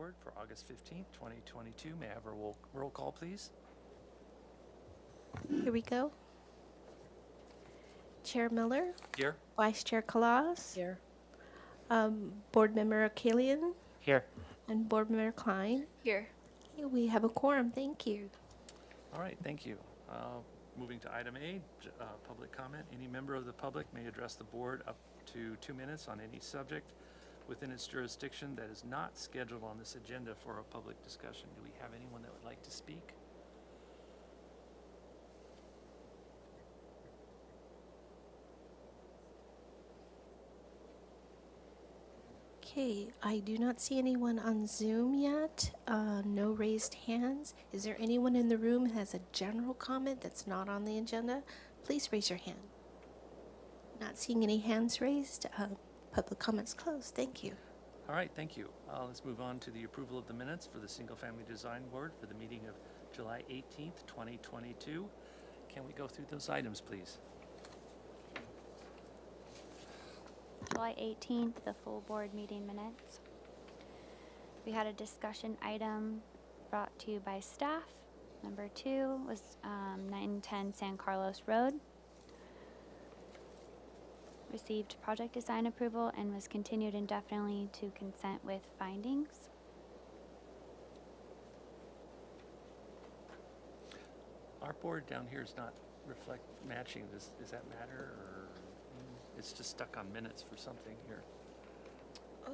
Board for August 15th, 2022. May I have a roll call, please? Here we go. Chair Miller, Here. Vice Chair Kalas, Here. Board Member Akalian, Here. and Board Member Klein. Here. Okay, we have a quorum. Thank you. All right, thank you. Moving to item A, public comment. Any member of the public may address the board up to 2 minutes on any subject within its jurisdiction that is not scheduled on this agenda for a public discussion. Do we have anyone that would like to speak? Okay, I do not see anyone on Zoom yet. No raised hands. Is there anyone in the room who has a general comment that's not on the agenda? Please raise your hand. Not seeing any hands raised. Public comments closed. Thank you. All right, thank you. Let's move on to the approval of the minutes for the Single Family Design Board for the meeting of July 18th, 2022. Can we go through those items, please? July 18th, the full board meeting minutes. We had a discussion item brought to you by staff. Number 2 was 910 San Carlos Road. Received project design approval and was continued indefinitely to consent with findings. Our board down here is not matching this. Does that matter, or it's just stuck on minutes for something here? Oh.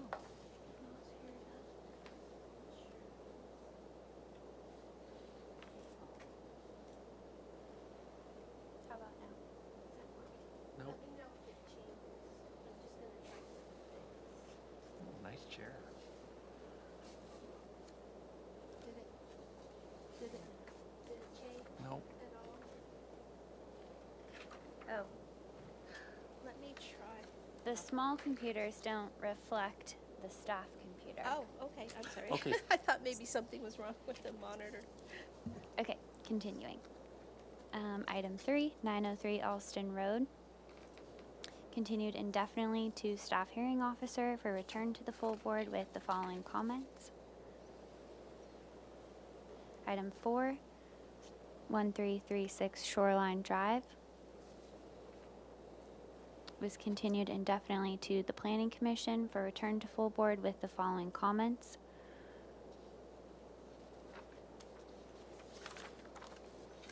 How about now? Nope. Oh, nice chair. Did it change Nope. at all? Oh, Let me try. the small computers don't reflect the staff computer. Oh, okay. I'm sorry. Okay. I thought maybe something was wrong with the monitor. Okay, continuing. Item 3, 903 Alston Road. Continued indefinitely to staff hearing officer for return to the full board with the following comments. Item 4, 1336 Shoreline Drive. Was continued indefinitely to the Planning Commission for return to full board with the following comments.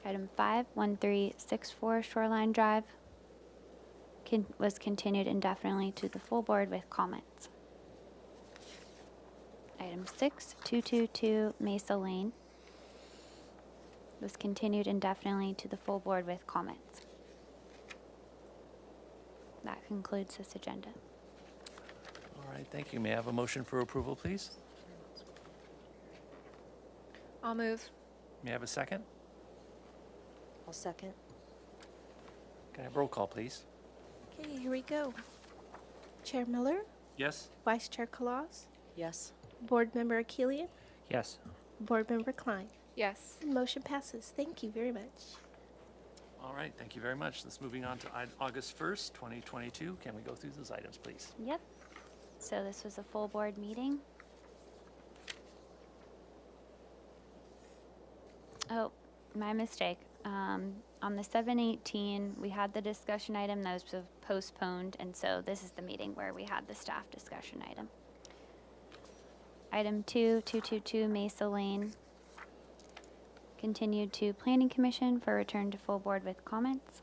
Item 5, 1364 Shoreline Drive was continued indefinitely to the full board with comments. Item 6, 222 Mesa Lane was continued indefinitely to the full board with comments. That concludes this agenda. All right, thank you. May I have a motion for approval, please? I'll move. May I have a second? I'll second. Can I have roll call, please? Okay, here we go. Chair Miller, Yes? Vice Chair Kalas, Yes. Board Member Akalian, Yes. Board Member Klein. Yes. Motion passes. Thank you very much. All right, thank you very much. Let's moving on to August 1st, 2022. Can we go through those items, please? Yep. So this was a full board meeting. Oh, my mistake. On the 7/18, we had the discussion item that was postponed, and so this is the meeting where we had the staff discussion item. Item 2, 222 Mesa Lane. Continued to Planning Commission for return to full board with comments.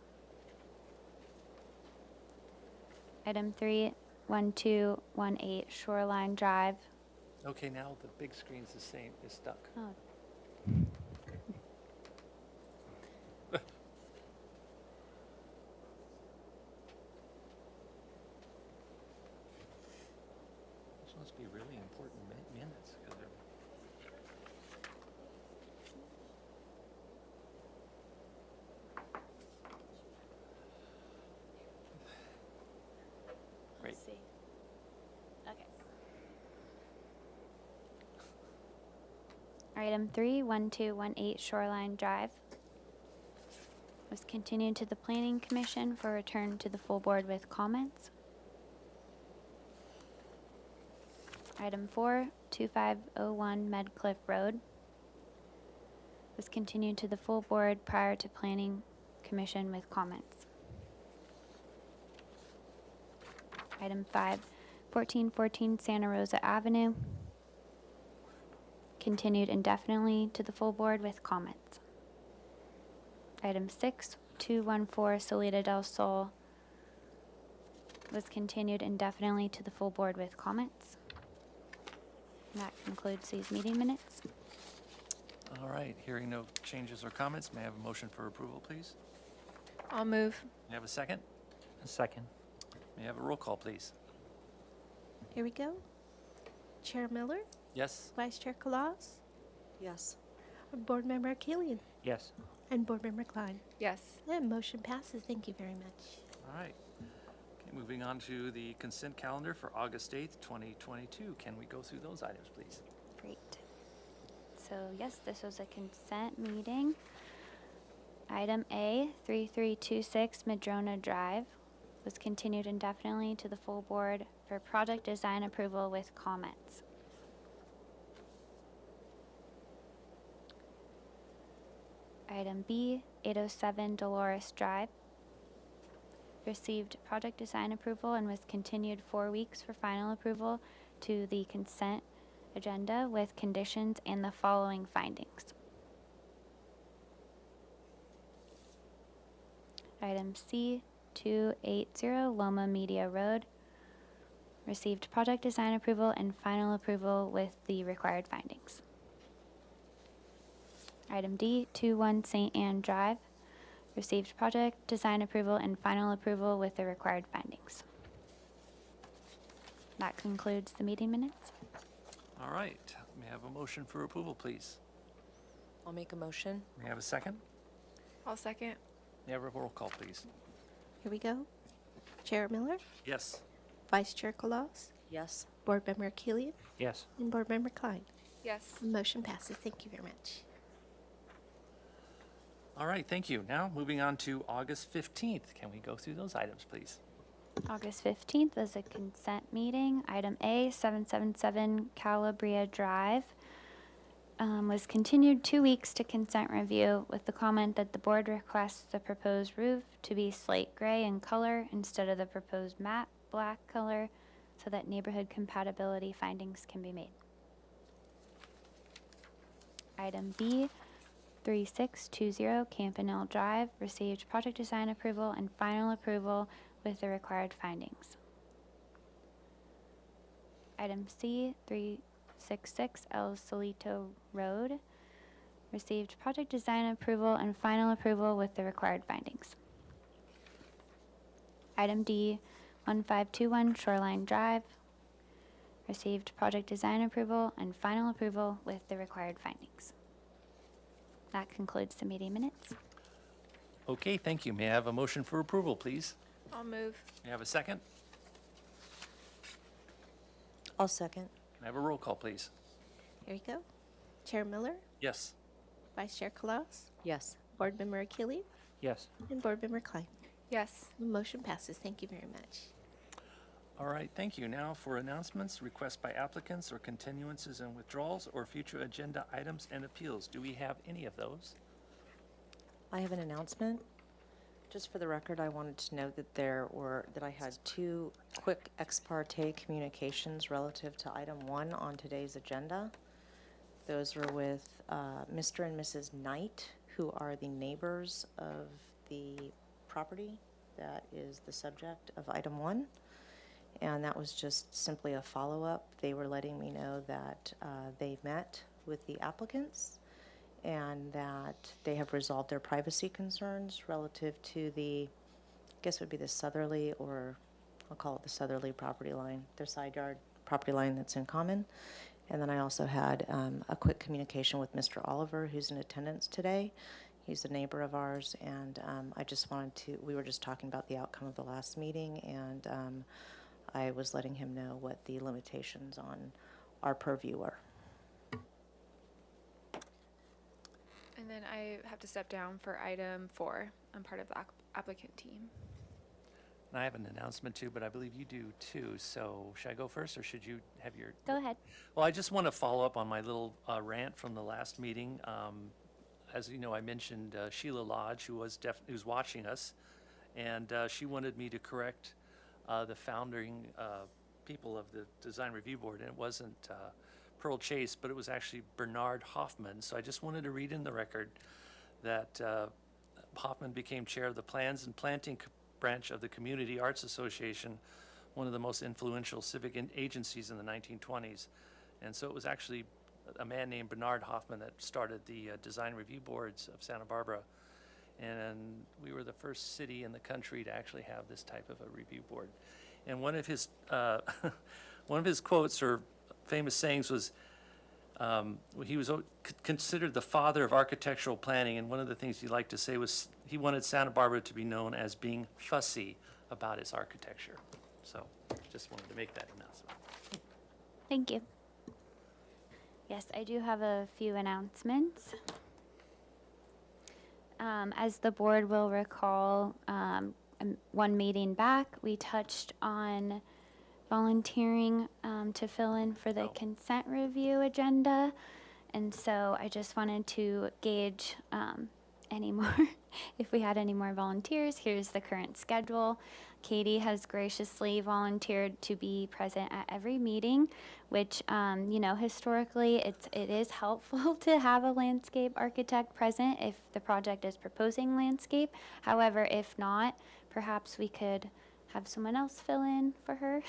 Item 3, 1218 Shoreline Drive. Okay, now the big screen's the same, is stuck. Oh, This must be really important minutes. 'Cause they're- Great. let's see. Okay. Item 3, 1218 Shoreline Drive. Was continued to the Planning Commission for return to the full board with comments. Item 4, 2501 Medcliff Road was continued to the full board prior to Planning Commission with comments. Item 5, 1414 Santa Rosa Avenue, continued indefinitely to the full board with comments. Item 6, 214 Salida del Sol was continued indefinitely to the full board with comments. And that concludes these meeting minutes. All right, hearing no changes or comments, may I have a motion for approval, please? I'll move. May I have a second? A second. May I have a roll call, please? Here we go. Chair Miller, Yes? Vice Chair Kalas, Yes. Board Member Killian, Yes. and Board Member Klein. Yes. And motion passes. Thank you very much. All right. Okay, moving on to the consent calendar for August 8th, 2022. Can we go through those items, please? Great. So yes, this was a consent meeting. Item A, 3326 Madrona Drive was continued indefinitely to the full board for project design approval with comments. Item B, 807 Dolores Drive received project design approval and was continued 4 weeks for final approval to the consent agenda with conditions and the following findings. Item C, 280 Loma Media Road received project design approval and final approval with the required findings. Item D, 21 St. Anne Drive received project design approval and final approval with the required findings. That concludes the meeting minutes. All right. May I have a motion for approval, please? I'll make a motion. May I have a second? I'll second. May I have a roll call, please? Here we go. Chair Miller, Yes. Vice Chair Kalas, Yes. Board Member Killian, Yes. and Board Member Klein. Yes. Motion passes. Thank you very much. All right, thank you. Now, moving on to August 15th. Can we go through those items, please? August 15th was a consent meeting. Item A, 777 Calabria Drive, was continued 2 weeks to consent review with the comment that the board requests the proposed roof to be slate gray in color instead of the proposed matte black color so that neighborhood compatibility findings can be made. Item B, 3620 Campanile Drive received project design approval and final approval with the required findings. Item C, 366 El Solito Road received project design approval and final approval with the required findings. Item D, 1521 Shoreline Drive received project design approval and final approval with the required findings. That concludes the meeting minutes. Okay, thank you. May I have a motion for approval, please? I'll move. May I have a second? I'll second. May I have a roll call, please? Here we go. Chair Miller, Yes. Vice Chair Kalas, Yes. Board Member Killian, Yes. and Board Member Klein. Yes. Motion passes. Thank you very much. All right, thank you. Now for announcements, requests by applicants or continuances and withdrawals or future agenda items and appeals. Do we have any of those? I have an announcement. Just for the record, I wanted to note that I had 2 quick ex parte communications relative to item 1 on today's agenda. Those were with Mr. and Mrs. Knight, who are the neighbors of the property that is the subject of item 1. And that was just simply a follow-up. They were letting me know that they met with the applicants and that they have resolved their privacy concerns relative to the, I guess it would be the southerly, or I'll call it the southerly property line, their side yard property line that's in common. And then I also had a quick communication with Mr. Oliver, who's in attendance today. He's a neighbor of ours, and we were just talking about the outcome of the last meeting, and I was letting him know what the limitations on our purview were. And then I have to step down for item 4. I'm part of the applicant team. And I have an announcement too, but I believe you do too. So should I go first or should you have your? Go ahead. Well, I just want to follow up on my little rant from the last meeting. As you know, I mentioned Sheila Lodge, who's watching us, and she wanted me to correct the founding people of the Design Review Board, and it wasn't Pearl Chase, but it was actually Bernard Hoffman. So I just wanted to read in the record that Hoffman became chair of the Plans and Planting branch of the Community Arts Association, one of the most influential civic agencies in the 1920s. And so it was actually a man named Bernard Hoffman that started the Design Review Boards of Santa Barbara. And we were the first city in the country to actually have this type of a review board. And one of his quotes or famous sayings was, he was considered the father of architectural planning, and one of the things he liked to say was he wanted Santa Barbara to be known as being fussy about its architecture. So just wanted to make that announcement. Thank you. Yes, I do have a few announcements. As the board will recall, one meeting back, we touched on volunteering to fill in for the consent review agenda. And so I just wanted to gauge any more, if we had any more volunteers. Here's the current schedule. Katie has graciously volunteered to be present at every meeting, which, you know, historically it is helpful to have a landscape architect present if the project is proposing landscape. However, if not, perhaps we could have someone else fill in for her.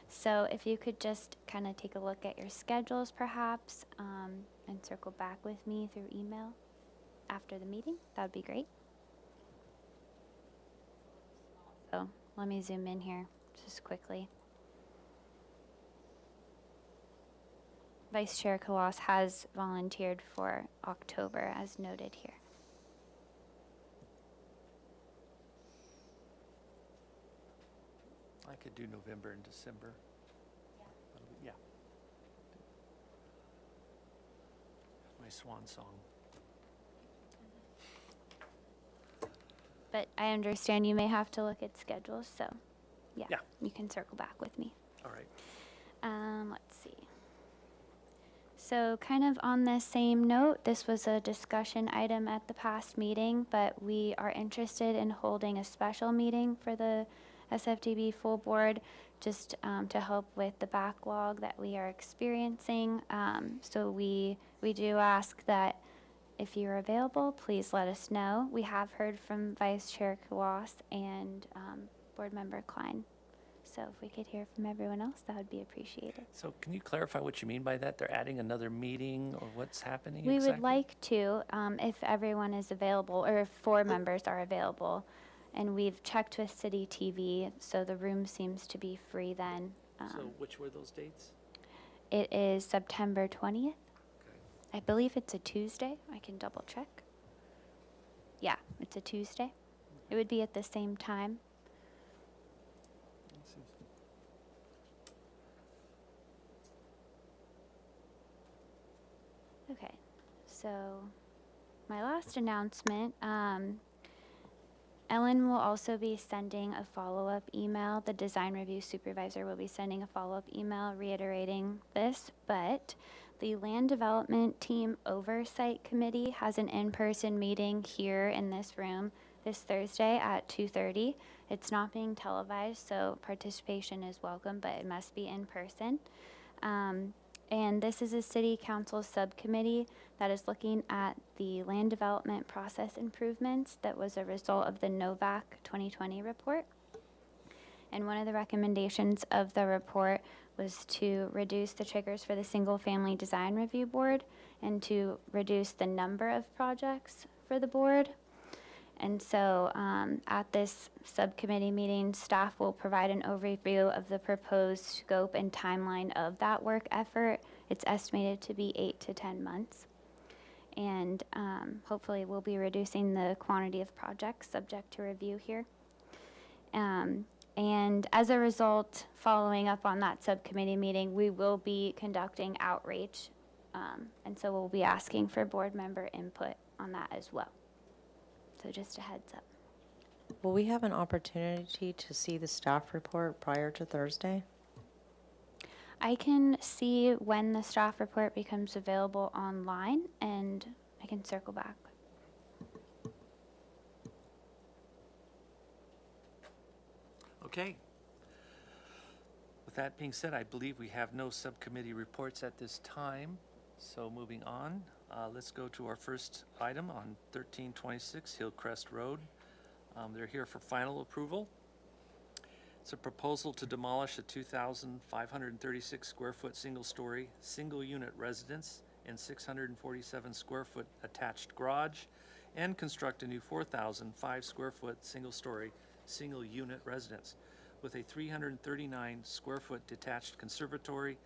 So if you could just kind of take a look at your schedules perhaps, and circle back with me through email after the meeting, that would be great. So let me zoom in here just quickly. Vice Chair Kawas has volunteered for October as noted here. I could do November and December. Yeah. My swan song. But I understand you may have to look at schedules, so yeah. Yeah. You can circle back with me. All right. Let's see. So kind of on the same note, this was a discussion item at the past meeting, but we are interested in holding a special meeting for the SFDB full board just to help with the backlog that we are experiencing. So we do ask that if you're available, please let us know. We have heard from Vice Chair Kawas and Board Member Klein. So if we could hear from everyone else, that would be appreciated. So can you clarify what you mean by that? They're adding another meeting or what's happening We exactly? would like to, if everyone is available, or if 4 members are available. And we've checked with City TV, so the room seems to be free then. So which were those dates? It is September 20th. Okay. I believe it's a Tuesday. I can double check. Yeah, it's a Tuesday. It would be at the same time. Let's see. Okay, so my last announcement, Ellen will also be sending a follow-up email. The design review supervisor will be sending a follow-up email reiterating this, but the land development team oversight committee has an in-person meeting here in this room this Thursday at 2:30. It's not being televised, so participation is welcome, but it must be in person. And this is a city council subcommittee that is looking at the land development process improvements that was a result of the NOVAC 2020 report. And one of the recommendations of the report was to reduce the triggers for the single family design review board and to reduce the number of projects for the board. And so at this subcommittee meeting, staff will provide an overview of the proposed scope and timeline of that work effort. It's estimated to be 8 to 10 months. And hopefully we'll be reducing the quantity of projects subject to review here. And as a result, following up on that subcommittee meeting, we will be conducting outreach. And so we'll be asking for board member input on that as well. So just a heads up. Will we have an opportunity to see the staff report prior to Thursday? I can see when the staff report becomes available online, and I can circle back. Okay. With that being said, I believe we have no subcommittee reports at this time. So moving on, let's go to our first item on 1326 Hillcrest Road. They're here for final approval. It's a proposal to demolish a 2,536 square foot single-story, single-unit residence and 647 square foot attached garage, and construct a new 4,005 square foot single-story, single-unit residence with a 339 square foot detached conservatory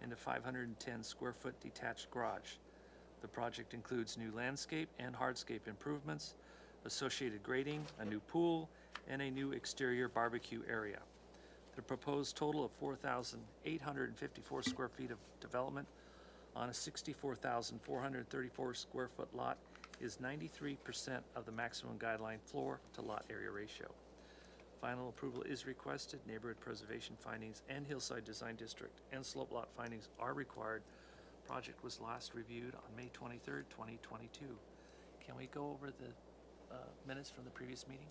and a 510 square foot detached garage. The project includes new landscape and hardscape improvements, associated grading, a new pool, and a new exterior barbecue area. The proposed total of 4,854 square feet of development on a 64,434 square foot lot is 93% of the maximum guideline floor to lot area ratio. Final approval is requested. Neighborhood preservation findings and hillside design district and slope lot findings are required. Project was last reviewed on May 23rd, 2022. Can we go over the minutes from the previous meeting?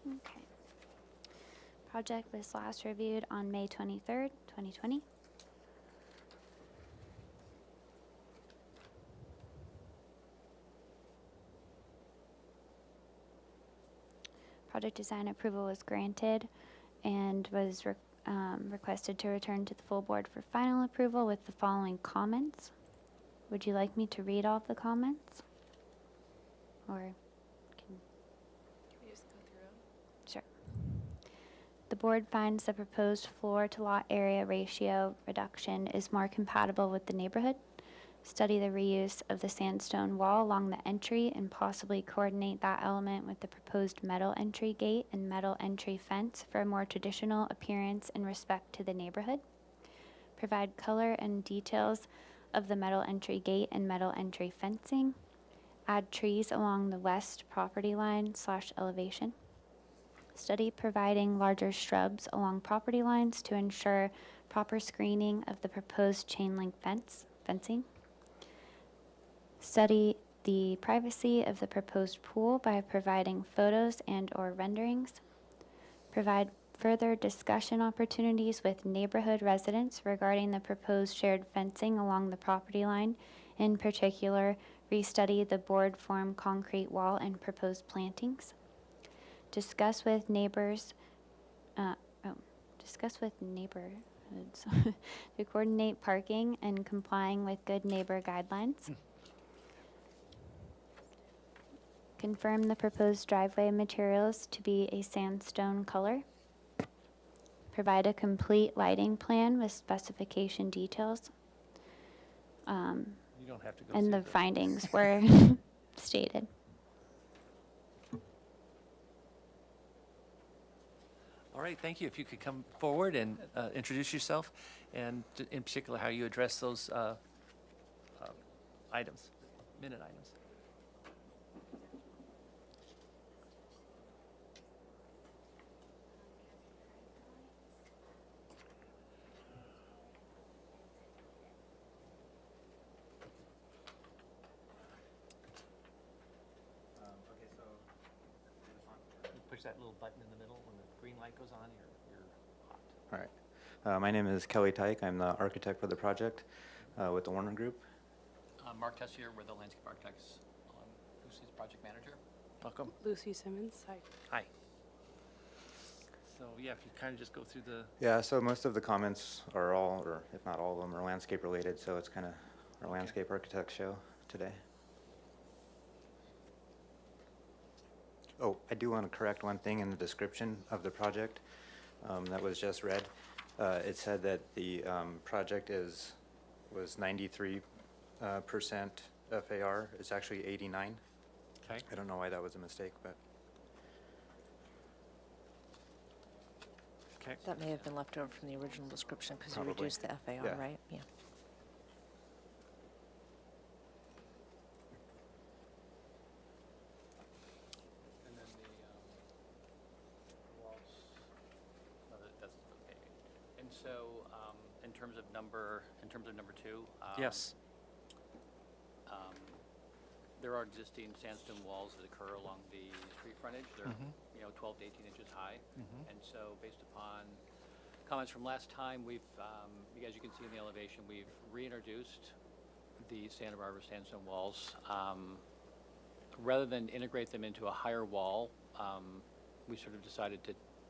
Okay. Project was last reviewed on May 23rd, 2020. Project design approval was granted and was requested to return to the full board for final approval with the following comments. Would you like me to read all of the comments? Or can Can we just go through them? Sure. The board finds the proposed floor to lot area ratio reduction is more compatible with the neighborhood. Study the reuse of the sandstone wall along the entry and possibly coordinate that element with the proposed metal entry gate and metal entry fence for a more traditional appearance in respect to the neighborhood. Provide color and details of the metal entry gate and metal entry fencing. Add trees along the west property line / elevation. Study providing larger shrubs along property lines to ensure proper screening of the proposed chain link fencing. Study the privacy of the proposed pool by providing photos and/or renderings. Provide further discussion opportunities with neighborhood residents regarding the proposed shared fencing along the property line. In particular, restudy the board form concrete wall and proposed plantings. Discuss with neighborhoods to coordinate parking and complying with good neighbor guidelines. Confirm the proposed driveway materials to be a sandstone color. Provide a complete lighting plan with specification details. You don't have to go And through the findings were stated. All right, thank you. If you could come forward and introduce yourself, and in particular, how you address those items, minute items. Okay, so You push that little button in the middle. When the green light goes on, you're hot. all right. My name is Kelly Tyke. I'm the architect for the project with the Warner Group. Mark Tessier, we're the landscape architects. Lucy's project manager. Welcome. Lucy Simmons, hi. Hi. So yeah, if you kind of just go through the, Yeah, so most of the comments are all, or if not all of them, are landscape related, so it's kind of our landscape architect show today. Oh, I do want to correct one thing in the description of the project that was just read. It said that the project was 93% FAR. It's actually 89. okay. I don't know why that was a mistake, but Okay. That may have been left over from the original description because you Probably. reduced the FAR, Yeah. right? Yeah. And then the walls, no, that's, okay. And so, in terms of number two. Yes. There are existing sandstone walls that occur along the street frontage. They're, 12 to 18 inches high. And so based upon comments from last time, we've, as you can see in the elevation, we've reintroduced the Santa Barbara sandstone walls. Rather than integrate them into a higher wall, we sort of decided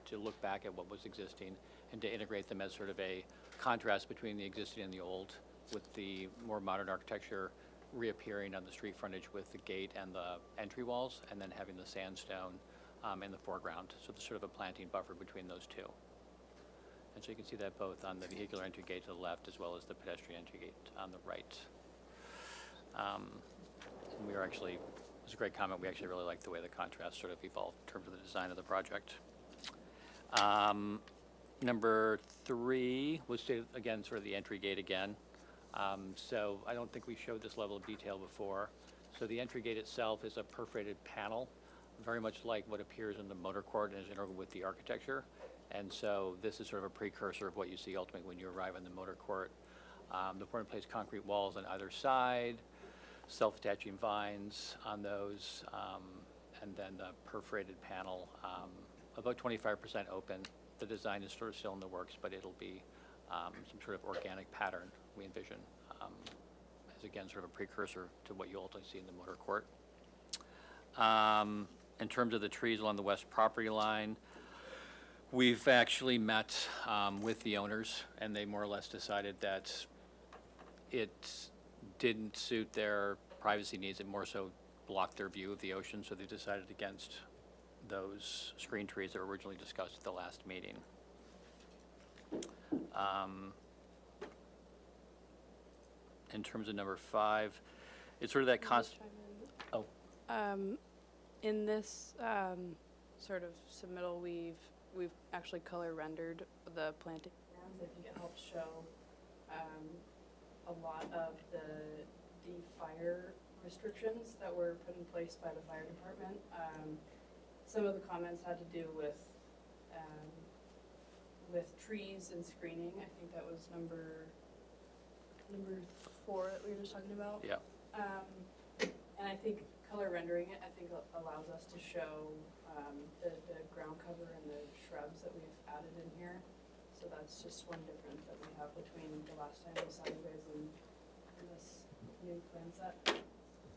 to look back at what was existing and to integrate them as sort of a contrast between the existing and the old, with the more modern architecture reappearing on the street frontage with the gate and the entry walls, and then having the sandstone in the foreground. So there's sort of a planting buffer between those two. And so you can see that both on the vehicular entry gate to the left as well as the pedestrian entry gate on the right. And we are actually, it was a great comment, we actually really like the way the contrast sort of evolved in terms of the design of the project. Number 3 was, again, sort of the entry gate again. So I don't think we showed this level of detail before. So the entry gate itself is a perforated panel, very much like what appears in the motor court and is integral with the architecture. And so this is sort of a precursor of what you see ultimately when you arrive in the motor court. The put in place concrete walls on either side, self-attaching vines on those, and then the perforated panel, about 25% open. The design is sort of still in the works, but it'll be some sort of organic pattern, we envision, as again sort of a precursor to what you ultimately see in the motor court. In terms of the trees along the west property line, we've actually met with the owners, and they more or less decided that it didn't suit their privacy needs. It more so blocked their view of the ocean, so they decided against those screen trees that were originally discussed at the last meeting. In terms of number 5, it's sort of that constant. Oh, In this sort of submittal, we've actually color rendered the planting plans. I think it helps show a lot of the fire restrictions that were put in place by the fire department. Some of the comments had to do with trees and screening. I think that was number 4 that we were just talking about. yeah. And I think color rendering it, I think allows us to show the ground cover and the shrubs that we've added in here. So that's just one difference that we have between the last time we saw you guys in this new plan set.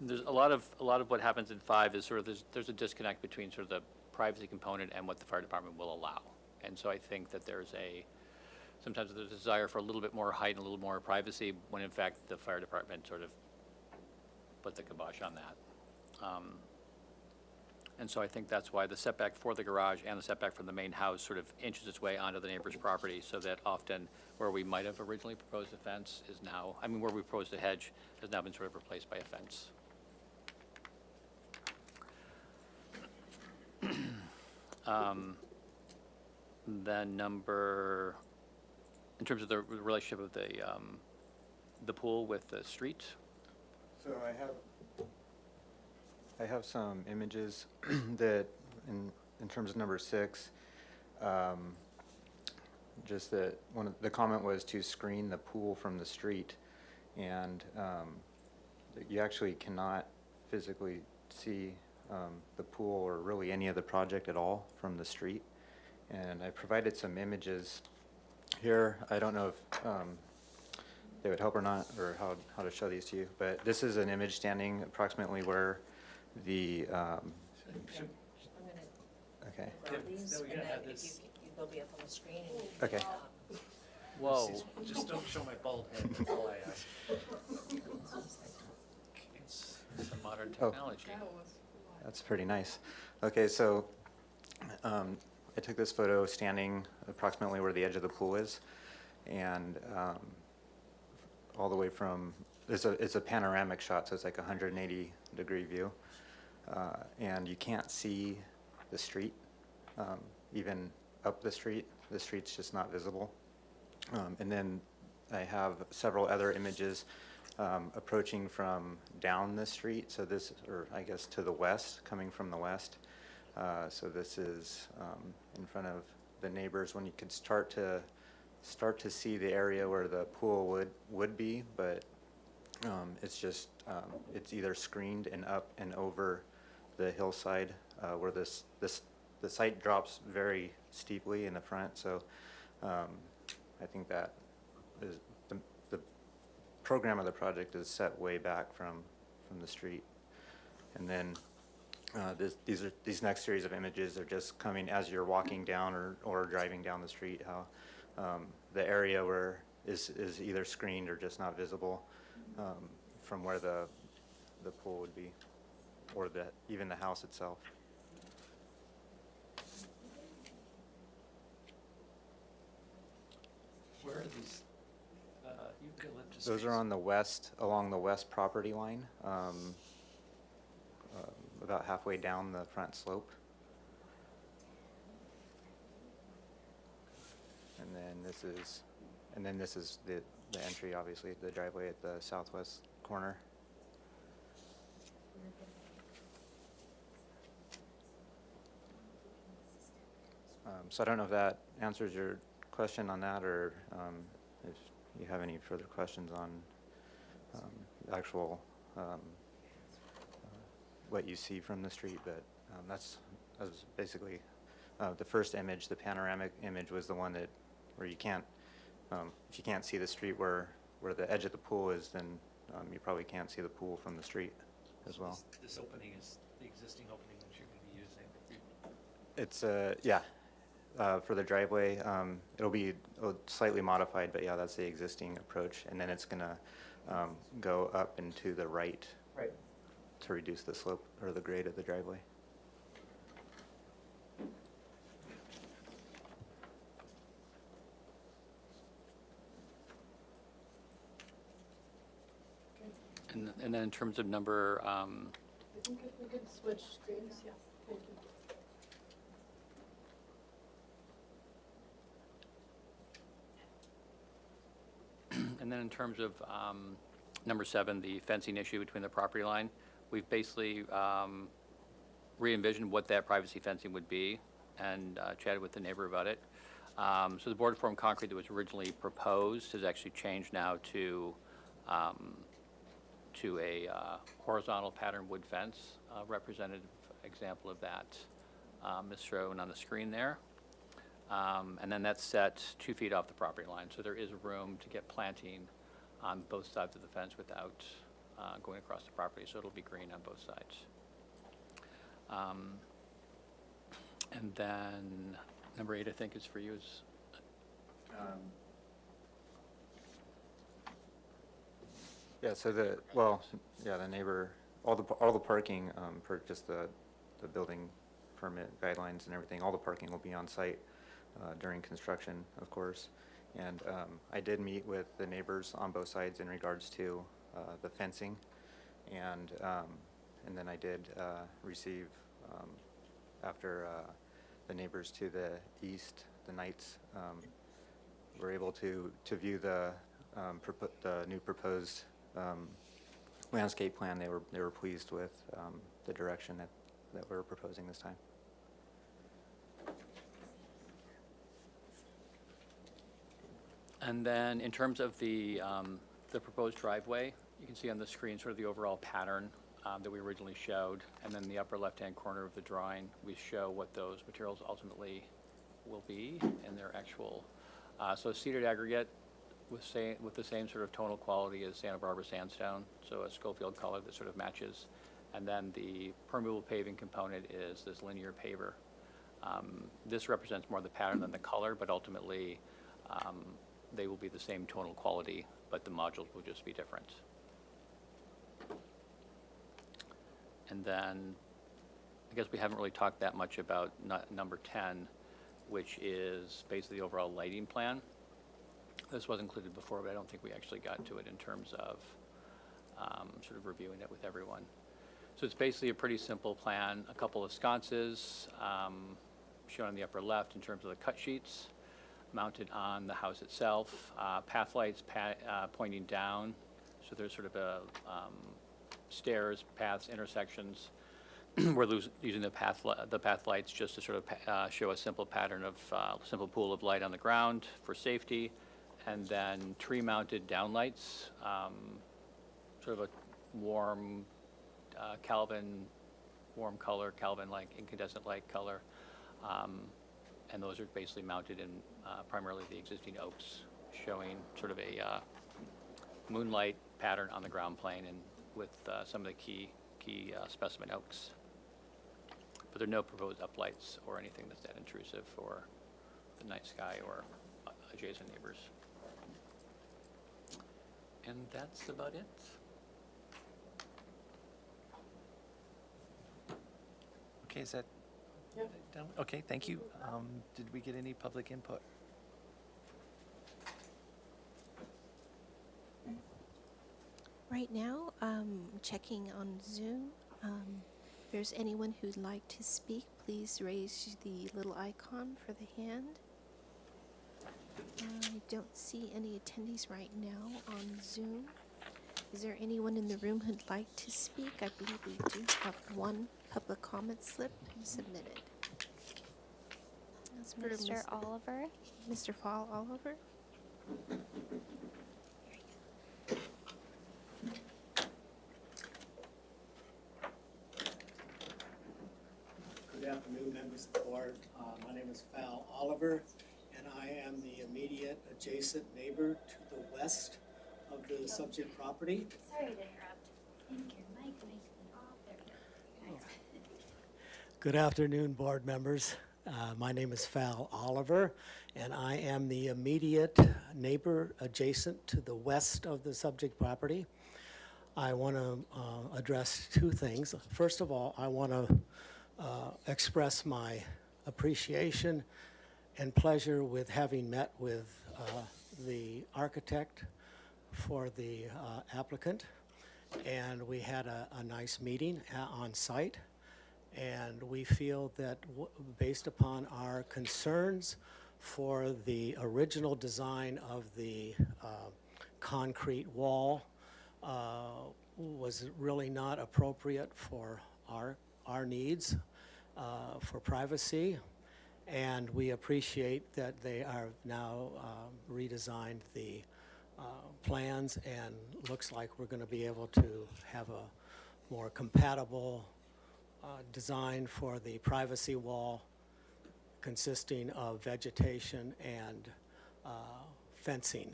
There's a lot of what happens in 5 is sort of there's a disconnect between sort of the privacy component and what the fire department will allow. And so I think that sometimes there's a desire for a little bit more height and a little more privacy, when in fact the fire department sort of put the kibosh on that. And so I think that's why the setback for the garage and the setback from the main house sort of inches its way onto the neighbor's property, so that often where we might have originally proposed a fence is now, where we proposed a hedge has now been sort of replaced by a fence. Then in terms of the relationship of the pool with the street. So I have some images that, in terms of number 6, just that the comment was to screen the pool from the street, and you actually cannot physically see the pool or really any of the project at all from the street. And I provided some images here. I don't know if they would help or not, or how to show these to you, but this is an image standing approximately where the okay. They'll be up on the screen. Okay. Whoa. Just don't show my bald head, that's all I ask. It's some modern Oh. technology. That's pretty nice. Okay, so I took this photo standing approximately where the edge of the pool is, and all the way from, it's a panoramic shot, so it's like a 180-degree view, and you can't see the street, even up the street the street's just not visible. And then I have several other images approaching from down the street. So this, or I guess to the west, coming from the west. So this is in front of the neighbors when you could start to see the area where the pool would be, but it's just it's either screened and up and over the hillside where the site drops very steeply in the front. So I think that is the program of the project is set way back from the street. And then these next series of images are just coming as you're walking down or driving down the street, how the area where is either screened or just not visible from where the pool would be, or even the house itself. Where are these eucalyptus Those are trees? on the west, along the west property line, about halfway down the front slope. And then this is the entry, obviously, the driveway at the southwest corner. So I don't know if that answers your question on that, or if you have any further questions on the actual what you see from the street. But that's basically the first image. The panoramic image was the one where you can't, if you can't see the street where the edge of the pool is, then you probably can't see the pool from the street as well. This opening is the existing opening that you're going to be using. It's yeah, for the driveway, it'll be slightly modified, but yeah, that's the existing approach, and then it's gonna go up and to the right to reduce the slope or the grade of the driveway. And then in terms of number, I think if we could switch screens, yeah, thank you. and then in terms of number 7, the fencing issue between the property line, we've basically re-envisioned what that privacy fencing would be and chatted with the neighbor about it. So the board formed concrete that was originally proposed has actually changed now to a horizontal pattern wood fence, representative example of that is shown on the screen there. And then that's set 2 feet off the property line, so there is room to get planting on both sides of the fence without going across the property, so it'll be green on both sides. And then number 8, I think, is for you. Yeah, so the neighbor, all the parking for just the building permit guidelines and everything, all the parking will be on site during construction, of course. And I did meet with the neighbors on both sides in regards to the fencing, and then I did receive after the neighbors to the east, the Knights, were able to view the new proposed landscape plan. They were pleased with the direction that we're proposing this time. And then in terms of the proposed driveway, you can see on the screen sort of the overall pattern that we originally showed. And then in the upper left-hand corner of the drawing, we show what those materials ultimately will be in their actual, so seeded aggregate with the same sort of tonal quality as Santa Barbara sandstone, so a Schofield color that sort of matches. And then the permeable paving component is this linear paver. This represents more the pattern than the color, but ultimately they will be the same tonal quality, but the modules will just be different. And then I guess we haven't really talked that much about number 10, which is basically the overall lighting plan. This was included before, but I don't think we actually got to it in terms of sort of reviewing it with everyone. So it's basically a pretty simple plan, a couple of sconces shown on the upper left in terms of the cut sheets. mounted on the house itself. Path lights pointing down, so there's sort of a stairs, paths, intersections. We're using the path lights just to sort of show a simple pattern of simple pool of light on the ground for safety, and then tree-mounted downlights, sort of a warm warm color, Kelvin-like incandescent light color, and those are basically mounted in primarily the existing oaks, showing sort of a moonlight pattern on the ground plane and with some of the key specimen oaks. But there are no proposed uplights or anything that's that intrusive for the night sky or adjacent neighbors. And that's about it. Okay, is that done? Okay, thank you. Did we get any public input? Right now, checking on Zoom. If there's anyone who'd like to speak, please raise the little icon for the hand. I don't see any attendees right now on Zoom. Is there anyone in the room who'd like to speak? I believe we do have one public comment slip submitted. That's for Mr. Oliver. Mr. Fall Oliver. Good afternoon, members of the board. My name is Val Oliver, and I am the immediate adjacent neighbor to the west of the subject property. Sorry to interrupt. I think your mic might be off there. Good afternoon, board members. My name is Val Oliver, and I am the immediate neighbor adjacent to the west of the subject property. I want to address two things. First of all, I want to express my appreciation and pleasure with having met with the architect for the applicant, and we had a nice meeting on site, and we feel that based upon our concerns for the original design of the concrete wall was really not appropriate for our needs for privacy, and we appreciate that they are now redesigned the plans, and looks like we're going to be able to have a more compatible design for the privacy wall consisting of vegetation and fencing.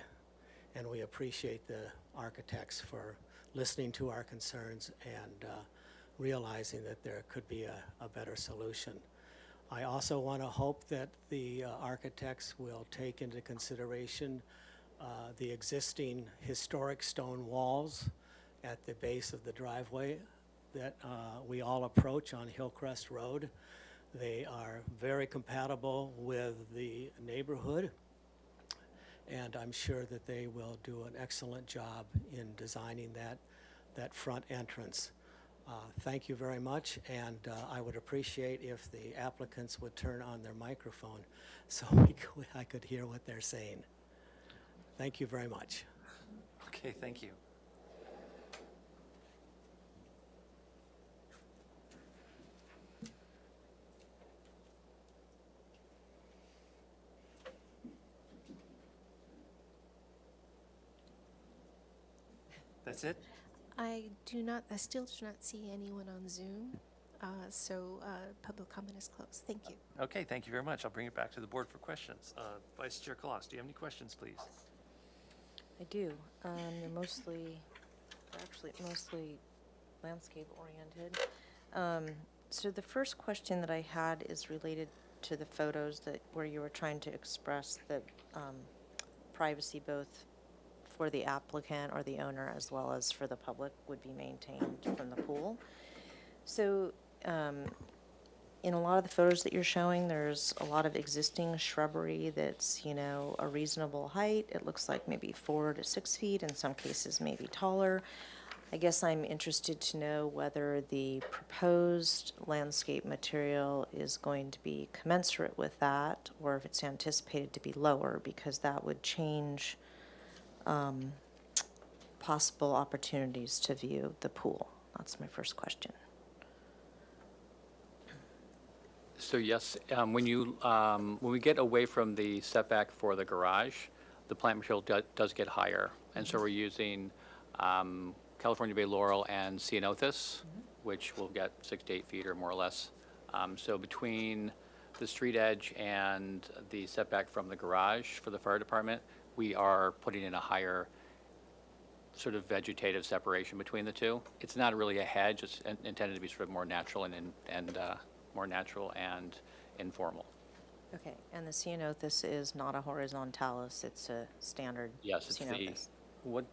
And we appreciate the architects for listening to our concerns and realizing that there could be a better solution. I also want to hope that the architects will take into consideration the existing historic stone walls at the base of the driveway that we all approach on Hillcrest Road. They are very compatible with the neighborhood, and I'm sure that they will do an excellent job in designing that front entrance. Thank you very much, and I would appreciate if the applicants would turn on their microphone so I could hear what they're saying. Thank you very much. Okay, thank you. That's it? I still do not see anyone on Zoom, so public comment is closed. Thank you. Okay, thank you very much. I'll bring it back to the board for questions. Vice Chair Collas, do you have any questions, please? I do. They're mostly landscape oriented. So the first question that I had is related to the photos where you were trying to express that privacy both for the applicant or the owner as well as for the public would be maintained from the pool. So in a lot of the photos that you're showing, there's a lot of existing shrubbery that's, a reasonable height. It looks like maybe 4 to 6 feet, in some cases maybe taller. I guess I'm interested to know whether the proposed landscape material is going to be commensurate with that, or if it's anticipated to be lower, because that would change possible opportunities to view the pool. That's my first question. So yes, when we get away from the setback for the garage, the plant material does get higher. And so we're using California Bay Laurel and Ceanothus, which will get 6 to 8 feet or more or less. So between the street edge and the setback from the garage for the fire department, we are putting in a higher sort of vegetative separation between the two. It's not really a hedge, it's intended to be sort of more natural and more natural and informal. Okay, and the Ceanothus is not a horizontalis, it's a standard Yes, it's the, Ceanothus. what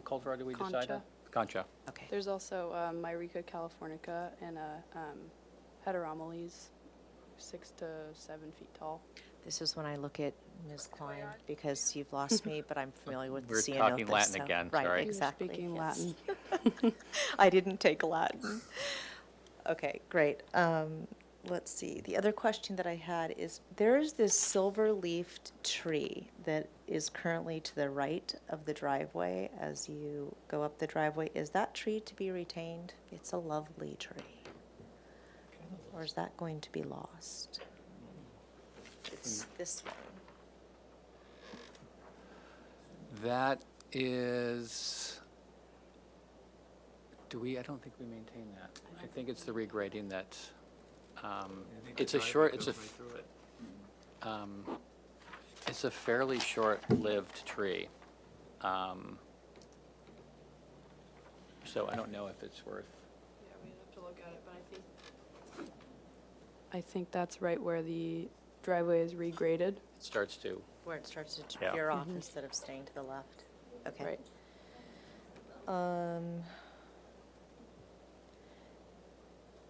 cultivar did we decide Concha. on? Concha. Okay, There's also Myrica californica and a Heteromeles, 6 to 7 feet tall. this is when I look at Ms. Klein, because you've lost me, but I'm familiar with the We're Ceanothus. talking Latin so- again, right, sorry. You're exactly. speaking yes. Latin. I didn't take Latin. Okay, great. Let's see. The other question that I had is, there's this silver-leafed tree that is currently to the right of the driveway as you go up the driveway. Is that tree to be retained? It's a lovely tree. Or is that going to be lost? It's this one. That is, I don't think we maintain that. I think it's the regrading that, it's a short, it's a fairly short-lived tree. So I don't know if it's worth, Yeah, we'd have to look at it, but I think that's right where the driveway is regraded. it starts to, Where it starts to Yeah. veer off instead of staying to the left. Okay. Right.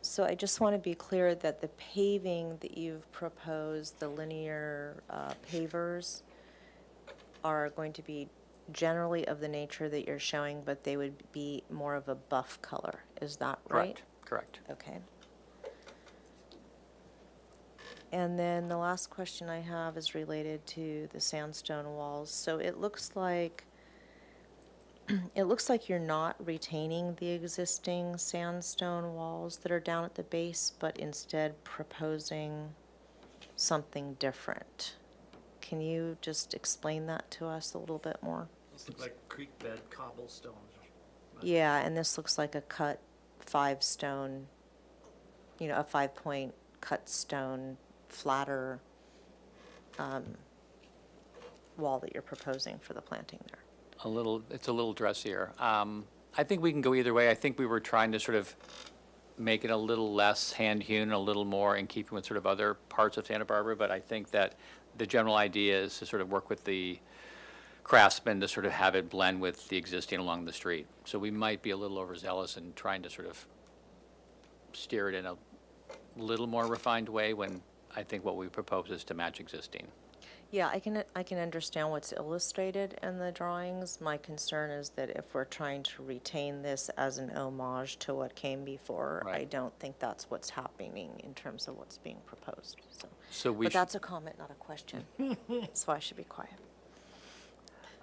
So I just want to be clear that the paving that you've proposed, the linear pavers, are going to be generally of the nature that you're showing, but they would be more of a buff color. Is that right? correct. Okay. And then the last question I have is related to the sandstone walls. So it looks like you're not retaining the existing sandstone walls that are down at the base, but instead proposing something different. Can you just explain that to us a little bit more? Those look like creek bed cobblestones. Yeah, and this looks like a cut 5-stone, a 5-point cut stone, flatter wall that you're proposing for the planting there. It's a little dressier. I think we can go either way. I think we were trying to sort of make it a little less hand-hewn, a little more in keeping with sort of other parts of Santa Barbara, but I think that the general idea is to sort of work with the craftsmen to sort of have it blend with the existing along the street. So we might be a little overzealous in trying to sort of steer it in a little more refined way when I think what we propose is to match existing. Yeah, I can understand what's illustrated in the drawings. My concern is that if we're trying to retain this as an homage to what came before, I Right. don't think that's what's happening in terms of what's being proposed. So we But that's a comment, not a question. So I should be quiet.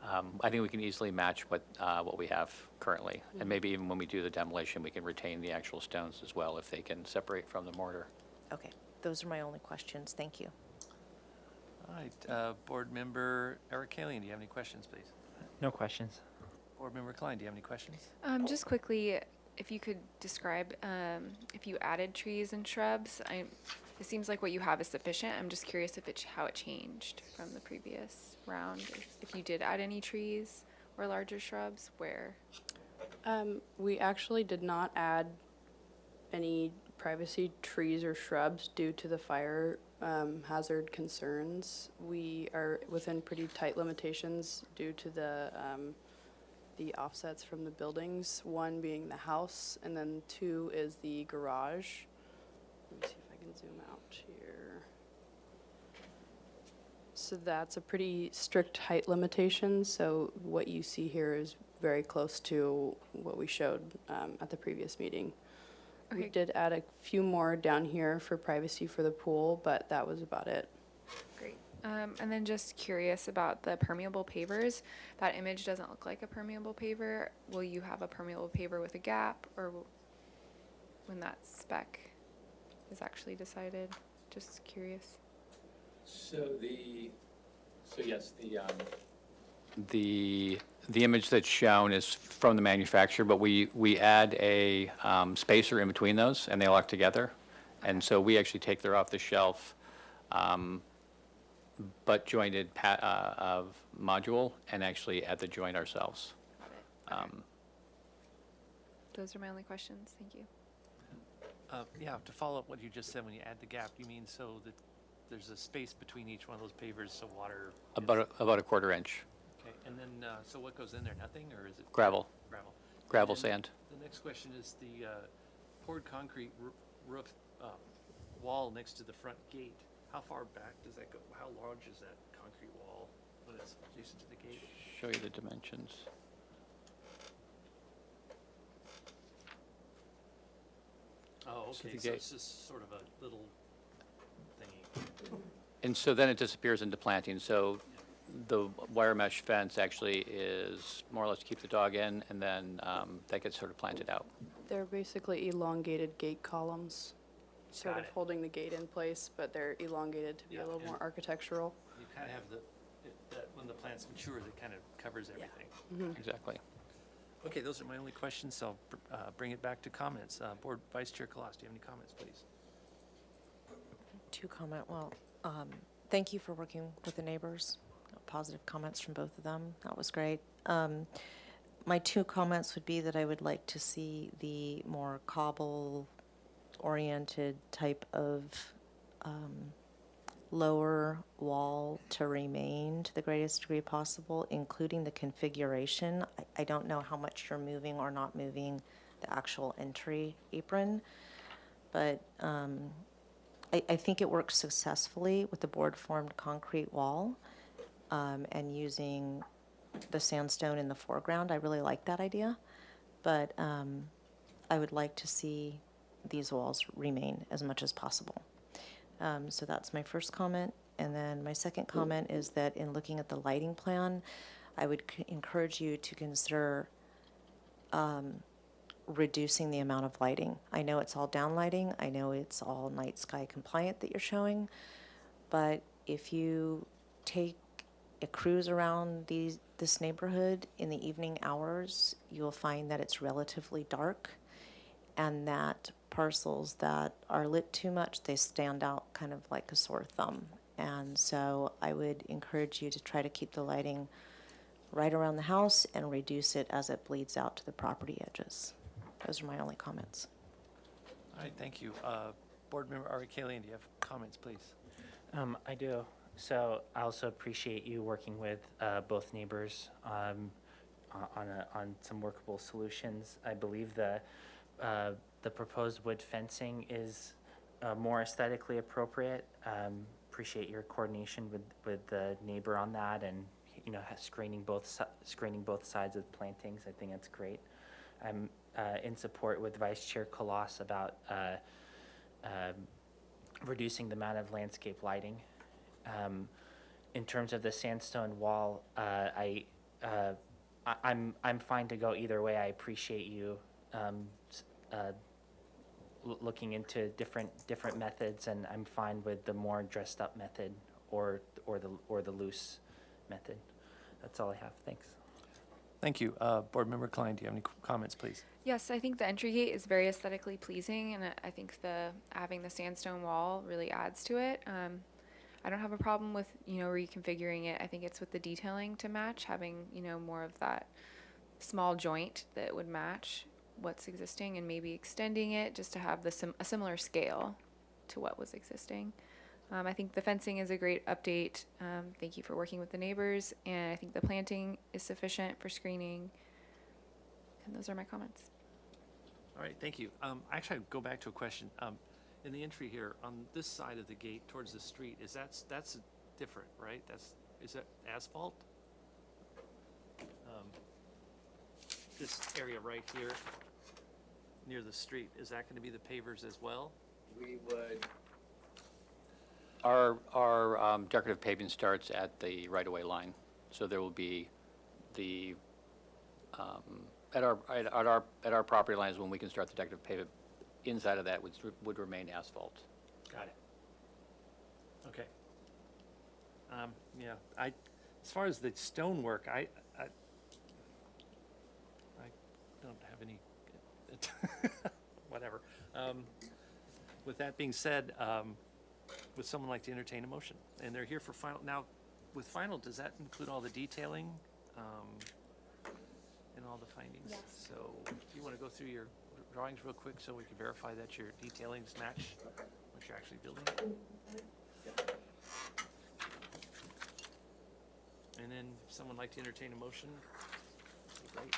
I think we can easily match what we have currently. And maybe even when we do the demolition, we can retain the actual stones as well if they can separate from the mortar. Okay, those are my only questions. Thank you. All right, Board Member Eric Kalian, do you have any questions, please? No questions. Board Member Klein, do you have any questions? Just quickly, if you could describe if you added trees and shrubs. It seems like what you have is sufficient. I'm just curious if how it changed from the previous round. If you did add any trees or larger shrubs, where? We actually did not add any privacy trees or shrubs due to the fire hazard concerns. We are within pretty tight limitations due to the offsets from the buildings, one being the house, and then 2 is the garage. Let me see if I can zoom out here. So that's a pretty strict height limitation, so what you see here is very close to what we showed at the previous meeting. We Okay. did add a few more down here for privacy for the pool, but that was about it. Great. And then just curious about the permeable pavers. That image doesn't look like a permeable paver. Will you have a permeable paver with a gap, or when that spec is actually decided? Just curious. So yes, the image that's shown is from the manufacturer, but we add a spacer in between those, and they lock together. And so we actually take their off-the-shelf, butt jointed module and actually add the joint ourselves. Got it. Okay. Those are my only questions. Thank you. Yeah, to follow up what you just said, when you add the gap, you mean so that there's a space between each one of those pavers so water. About a quarter inch. Okay, and then, so what goes in there, nothing, or is it? Gravel. Gravel. Gravel And then sand. The next question is the poured concrete roof wall next to the front gate. How far back does that go? How large is that concrete wall when it's adjacent to the gate? Show you the dimensions. Oh, So okay, the so gate- it's just sort of a little thingy. And so then it disappears into planting. So the wire mesh fence actually is more or less to keep the dog in, and then that gets sort of planted out. They're basically elongated gate columns, sort Got of it. holding the gate in place, but they're elongated to be Yeah, a little and- more architectural. You kind of have that when the plant's mature, it kind of covers everything. Exactly. Okay, those are my only questions, so I'll bring it back to comments. Board Vice Chair Kalas, do you have any comments, please? To comment, well, thank you for working with the neighbors. Positive comments from both of them. That was great. My two comments would be that I would like to see the more cobble-oriented type of lower wall to remain to the greatest degree possible, including the configuration. I don't know how much you're moving or not moving the actual entry apron, but I think it works successfully with the board-formed concrete wall and using the sandstone in the foreground. I really like that idea, but I would like to see these walls remain as much as possible. So that's my first comment. And then my second comment is that in looking at the lighting plan, I would encourage you to consider reducing the amount of lighting. I know it's all down lighting. I know it's all night sky compliant that you're showing. But if you take a cruise around this neighborhood in the evening hours, you'll find that it's relatively dark and that parcels that are lit too much, they stand out kind of like a sore thumb. And so I would encourage you to try to keep the lighting right around the house and reduce it as it bleeds out to the property edges. Those are my only comments. All right, thank you. Board Member Ari Kalian, do you have comments, please? I do. So I also appreciate you working with both neighbors on some workable solutions. I believe the proposed wood fencing is more aesthetically appropriate. Appreciate your coordination with the neighbor on that, and screening both sides of plantings. I think that's great. I'm in support with Vice Chair Kalas about reducing the amount of landscape lighting. In terms of the sandstone wall, I'm fine to go either way. I appreciate you looking into different methods, and I'm fine with the more dressed up method or the loose method. That's all I have. Thanks. Thank you. Board Member Klein, do you have any comments, please? Yes, I think the entry gate is very aesthetically pleasing, and I think having the sandstone wall really adds to it. I don't have a problem with reconfiguring it. I think it's with the detailing to match, having more of that small joint that would match what's existing, and maybe extending it just to have a similar scale to what was existing. I think the fencing is a great update. Thank you for working with the neighbors, and I think the planting is sufficient for screening. And those are my comments. All right, thank you. Actually, I'd go back to a question. In the entry here, on this side of the gate towards the street, that's different, right? Is that asphalt? This area right here, near the street, is that gonna be the pavers as well? We would. Our decorative paving starts at the right-of-way line, so there will be the, at our property lines, when we can start the decorative pavement, inside of that would remain asphalt. Got it. Okay. Yeah, as far as the stonework, I don't have any, whatever. With that being said, would someone like to entertain a motion? And they're here for final. Now, with final, does that include all the detailing and all the findings? Yes. So do you want to go through your drawings real quick so we can verify that your detailings match what you're actually building? And then if someone would like to entertain a motion, that'd be great.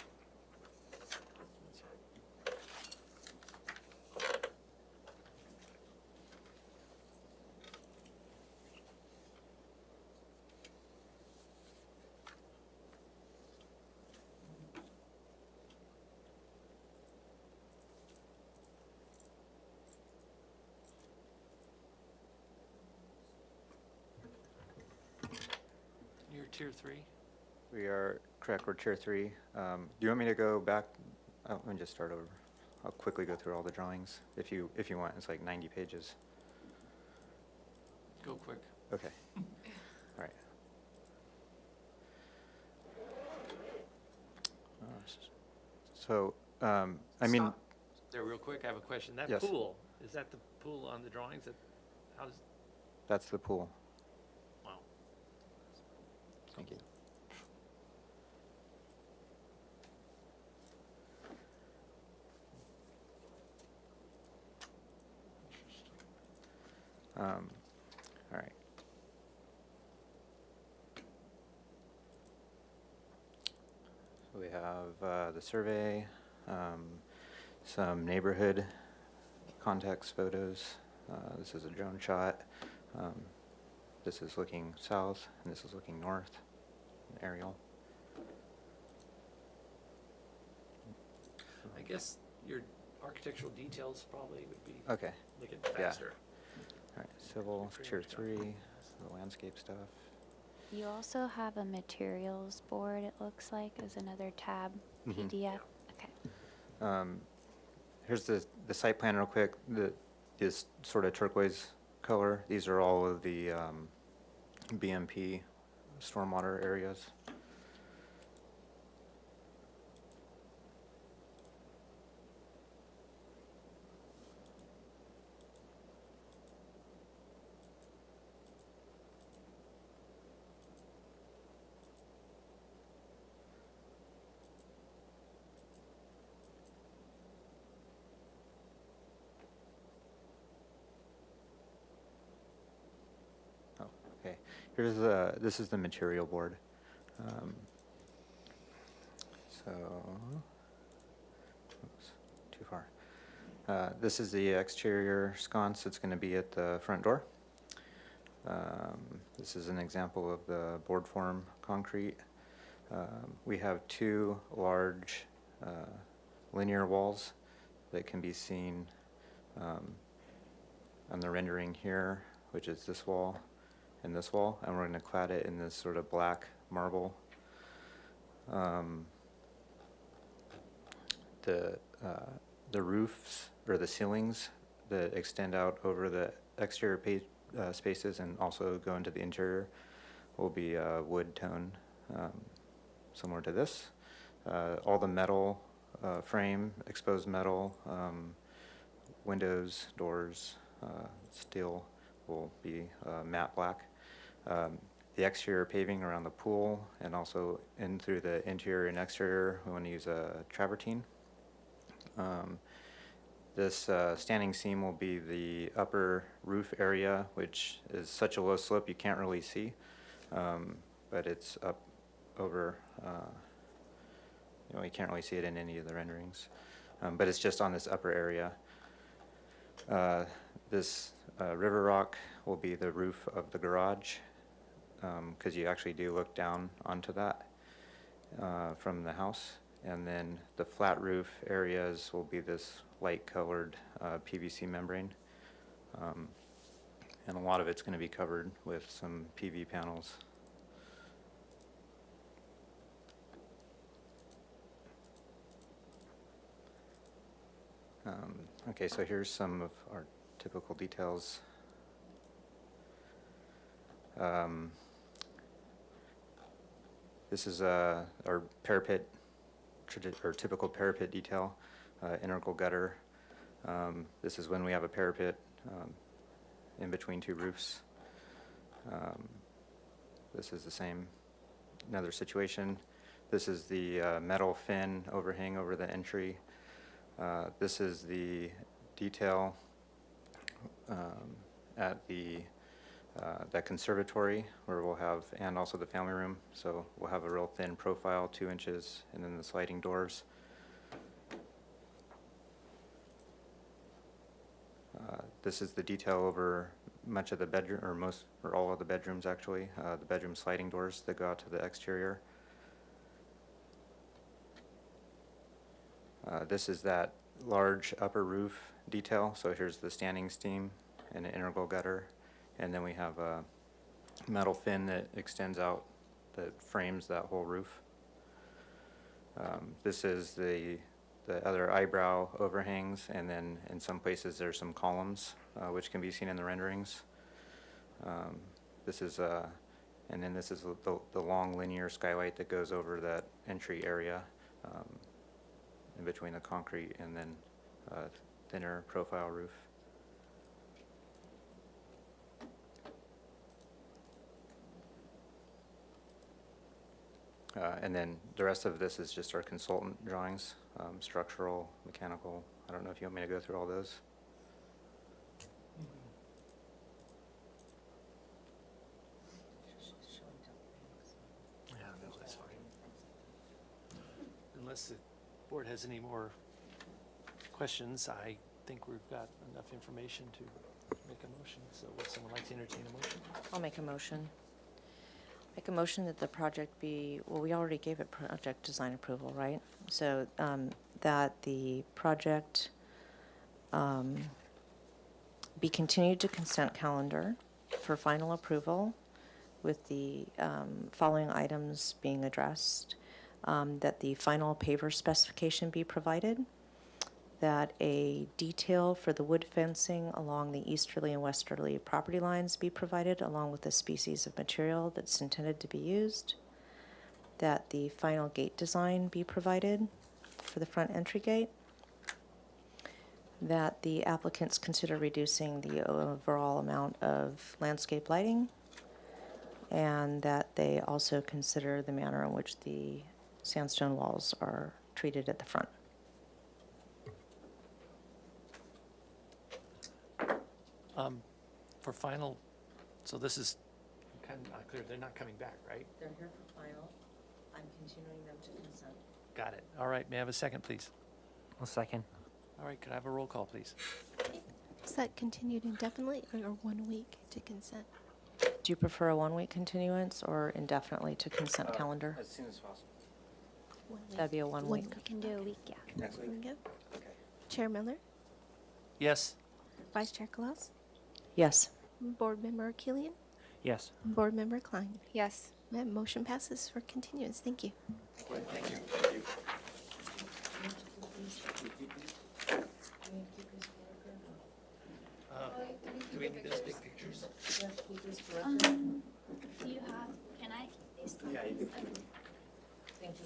You're tier 3? We are, correct, we're tier 3. Do you want me to go back? Oh, let me just start over. I'll quickly go through all the drawings if you want. It's like 90 pages. Go quick. Okay. All right. So, I mean, Stop there real quick. I have a question. That Yes. pool, is that the pool on the drawings? How does, that's the pool. wow. Thank you. All right. So we have the survey, some neighborhood context photos. This is a drone shot. This is looking south, and this is looking north, an aerial. I guess your architectural details probably would be Okay. make it Yeah. faster. All right, civil, Pretty tier much done. 3, the landscape stuff. You also have a materials board, it looks like, as another tab, Mhm. PDF. Okay. Here's the site plan real quick. This sort of turquoise color, these are all of the BMP stormwater areas. Oh, okay. This is the material board. So, oops, too far. This is the exterior sconce. It's going to be at the front door. This is an example of the board form concrete. We have two large linear walls that can be seen on the rendering here, which is this wall and this wall, and we're going to clad it in this sort of black marble. The roofs or the ceilings that extend out over the exterior spaces and also go into the interior will be wood tone, similar to this. All the metal frame, exposed metal, windows, doors, steel will be matte black. The exterior paving around the pool and also in through the interior and exterior, we want to use a travertine. This standing seam will be the upper roof area, which is such a low slope you can't really see, but it's up over, you can't really see it in any of the renderings, but it's just on this upper area. This river rock will be the roof of the garage. because you actually do look down onto that from the house. And then the flat roof areas will be this light-colored PVC membrane. And a lot of it's going to be covered with some PV panels. Okay, so here's some of our typical details. This is our parapet, or typical parapet detail, integral gutter. This is when we have a parapet in between two roofs. This is the same, another situation. This is the metal fin overhang over the entry. This is the detail at the that conservatory where we'll have, and also the family room. So we'll have a real thin profile, 2 inches, and then the sliding doors. This is the detail over much of the bedroom, or most, or all of the bedrooms actually. The bedroom sliding doors that go out to the exterior. This is that large upper roof detail. So here's the standing steam and an integral gutter. And then we have a metal fin that extends out that frames that whole roof. This is the other eyebrow overhangs, and then in some places there's some columns, which can be seen in the renderings. This is, and then this is the long linear skylight that goes over that entry area in between the concrete and then thinner profile roof. And then the rest of this is just our consultant drawings, structural, mechanical. I don't know if you want me to go through all those. Yeah, no, that's fine. Unless the board has any more questions, I think we've got enough information to make a motion. So would someone like to entertain a motion? I'll make a motion. Make a motion that the project be, well, we already gave it project design approval, right? So that the project be continued to consent calendar for final approval with the following items being addressed. That the final paver specification be provided. That a detail for the wood fencing along the easterly and westerly property lines be provided, along with the species of material that's intended to be used. That the final gate design be provided for the front entry gate. That the applicants consider reducing the overall amount of landscape lighting. And that they also consider the manner in which the sandstone walls are treated at the front. For final, so this is kind of not clear. They're not coming back, right? They're here for final. I'm continuing them to consent. Got it. All right, may I have a second, please? I'll second. All right, could I have a roll call, please? Is that continued indefinitely or 1 week to consent? Do you prefer a 1-week continuance or indefinitely to consent calendar? As soon as possible. 1 week. That'd be a 1 week. We can do a week, yeah. Next week? Yep. Okay. Chair Miller, Yes. Vice Chair Claus, Yes. Board Member Killian, Yes. Board Member Klein. Yes. That motion passes for continuance. Thank you. Thank you. Do we need those big pictures? Do you have, can I keep these? Yeah, you can. Thank you.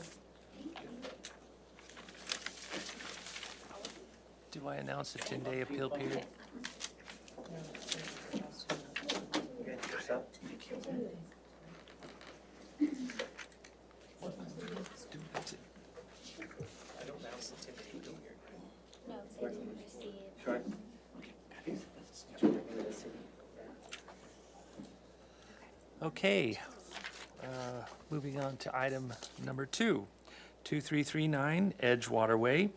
Do I announce a 10-day appeal period? No, they didn't receive. Okay, moving on to item number 2, 2339 Edge Waterway.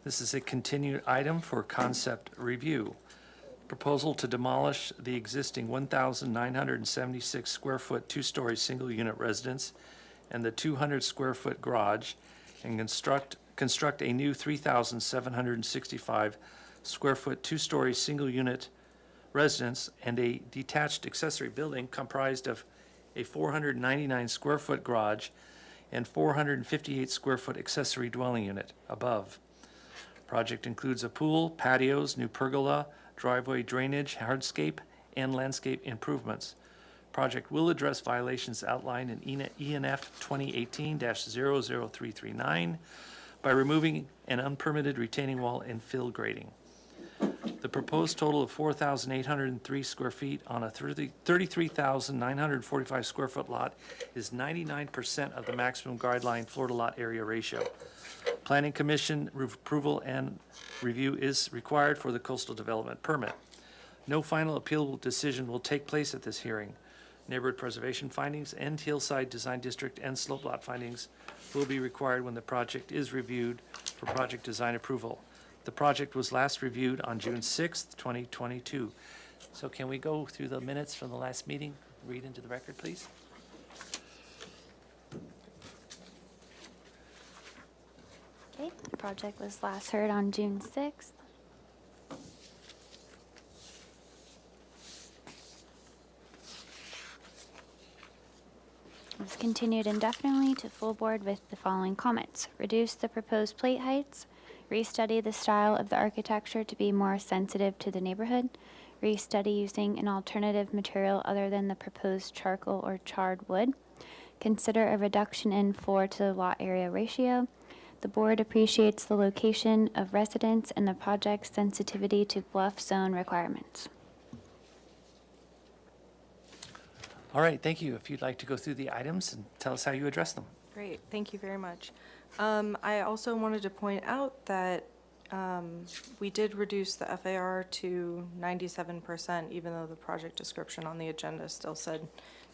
This is a continued item for concept review. Proposal to demolish the existing 1,976 square foot two-story single-unit residence and the 200 square foot garage and construct a new 3,765 square foot two-story single-unit residence and a detached accessory building comprised of a 499 square foot garage and 458 square foot accessory dwelling unit above. Project includes a pool, patios, new pergola, driveway drainage, hardscape, and landscape improvements. Project will address violations outlined in ENF 2018-00339 by removing an unpermitted retaining wall and fill grading. The proposed total of 4,803 square feet on a 33,945 square foot lot is 99% of the maximum guideline floor-to-lot area ratio. Planning Commission approval and review is required for the coastal development permit. No final appeal decision will take place at this hearing. Neighborhood preservation findings and hillside design district and slope lot findings will be required when the project is reviewed for project design approval. The project was last reviewed on June 6th, 2022. So can we go through the minutes from the last meeting? Read into the record, please. Okay, the project was last heard on June 6th. It was continued indefinitely to full board with the following comments. Reduce the proposed plate heights. Restudy the style of the architecture to be more sensitive to the neighborhood. Restudy using an alternative material other than the proposed charcoal or charred wood. Consider a reduction in floor to lot area ratio. The board appreciates the location of residents and the project's sensitivity to bluff zone requirements. All right, thank you. If you'd like to go through the items and tell us how you address them. Great, thank you very much. I also wanted to point out that we did reduce the FAR to 97%, even though the project description on the agenda still said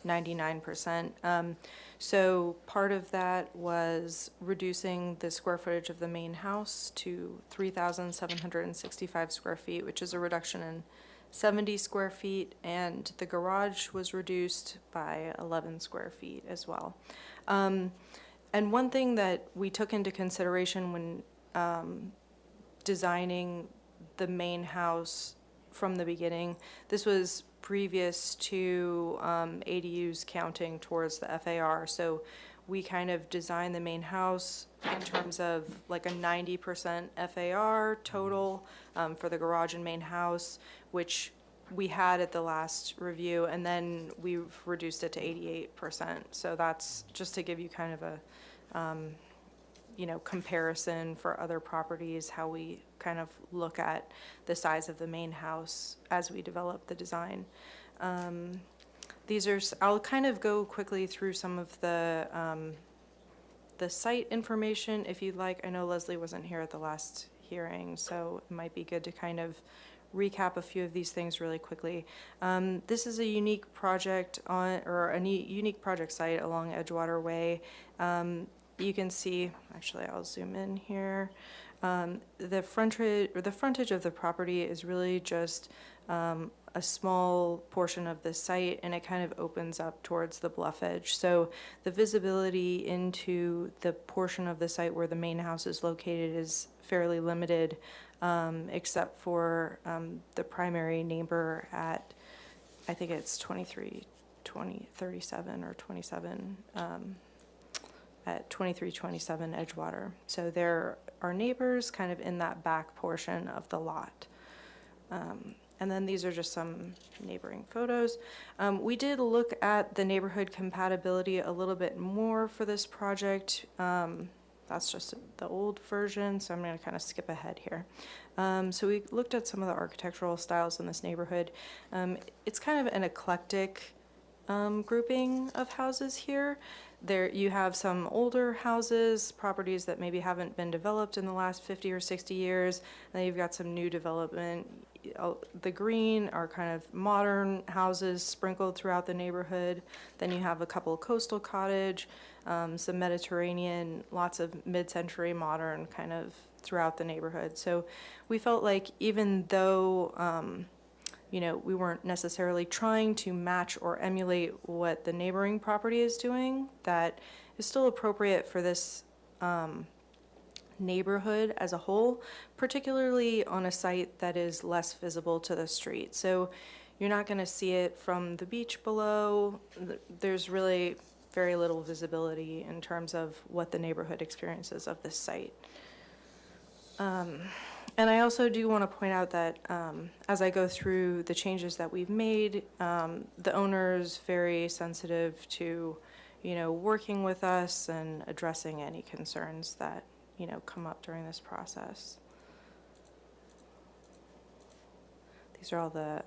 99%. So part of that was reducing the square footage of the main house to 3,765 square feet, which is a reduction in 70 square feet, and the garage was reduced by 11 square feet as well. And one thing that we took into consideration when designing the main house from the beginning, this was previous to ADUs counting towards the FAR, so we kind of designed the main house in terms of like a 90% FAR total for the garage and main house, which we had at the last review, and then we've reduced it to 88%. So that's just to give you kind of a comparison for other properties, how we kind of look at the size of the main house as we develop the design. I'll kind of go quickly through some of the site information if you'd like. I know Leslie wasn't here at the last hearing, so it might be good to kind of recap a few of these things really quickly. This is a unique project unique project site along Edgewater Way. You can see, actually I'll zoom in here. The frontage of the property is really just a small portion of the site, and it kind of opens up towards the bluff edge. So the visibility into the portion of the site where the main house is located is fairly limited, except for the primary neighbor at, I think it's 2337 or 27, at 2327 Edgewater. So there are neighbors kind of in that back portion of the lot. And then these are just some neighboring photos. We did look at the neighborhood compatibility a little bit more for this project. That's just the old version, so I'm going to kind of skip ahead here. So we looked at some of the architectural styles in this neighborhood. It's kind of an eclectic grouping of houses here. There you have some older houses, properties that maybe haven't been developed in the last 50 or 60 years. And then you've got some new development. The green are kind of modern houses sprinkled throughout the neighborhood. Then you have a couple coastal cottage, some Mediterranean, lots of mid-century modern kind of throughout the neighborhood. So we felt like even though we weren't necessarily trying to match or emulate what the neighboring property is doing. That is still appropriate for this neighborhood as a whole, particularly on a site that is less visible to the street. So you're not going to see it from the beach below. There's really very little visibility in terms of what the neighborhood experiences of this site. And I also do want to point out that as I go through the changes that we've made, the owner's very sensitive to, working with us and addressing any concerns that, come up during this process. These are all the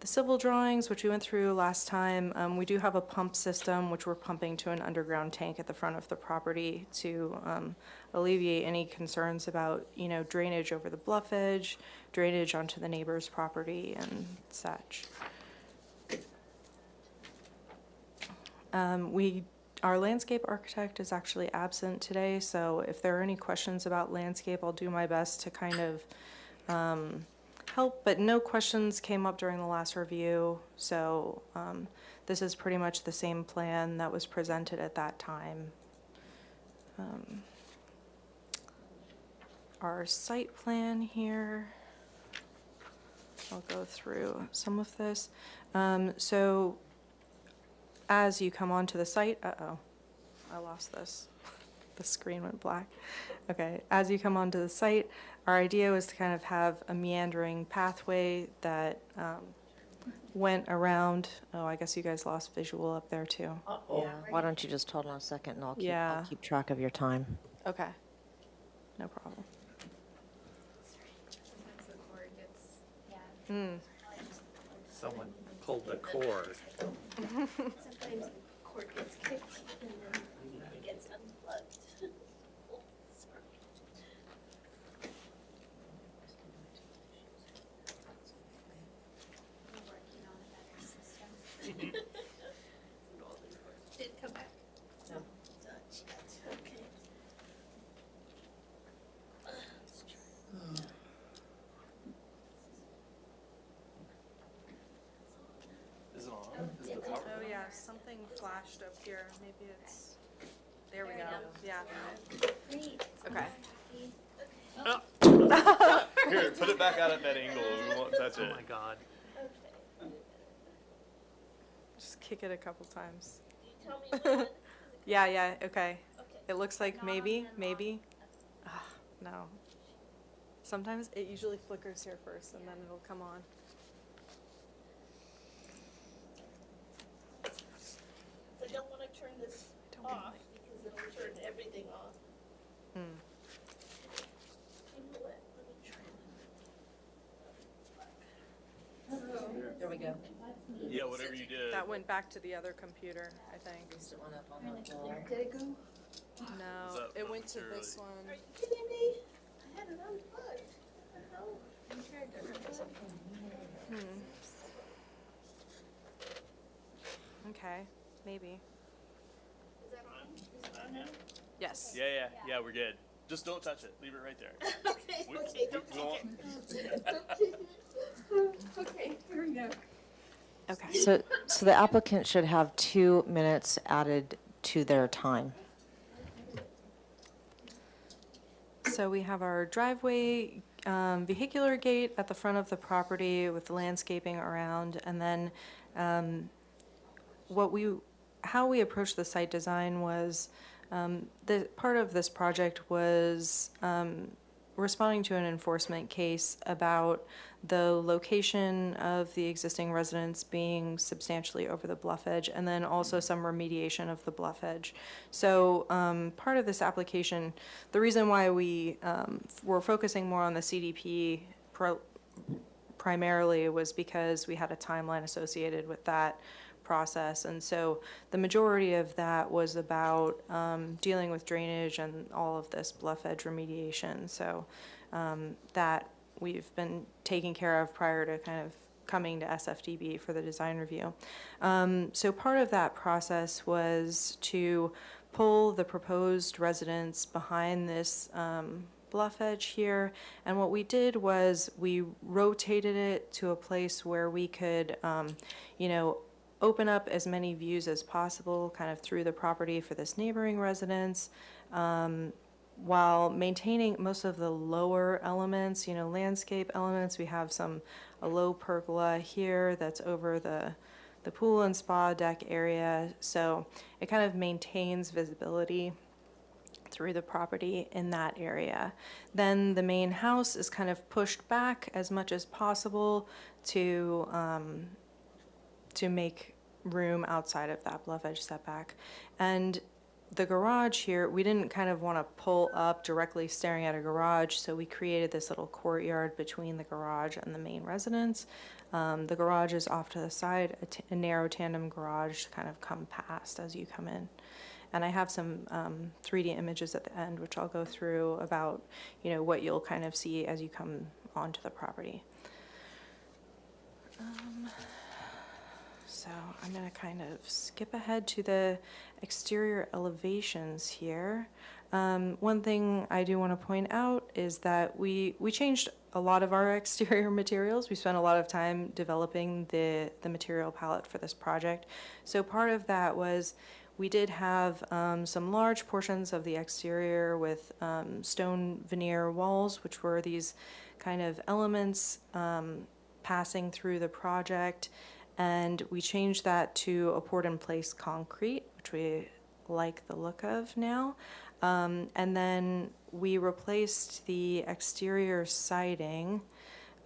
civil drawings, which we went through last time. We do have a pump system, which we're pumping to an underground tank at the front of the property to alleviate any concerns about, drainage over the bluff edge, drainage onto the neighbor's property and such. Our landscape architect is actually absent today, so if there are any questions about landscape, I'll do my best to kind of help, but no questions came up during the last review, so this is pretty much the same plan that was presented at that time. Our site plan here, I'll go through some of this. So as you come onto the site, I lost this. The screen went black. Okay, as you come onto the site, our idea was to kind of have a meandering pathway that went around. Oh, I guess you guys lost visual up there too. Yeah, why don't you just hold on a second and I'll Yeah. keep track of your time. Okay, no problem. Someone pulled the cord. Sometimes the cord gets kicked and then it gets unplugged. Sorry. We're working on a better system. Did it come back? No. Not yet. Okay. Let's try. Is it on? Is the power? Oh yeah, something flashed up here. Maybe it's, there we go. Yeah. Great. Okay. Here, put it back out at that angle. We won't touch Oh it. my God. Just kick it a couple times. You tell me when. Yeah, okay. Okay. It looks like Not maybe, on and maybe. No. Sometimes it usually flickers here first and then it'll come on. I don't want to turn this off because it'll turn everything off. Hmm. You know what? Let me try. There we go. Yeah, whatever you did. That went back to the other computer, I think. Did it go? No, that it went to momentarily? this one. Are you kidding me? I had it unplugged. What the hell? Okay, maybe. Is that on? Is it on now? Yes. Yeah, we're good. Just don't touch it. Leave it right there. Okay, We- okay, we- don't we take won't- it. Don't take it. Okay, here we go. Okay. So the applicant should have 2 minutes added to their time. So we have our driveway, vehicular gate at the front of the property with landscaping around, and then how we approached the site design was, the part of this project was responding to an enforcement case about the location of the existing residence being substantially over the bluff edge, and then also some remediation of the bluff edge. So part of this application, the reason why we were focusing more on the CDP primarily was because we had a timeline associated with that process. And so the majority of that was about dealing with drainage and all of this bluff edge remediation. So that we've been taking care of prior to kind of coming to SFDB for the design review. So part of that process was to pull the proposed residence behind this bluff edge here. And what we did was we rotated it to a place where we could, you know, open up as many views as possible kind of through the property for this neighboring residence, while maintaining most of the lower elements, you know, landscape elements. We have a low pergola here that's over the pool and spa deck area. So it kind of maintains visibility through the property in that area. Then the main house is kind of pushed back as much as possible to make room outside of that bluff edge setback. And the garage here, we didn't kind of want to pull up directly staring at a garage, so we created this little courtyard between the garage and the main residence. The garage is off to the side, a narrow tandem garage to kind of come past as you come in. And I have some 3D images at the end, which I'll go through about, you know, what you'll kind of see as you come onto the property. So I'm going to kind of skip ahead to the exterior elevations here. One thing I do want to point out is that we changed a lot of our exterior materials. We spent a lot of time developing the material palette for this project. So part of that was we did have some large portions of the exterior with stone veneer walls, which were these kind of elements passing through the project. And we changed that to a poured-in-place concrete, which we like the look of now. And then we replaced the exterior siding,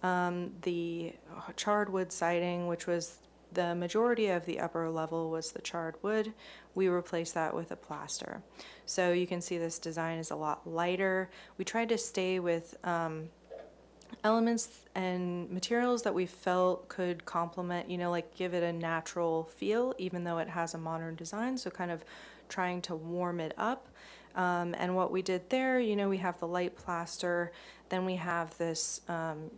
the charred wood siding, which was the majority of the upper level was the charred wood. We replaced that with a plaster. So you can see this design is a lot lighter. We tried to stay with elements and materials that we felt could complement, you know, like give it a natural feel, even though it has a modern design. So kind of trying to warm it up. And what we did there, you know, we have the light plaster, then we have this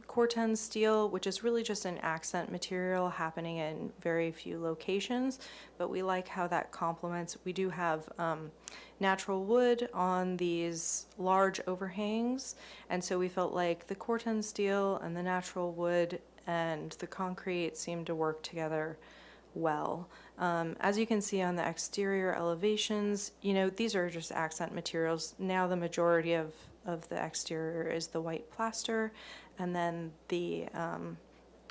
Corten steel, which is really just an accent material happening in very few locations, but we like how that complements. We do have natural wood on these large overhangs, and so we felt like the Corten steel and the natural wood and the concrete seemed to work together well. As you can see on the exterior elevations, you know, these are just accent materials. Now the majority of the exterior is the white plaster and then the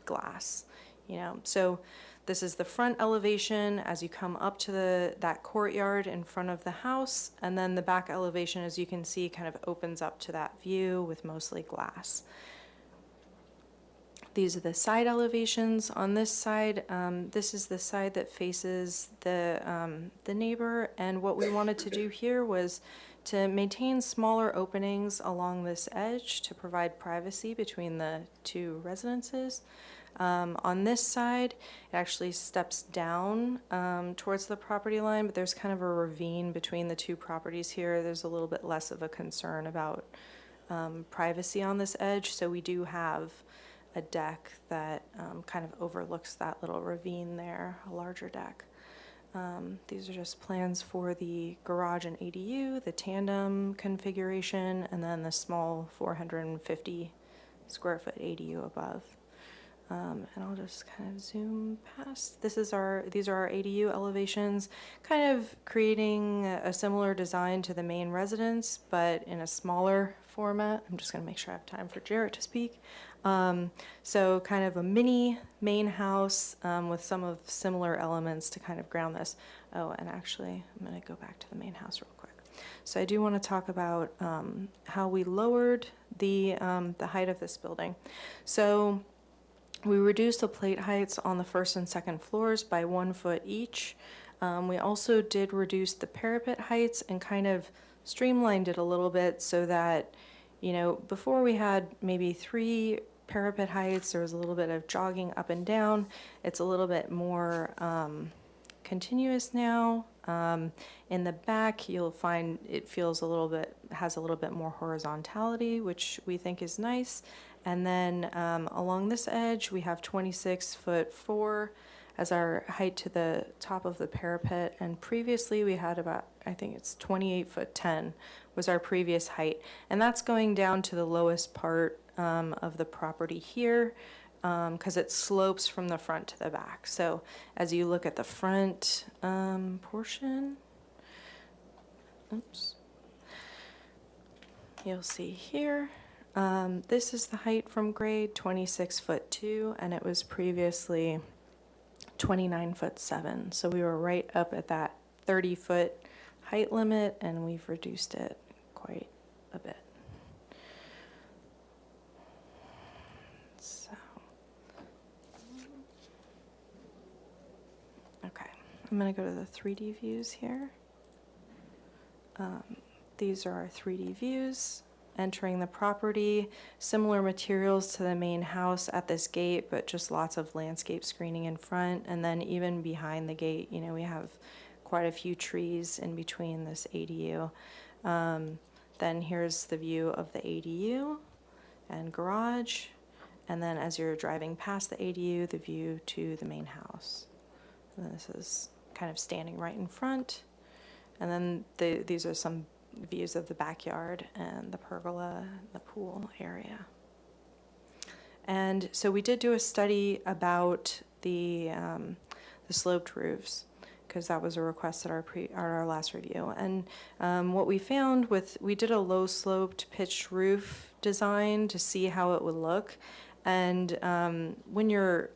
glass, you know. So this is the front elevation as you come up to that courtyard in front of the house, and then the back elevation, as you can see, kind of opens up to that view with mostly glass. These are the side elevations. On this side, this is the side that faces the neighbor, and what we wanted to do here was to maintain smaller openings along this edge to provide privacy between the two residences. On this side, it actually steps down towards the property line, but there's kind of a ravine between the two properties here. There's a little bit less of a concern about privacy on this edge, so we do have a deck that kind of overlooks that little ravine there, a larger deck. These are just plans for the garage and ADU, the tandem configuration, and then the small 450 square foot ADU above. And I'll just kind of zoom past. These are our ADU elevations, kind of creating a similar design to the main residence, but in a smaller format. I'm just going to make sure I have time for Jarrett to speak. So kind of a mini main house with some of similar elements to kind of ground this. Oh, and actually, I'm going to go back to the main house real quick. So I do want to talk about how we lowered the height of this building. So we reduced the plate heights on the first and second floors by 1 foot each. We also did reduce the parapet heights and kind of streamlined it a little bit so that, you know, before we had maybe 3 parapet heights, there was a little bit of jogging up and down. It's a little bit more continuous now. In the back, you'll find it has a little bit more horizontality, which we think is nice. And then along this edge, we have 26'4" as our height to the top of the parapet. And previously we had about, I think it's 28 foot 10 was our previous height. And that's going down to the lowest part of the property here, because it slopes from the front to the back. So as you look at the front portion, oops, you'll see here, this is the height from grade, 26 foot 2, and it was previously 29 foot 7. So we were right up at that 30 foot height limit, and we've reduced it quite a bit. So, okay, I'm going to go to the 3D views here. These are our 3D views entering the property. Similar materials to the main house at this gate, but just lots of landscape screening in front. And then even behind the gate, you know, we have quite a few trees in between this ADU. Then here's the view of the ADU and garage. And then as you're driving past the ADU, the view to the main house. And this is kind of standing right in front. And then these are some views of the backyard and the pergola, the pool area. And so we did do a study about the sloped roofs, because that was a request at our last review. And what we found we did a low sloped pitched roof design to see how it would look. And when you're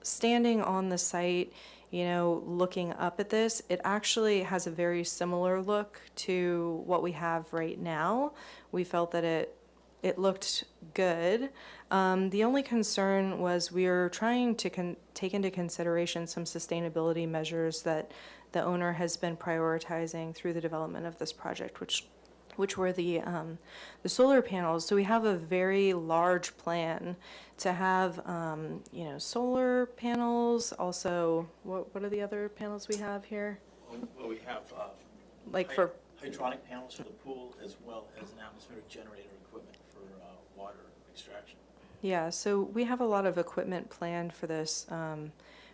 standing on the site, you know, looking up at this, it actually has a very similar look to what we have right now. We felt that it looked good. The only concern was we were trying to take into consideration some sustainability measures that the owner has been prioritizing through the development of this project, which were the solar panels. So we have a very large plan to have, you know, solar panels. Also, what are the other panels we have here? Well, we have Like for hydronic panels for the pool, as well as an atmospheric generator equipment for water extraction. Yeah, so we have a lot of equipment planned for this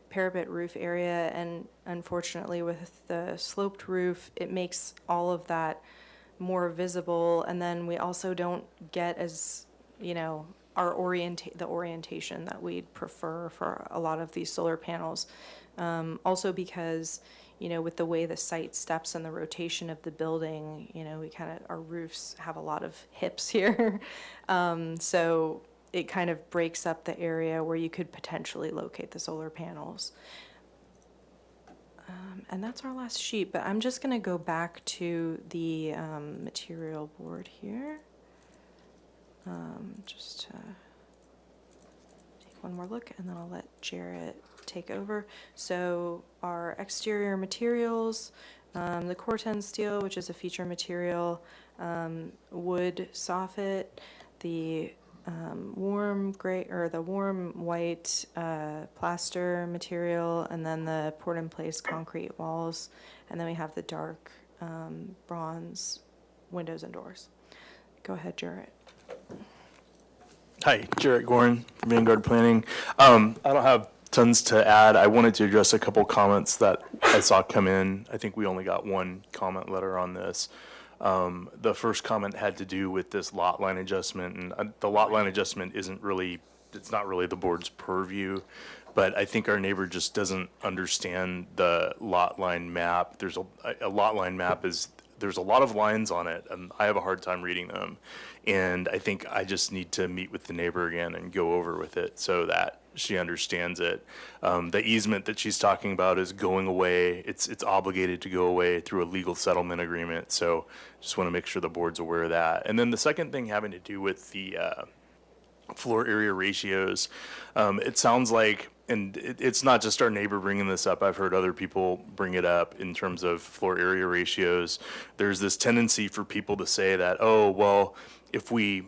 parapet roof area, and unfortunately with the sloped roof, it makes all of that more visible, and then we also don't get as, you know, the orientation that we'd prefer for a lot of these solar panels. Also because, you know, with the way the site steps and the rotation of the building, you know, our roofs have a lot of hips here. So it kind of breaks up the area where you could potentially locate the solar panels. And that's our last sheet, but I'm just going to go back to the material board here. Just to take one more look, and then I'll let Jarrett take over. So our exterior materials, the Corten steel, which is a feature material, wood soffit, the warm gray or the warm white plaster material, and then the poured in place concrete walls, and then we have the dark bronze windows and doors. Go ahead, Jarrett. Hi, Jarrett Gorin from Vanguard Planning. I don't have tons to add. I wanted to address a couple comments that I saw come in. I think we only got one comment letter on this. The first comment had to do with this lot line adjustment, and the lot line adjustment it's not really the board's purview, but I think our neighbor just doesn't understand the lot line map. There's a lot line map there's a lot of lines on it, and I have a hard time reading them. And I think I just need to meet with the neighbor again and go over with it so that she understands it. The easement that she's talking about is going away. It's obligated to go away through a legal settlement agreement. So just want to make sure the board's aware of that. And then the second thing having to do with the floor area ratios, it sounds like, and it's not just our neighbor bringing this up, I've heard other people bring it up in terms of floor area ratios. There's this tendency for people to say that, oh, well, if we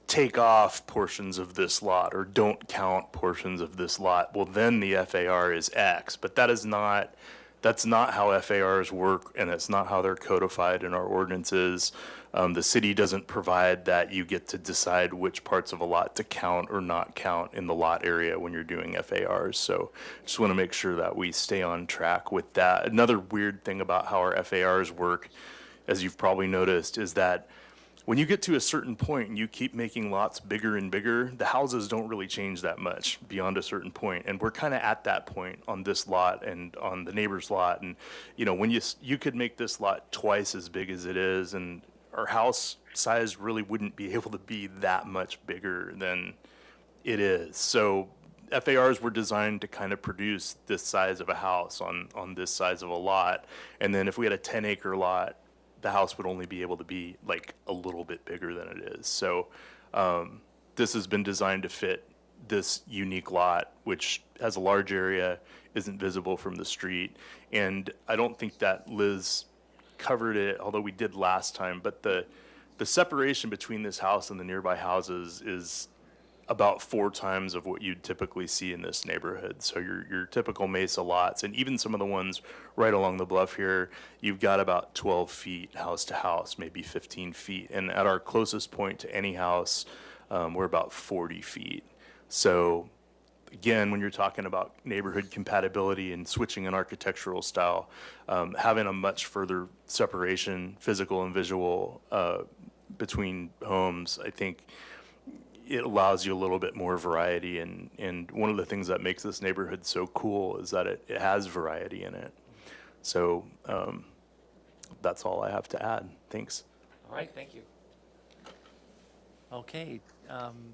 take off portions of this lot or don't count portions of this lot, well, then the FAR is X. But that is not That's not how FARs work, and it's not how they're codified in our ordinances. The city doesn't provide that you get to decide which parts of a lot to count or not count in the lot area when you're doing FARs. So just want to make sure that we stay on track with that. Another weird thing about how our FARs work, as you've probably noticed, is that when you get to a certain point and you keep making lots bigger and bigger, the houses don't really change that much beyond a certain point. And we're kind of at that point on this lot and on the neighbor's lot. And, you know, when you could make this lot twice as big as it is, and our house size really wouldn't be able to be that much bigger than it is. So FARs were designed to kind of produce this size of a house on this size of a lot. And then if we had a 10-acre lot, the house would only be able to be like a little bit bigger than it is. So this has been designed to fit this unique lot, which has a large area, isn't visible from the street. And I don't think that Liz covered it, although we did last time, but the separation between this house and the nearby houses is about 4 times of what you'd typically see in this neighborhood. So your typical Mesa lots, and even some of the ones right along the bluff here, you've got about 12 feet house to house, maybe 15 feet. And at our closest point to any house, we're about 40 feet. So again, when you're talking about neighborhood compatibility and switching an architectural style, having a much further separation, physical and visual, between homes, I think it allows you a little bit more variety. And one of the things that makes this neighborhood so cool is that it has variety in it. So that's all I have to add. Thanks. All right, thank you. Okay,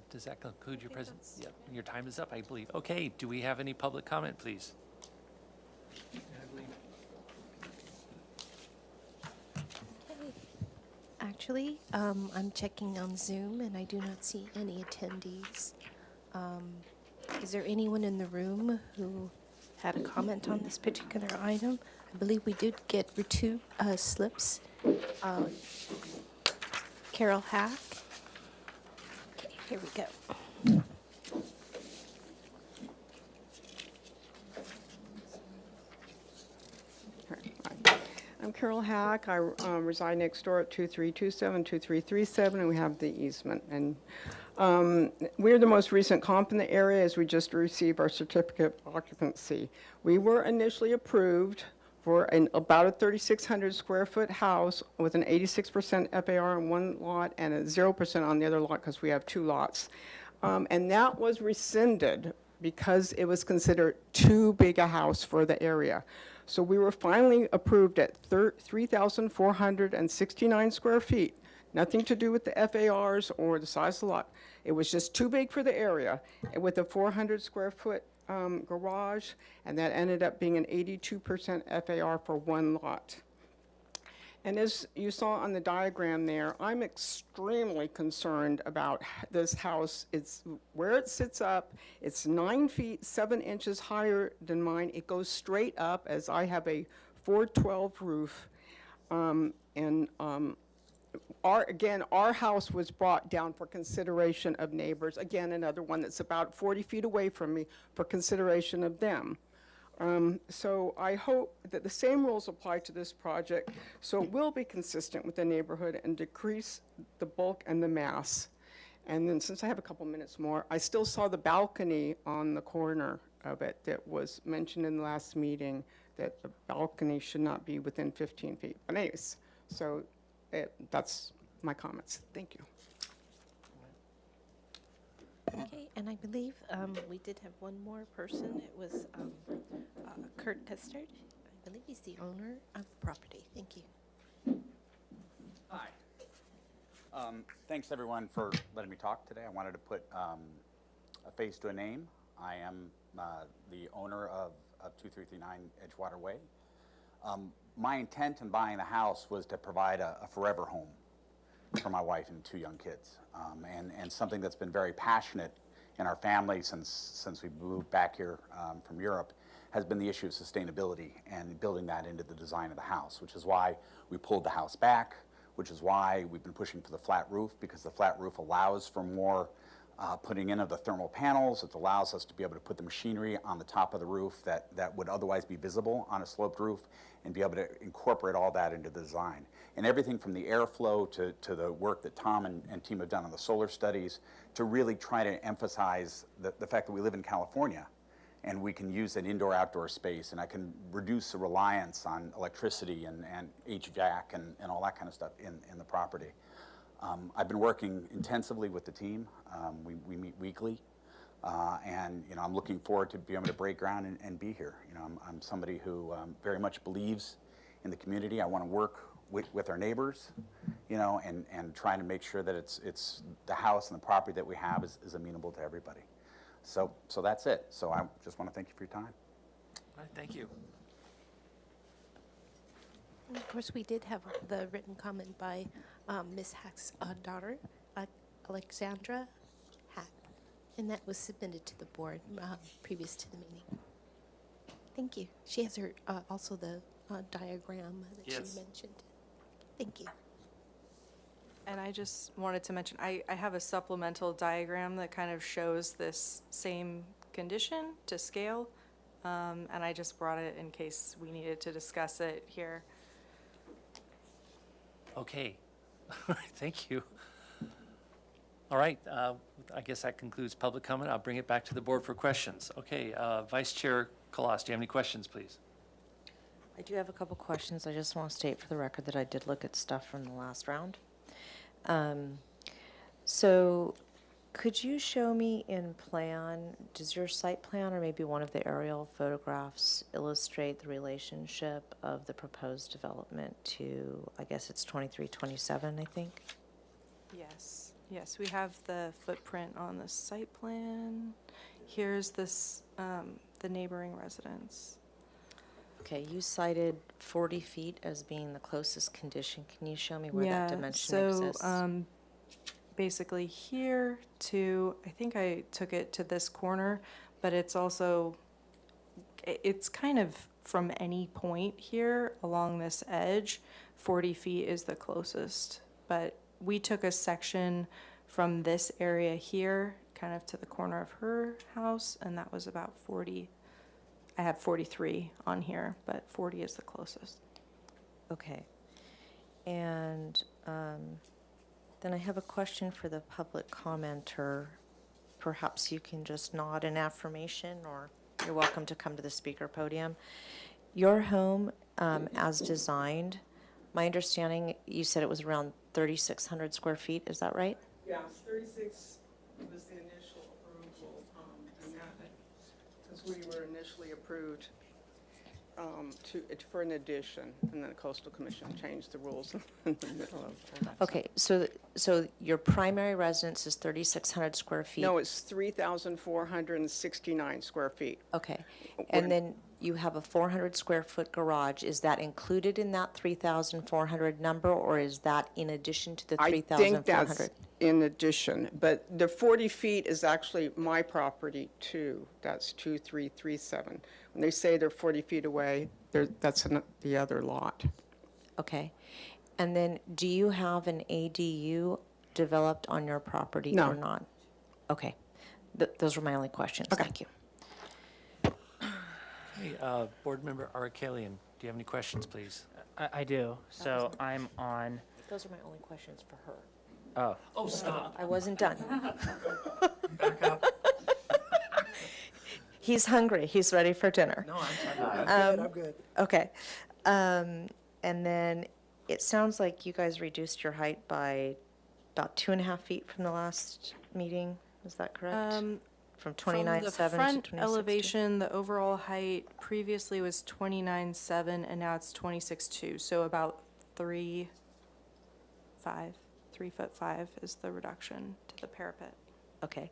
does that conclude your presence? Yeah, your time is up, I believe. Okay, do we have any public comment, please? Actually, I'm checking on Zoom and I do not see any attendees. Is there anyone in the room who had a comment on this particular item? I believe we did get 2 slips. Carol Hack. Okay, here we go. I'm Carol Hack. I reside next door at 2327, 2337, and we have the easement. And we're the most recent comp in the area as we just received our certificate of occupancy. We were initially approved for about a 3,600 square foot house with an 86% FAR on one lot and a 0% on the other lot because we have 2 lots. And that was rescinded because it was considered too big a house for the area. So we were finally approved at 3,469 square feet. Nothing to do with the FARs or the size of the lot. It was just too big for the area, and with a 400 square foot garage, and that ended up being an 82% FAR for one lot. And as you saw on the diagram there, I'm extremely concerned about this house. It's where it sits up. It's 9 feet, 7 inches higher than mine. It goes straight up as I have a 412 roof. Our house was brought down for consideration of neighbors. Again, another one that's about 40 feet away from me for consideration of them. So I hope that the same rules apply to this project, so it will be consistent with the neighborhood and decrease the bulk and the mass. And then since I have a couple minutes more, I still saw the balcony on the corner of it that was mentioned in the last meeting, that the balcony should not be within 15 feet. But anyways, so that's my comments. Thank you. Okay, and I believe we did have one more person. It was Kurt Custard. I believe he's the owner of the property. Thank you. Hi. Thanks, everyone, for letting me talk today. I wanted to put a face to a name. I am the owner of 2339 Edgewater Way. My intent in buying the house was to provide a forever home for my wife and 2 young kids, and something that's been very passionate in our family since we moved back here from Europe has been the issue of sustainability and building that into the design of the house, which is why we pulled the house back, which is why we've been pushing for the flat roof, because the flat roof allows for more putting in of the thermal panels. It allows us to be able to put the machinery on the top of the roof that would otherwise be visible on a sloped roof, and be able to incorporate all that into the design. And everything from the airflow to the work that Tom and team have done on the solar studies to really try to emphasize the fact that we live in California and we can use an indoor-outdoor space, and I can reduce the reliance on electricity and HVAC and all that kind of stuff in the property. I've been working intensively with the team. We meet weekly, and I'm looking forward to being able to break ground and be here. I'm somebody who very much believes in the community. I want to work with our neighbors, and trying to make sure that it's the house and the property that we have is amenable to everybody. So that's it. So I just want to thank you for your time. All right, thank you. And of course, we did have the written comment by Ms. Hack's daughter, Alexandra Hack, and that was submitted to the board previous to the meeting. Thank you. She has her also the diagram that Yes. she mentioned. Thank you. And I just wanted to mention, I have a supplemental diagram that kind of shows this same condition to scale. And I just brought it in case we needed to discuss it here. Okay. All right, thank you. All right, I guess that concludes public comment. I'll bring it back to the board for questions. Okay, Vice Chair Kalas, do you have any questions, please? I do have a couple questions. I just want to state for the record that I did look at stuff from the last round. So could you show me in plan, does your site plan or maybe one of the aerial photographs illustrate the relationship of the proposed development to, I guess it's 2327, I think? Yes, we have the footprint on the site plan. Here's this, the neighboring residence. Okay, you cited 40 feet as being the closest condition. Can you show me where that dimension exists? So, basically here to, I think I took it to this corner, but it's also, it's kind of from any point here along this edge, 40 feet is the closest. But we took a section from this area here, kind of to the corner of her house, and that was about 40. I have 43 on here, but 40 is the closest. Okay. And then I have a question for the public commenter. Perhaps you can just nod in affirmation, or you're welcome to come to the speaker podium. Your home, as designed, my understanding, you said it was around 3,600 square feet, is that right? Yeah, 36 was the initial approval, because we were initially approved for an addition, and then the Coastal Commission changed the rules in the middle of all that. Okay, so your primary residence is 3,600 square feet? No, it's 3,469 square feet. Okay, and then you have a 400 square foot garage. Is that included in that 3,400 number, or is that in addition to the 3,400? I think that's in addition, but the 40 feet is actually my property too. That's 2337. When they say they're 40 feet away, that's the other lot. Okay, and then do you have an ADU developed on your property No. or not? Okay, those were my only questions. Okay. Thank you. Okay, Board Member Arakalian, do you have any questions, please? I do. So I'm on, Those are my only questions for her. oh, Oh, stop. I wasn't done. Back up. He's hungry. He's ready for dinner. No, I'm I'm good. Okay. And then it sounds like you guys reduced your height by about 2.5 feet from the last meeting. Is that correct? From 29.7 to 26.2? From the front elevation, the overall height previously was 29.7, and now it's 26.2. So about 3'5" is the reduction to the parapet. Okay.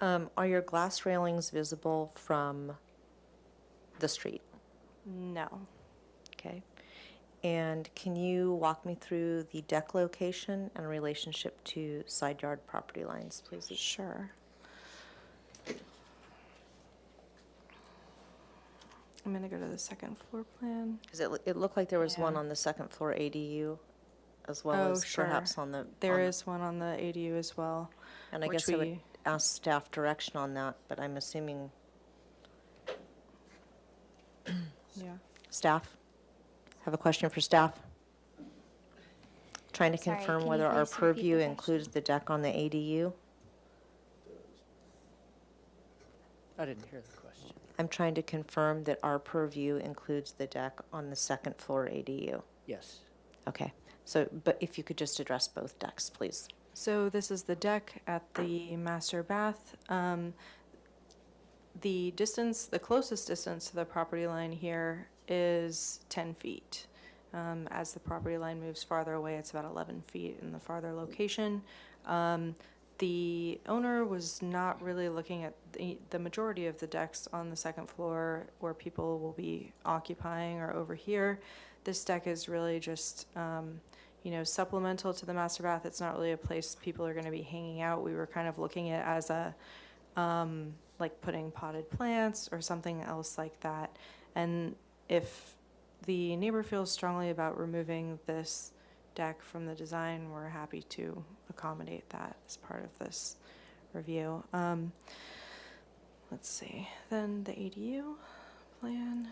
Are your glass railings visible from the street? No. Okay. And can you walk me through the deck location and relationship to side yard property lines, please? Sure. I'm going to go to the second floor plan. Because it looked like there was one Yeah. on the second floor ADU as well Oh, as sure. perhaps on the. There is one on the ADU as well. And I which guess ask staff direction on that, but I'm assuming Yeah. staff? Have a question for staff? Trying to Sorry, confirm can you whether our please repeat purview the includes the deck on the ADU? I didn't hear the question. I'm trying to confirm that our purview includes the deck on the second floor ADU. Yes. Okay, so, but if you could just address both decks, please. So this is the deck at the master bath. The distance, the closest distance to the property line here is 10 feet. As the property line moves farther away, it's about 11 feet in the farther location. The owner was not really looking at the majority of the decks on the second floor where people will be occupying or over here. This deck is really just, supplemental to the master bath. It's not really a place people are going to be hanging out. We were kind of looking at it as a, like putting potted plants or something else like that. And if the neighbor feels strongly about removing this deck from the design, we're happy to accommodate that as part of this review. Let's see, then the ADU plan.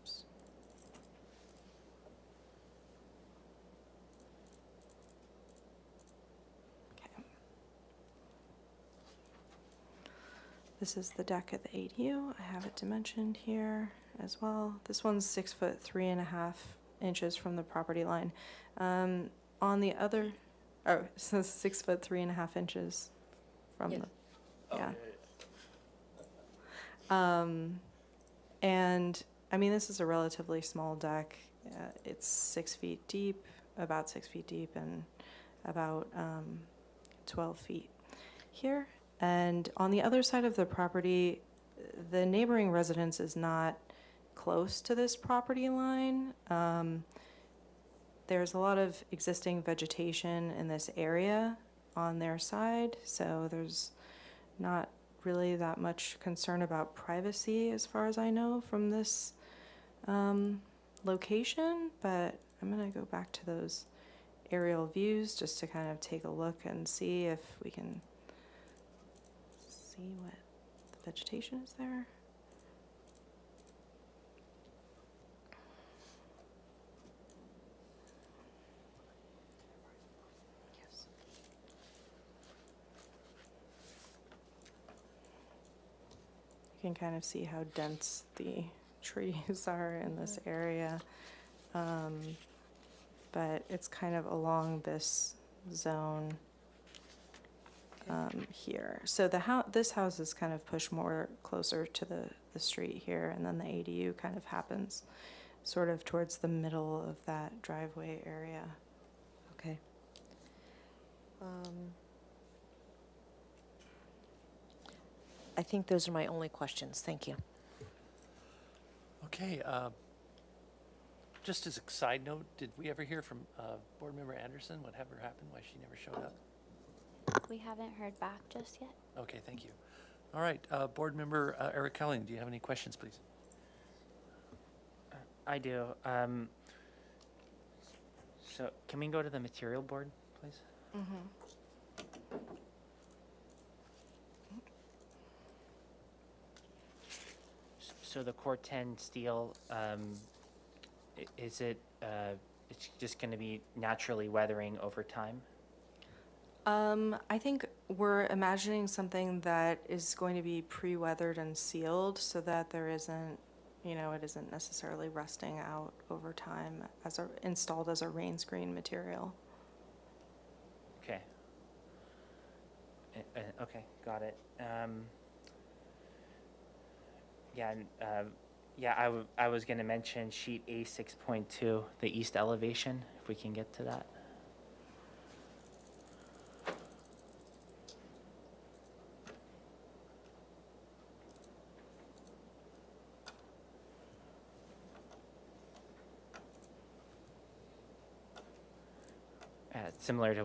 Oops. Okay. This is the deck at the ADU. I have it dimensioned here as well. This one's 6 foot 3.5 inches from the property line. On the other, oh, so 6 foot 3.5 inches from the, yeah. And I mean, this is a relatively small deck. It's 6 feet deep, about 6 feet deep, and about 12 feet here. And on the other side of the property, the neighboring residence is not close to this property line. There's a lot of existing vegetation in this area on their side, so there's not really that much concern about privacy as far as I know from this location, but I'm gonna go back to those aerial views just to kind of take a look and see if we can see what the vegetation is there. Yes. You can kind of see how dense the trees are in this area. But it's kind of along this zone here. So this house is kind of pushed more closer to the street here, and then the ADU kind of happens sort of towards the middle of that driveway area. Okay. I think those are my only questions. Thank you. Okay, just as a side note, did we ever hear from Board Member Anderson? Whatever happened, why she never showed up? We haven't heard back just yet. Okay, thank you. All right, Board Member Eric Kelling, do you have any questions, please? I do. So can we go to the material board, please? So the Core 10 steel, is it, it's just going to be naturally weathering over time? I think we're imagining something that is going to be pre-weathered and sealed so that there isn't, it isn't necessarily rusting out over time installed as a rain screen material. Okay. Okay, got it. I was going to mention sheet A 6.2, the east elevation, if we can get to that. Similar to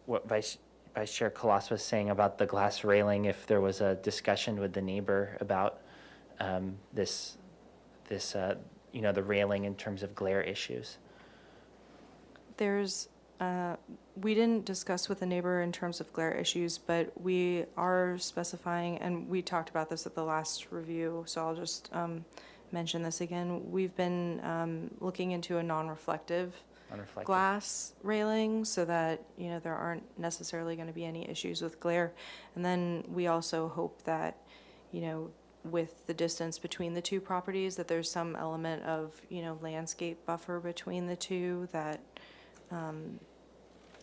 what Vice Chair Colossus was saying about the glass railing, if there was a discussion with the neighbor about the railing in terms of glare issues. There's We didn't discuss with the neighbor in terms of glare issues, but we are specifying, and we talked about this at the last review, so I'll just mention this again. We've been looking into a non-reflective Unreflective. glass railing so that, you know, there aren't necessarily going to be any issues with glare. And then we also hope that, you know, with the distance between the two properties, that there's some element of, you know, landscape buffer between the two, that,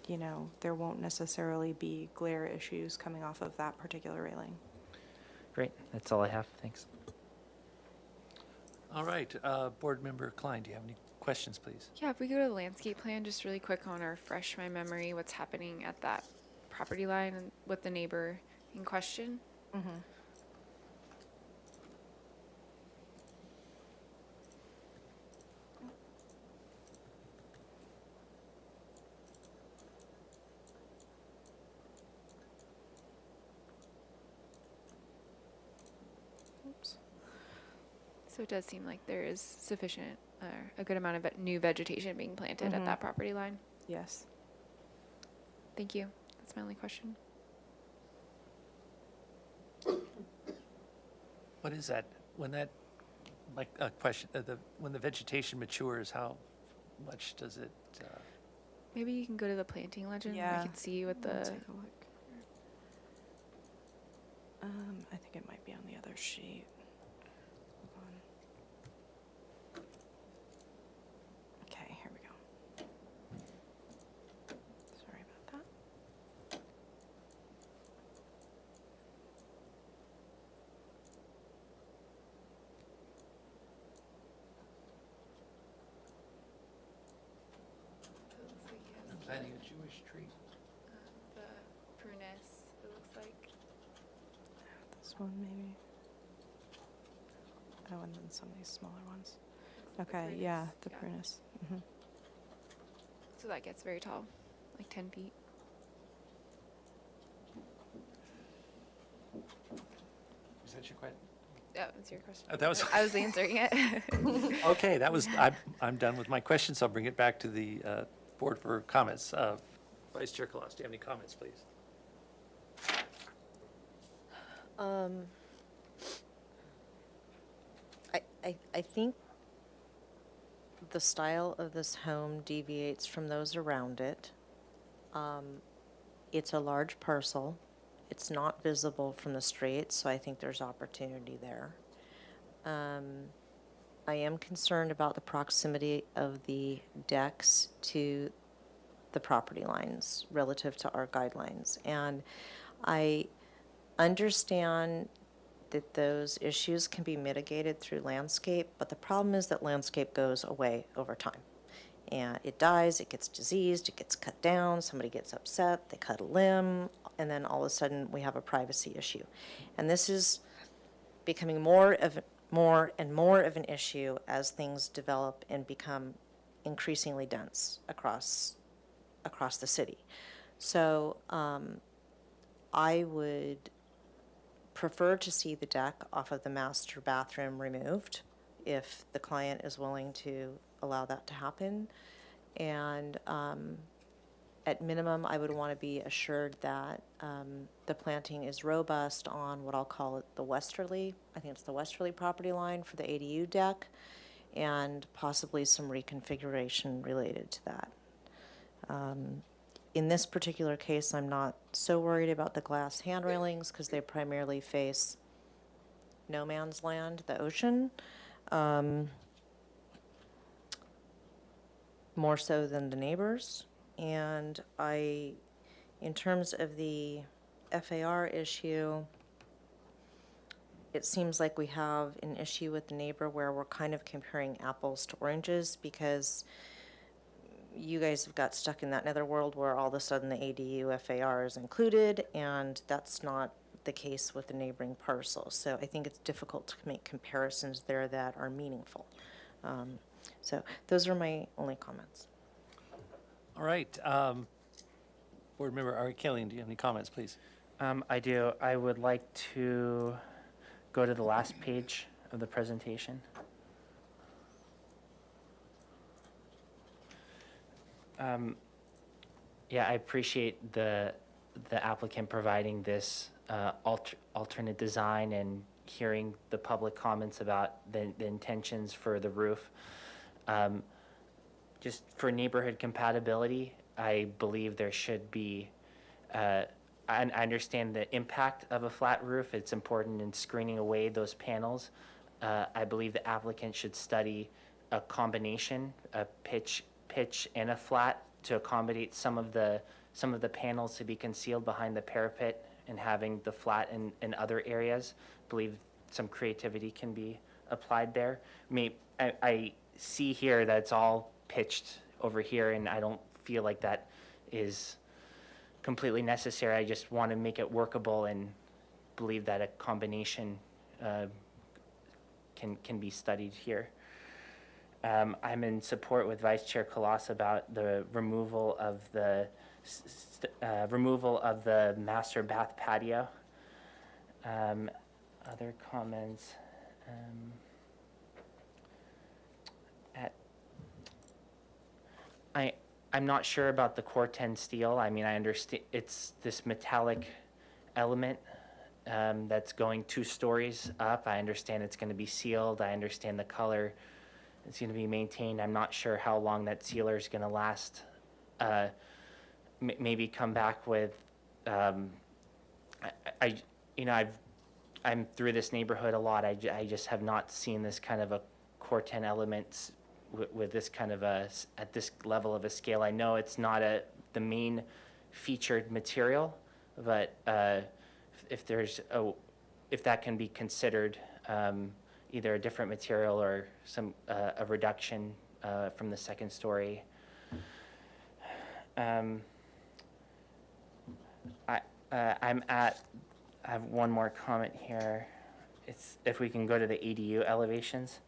you know, there won't necessarily be glare issues coming off of that particular railing. Great, that's all I have, thanks. All right, Board Member Klein, do you have any questions, please? Yeah, if we go to the landscape plan, just really quick on refresh my memory, what's happening at that property line and with the neighbor in question? Oops. So it does seem like there is sufficient, a good amount of new vegetation being planted at that property line. Yes. Thank you. That's my only question. What is that? When that, like, a question, when the vegetation matures, how much does it, Maybe you can go to the planting legend. Yeah. I can see what I'll the, take a look. I think it might be on the other sheet. Hold on. Okay, here we go. Sorry about that. planting a Jewish tree? the prunus, it looks like. This one maybe. Oh, and then some of these smaller ones. Okay, yeah, the prunus. So that gets very tall, like 10 feet. Is that your question? Oh, that's your question. That was. I was answering it. Okay, that was, I'm done with my questions. I'll bring it back to the board for comments. Vice Chair Collas, do you have any comments, please? I think the style of this home deviates from those around it. It's a large parcel. It's not visible from the street, so I think there's opportunity there. I am concerned about the proximity of the decks to the property lines relative to our guidelines. And I understand that those issues can be mitigated through landscape, but the problem is that landscape goes away over time. And it dies, it gets diseased, it gets cut down, somebody gets upset, they cut a limb, and then all of a sudden we have a privacy issue. And this is becoming more and more of an issue as things develop and become increasingly dense across the city. So I would prefer to see the deck off of the master bathroom removed if the client is willing to allow that to happen. And at minimum, I would want to be assured that the planting is robust on what I'll call it the westerly, I think it's the westerly property line for the ADU deck, and possibly some reconfiguration related to that. In this particular case, I'm not so worried about the glass hand railings because they primarily face no man's land, the ocean, more so than the neighbors. And in terms of the FAR issue, it seems like we have an issue with the neighbor where we're kind of comparing apples to oranges, because you guys have got stuck in that netherworld where all of a sudden the ADU FAR is included, and that's not the case with the neighboring parcel. So I think it's difficult to make comparisons there that are meaningful. So those are my only comments. All right. Board Member Ari Killian, do you have any comments, please? I do. I would like to go to the last page of the presentation. Yeah, I appreciate the applicant providing this alternate design and hearing the public comments about the intentions for the roof. Just for neighborhood compatibility, I believe there should be, I understand the impact of a flat roof. It's important in screening away those panels. I believe the applicant should study a combination, a pitch and a flat, to accommodate some of the panels to be concealed behind the parapet, and having the flat in other areas. I believe some creativity can be applied there. I see here that it's all pitched over here, and I don't feel like that is completely necessary. I just want to make it workable and believe that a combination can be studied here. I'm in support with Vice Chair Kalas about the removal of the master bath patio. Other comments? I'm not sure about the Corten steel. I mean, I understand it's this metallic element that's going 2 stories up. I understand it's going to be sealed. I understand the color. It's going to be maintained. I'm not sure how long that sealer is going to last. Maybe come back with, I'm through this neighborhood a lot. I just have not seen this kind of a Corten element with this kind of at this level of a scale. I know it's not the main featured material, but if that can be considered, either a different material or a reduction from the 2nd story. I have one more comment here. It's if we can go to the ADU elevations.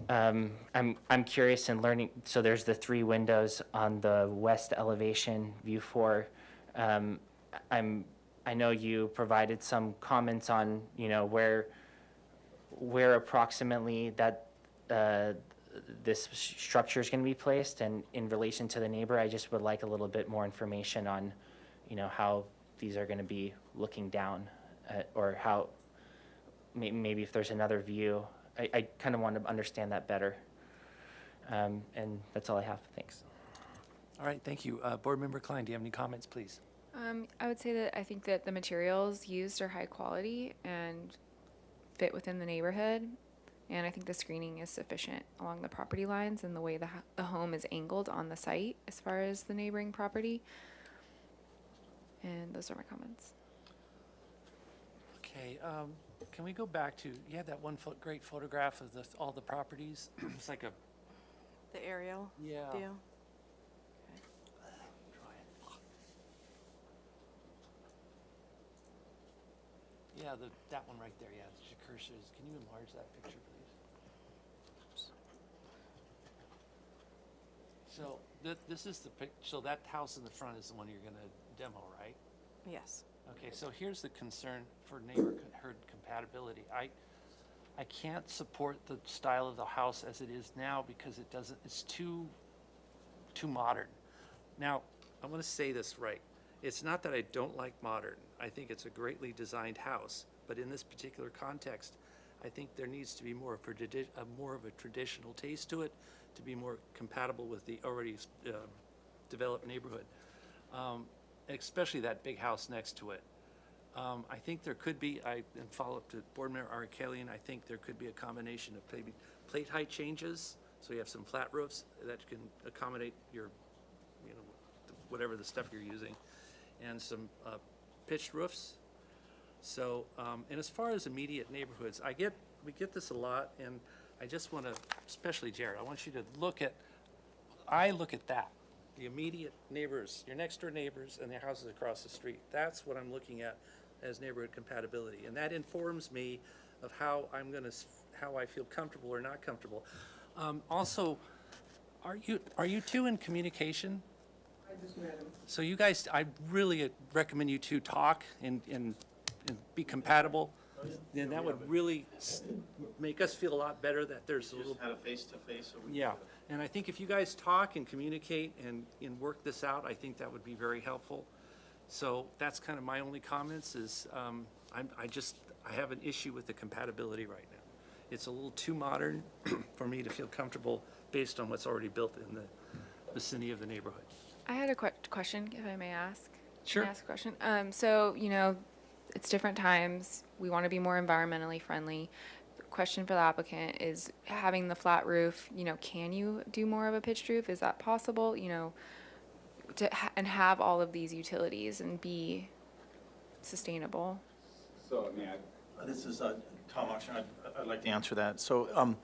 I'm curious in learning. So there's the 3 windows on the west elevation, view 4. I know you provided some comments on, where approximately that this structure is going to be placed, and in relation to the neighbor, I just would like a little bit more information on, how these are going to be looking down, or how maybe if there's another view. I kind of want to understand that better. And that's all I have. Thanks. All right, thank you. Board Member Klein, do you have any comments, please? I would say that I think that the materials used are high quality and fit within the neighborhood. And I think the screening is sufficient along the property lines and the way the home is angled on the site as far as the neighboring property. And those are my comments. Okay, can we go back to, you had that one great photograph of all the properties? It's like a... The aerial Yeah. view. Yeah, that one right there, yeah, the cursor is, can you enlarge that picture, please? So, this is the so that house in the front is the one you're gonna demo, right? Yes. Okay, so here's the concern for neighborhood compatibility. I can't support the style of the house as it is now because it's too modern. Now, I want to say this right. It's not that I don't like modern. I think it's a greatly designed house, but in this particular context, I think there needs to be more of a traditional taste to it to be more compatible with the already developed neighborhood, especially that big house next to it. I think there could be, in follow-up to Board Member Arkelian, I think there could be a combination of maybe plate height changes, so you have some flat roofs that can accommodate your, whatever the stuff you're using, and some pitched roofs. So, and as far as immediate neighborhoods, we get this a lot, and I just want to, especially Jared, I want you to look at that. The immediate neighbors, your next door neighbors and their houses across the street. That's what I'm looking at as neighborhood compatibility. And that informs me of how I feel comfortable or not comfortable. Also, are you two in communication? I just met him. So you guys, I really recommend you two talk and be compatible. then that would really make us feel a lot better that there's a little. Just had a face-to-face, so we. Yeah, and I think if you guys talk and communicate and work this out, I think that would be very helpful. So that's kind of my only comments is, I have an issue with the compatibility right now. It's a little too modern for me to feel comfortable based on what's already built in the vicinity of the neighborhood. I had a question, if I may ask. Sure. Can I ask a question? So, it's different times. We want to be more environmentally friendly. The question for the applicant is having the flat roof, can you do more of a pitched roof? Is that possible? And have all of these utilities and be sustainable? So, I mean, this is Tom Oxner. I'd like to answer that. So,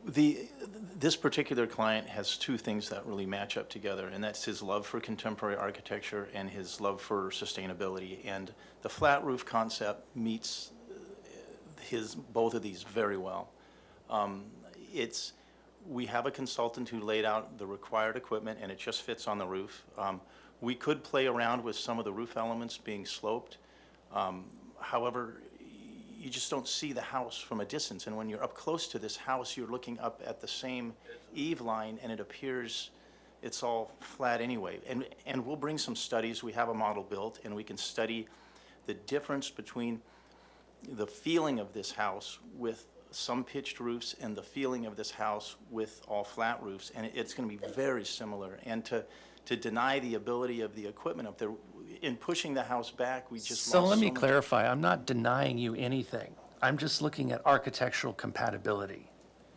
this particular client has two things that really match up together, and that's his love for contemporary architecture and his love for sustainability. And the flat roof concept meets both of these very well. We have a consultant who laid out the required equipment, and it just fits on the roof. We could play around with some of the roof elements being sloped. However, you just don't see the house from a distance. And when you're up close to this house, you're looking up at the same eave line, and it appears it's all flat anyway. And we'll bring some studies. We have a model built, and we can study the difference between the feeling of this house with some pitched roofs and the feeling of this house with all flat roofs. And it's going to be very similar. And to deny the ability of the equipment up there, in pushing the house back, we just So lost let me much. clarify, I'm not denying you anything. I'm just looking at architectural compatibility.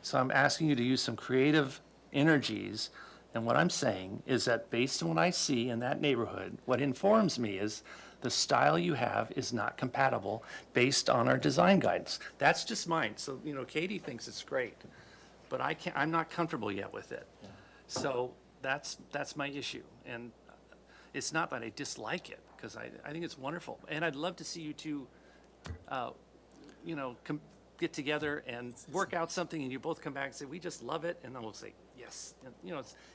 So I'm asking you to use some creative energies, and what I'm saying is that based on what I see in that neighborhood, what informs me is the style you have is not compatible based on our design guidance. That's just mine. So, Katie thinks it's great, but I'm not comfortable yet with it. So that's my issue. And it's not that I dislike it, because I think it's wonderful. And I'd love to see you two, get together and work out something, and you both come back and say, we just love it, and then we'll say, yes. And,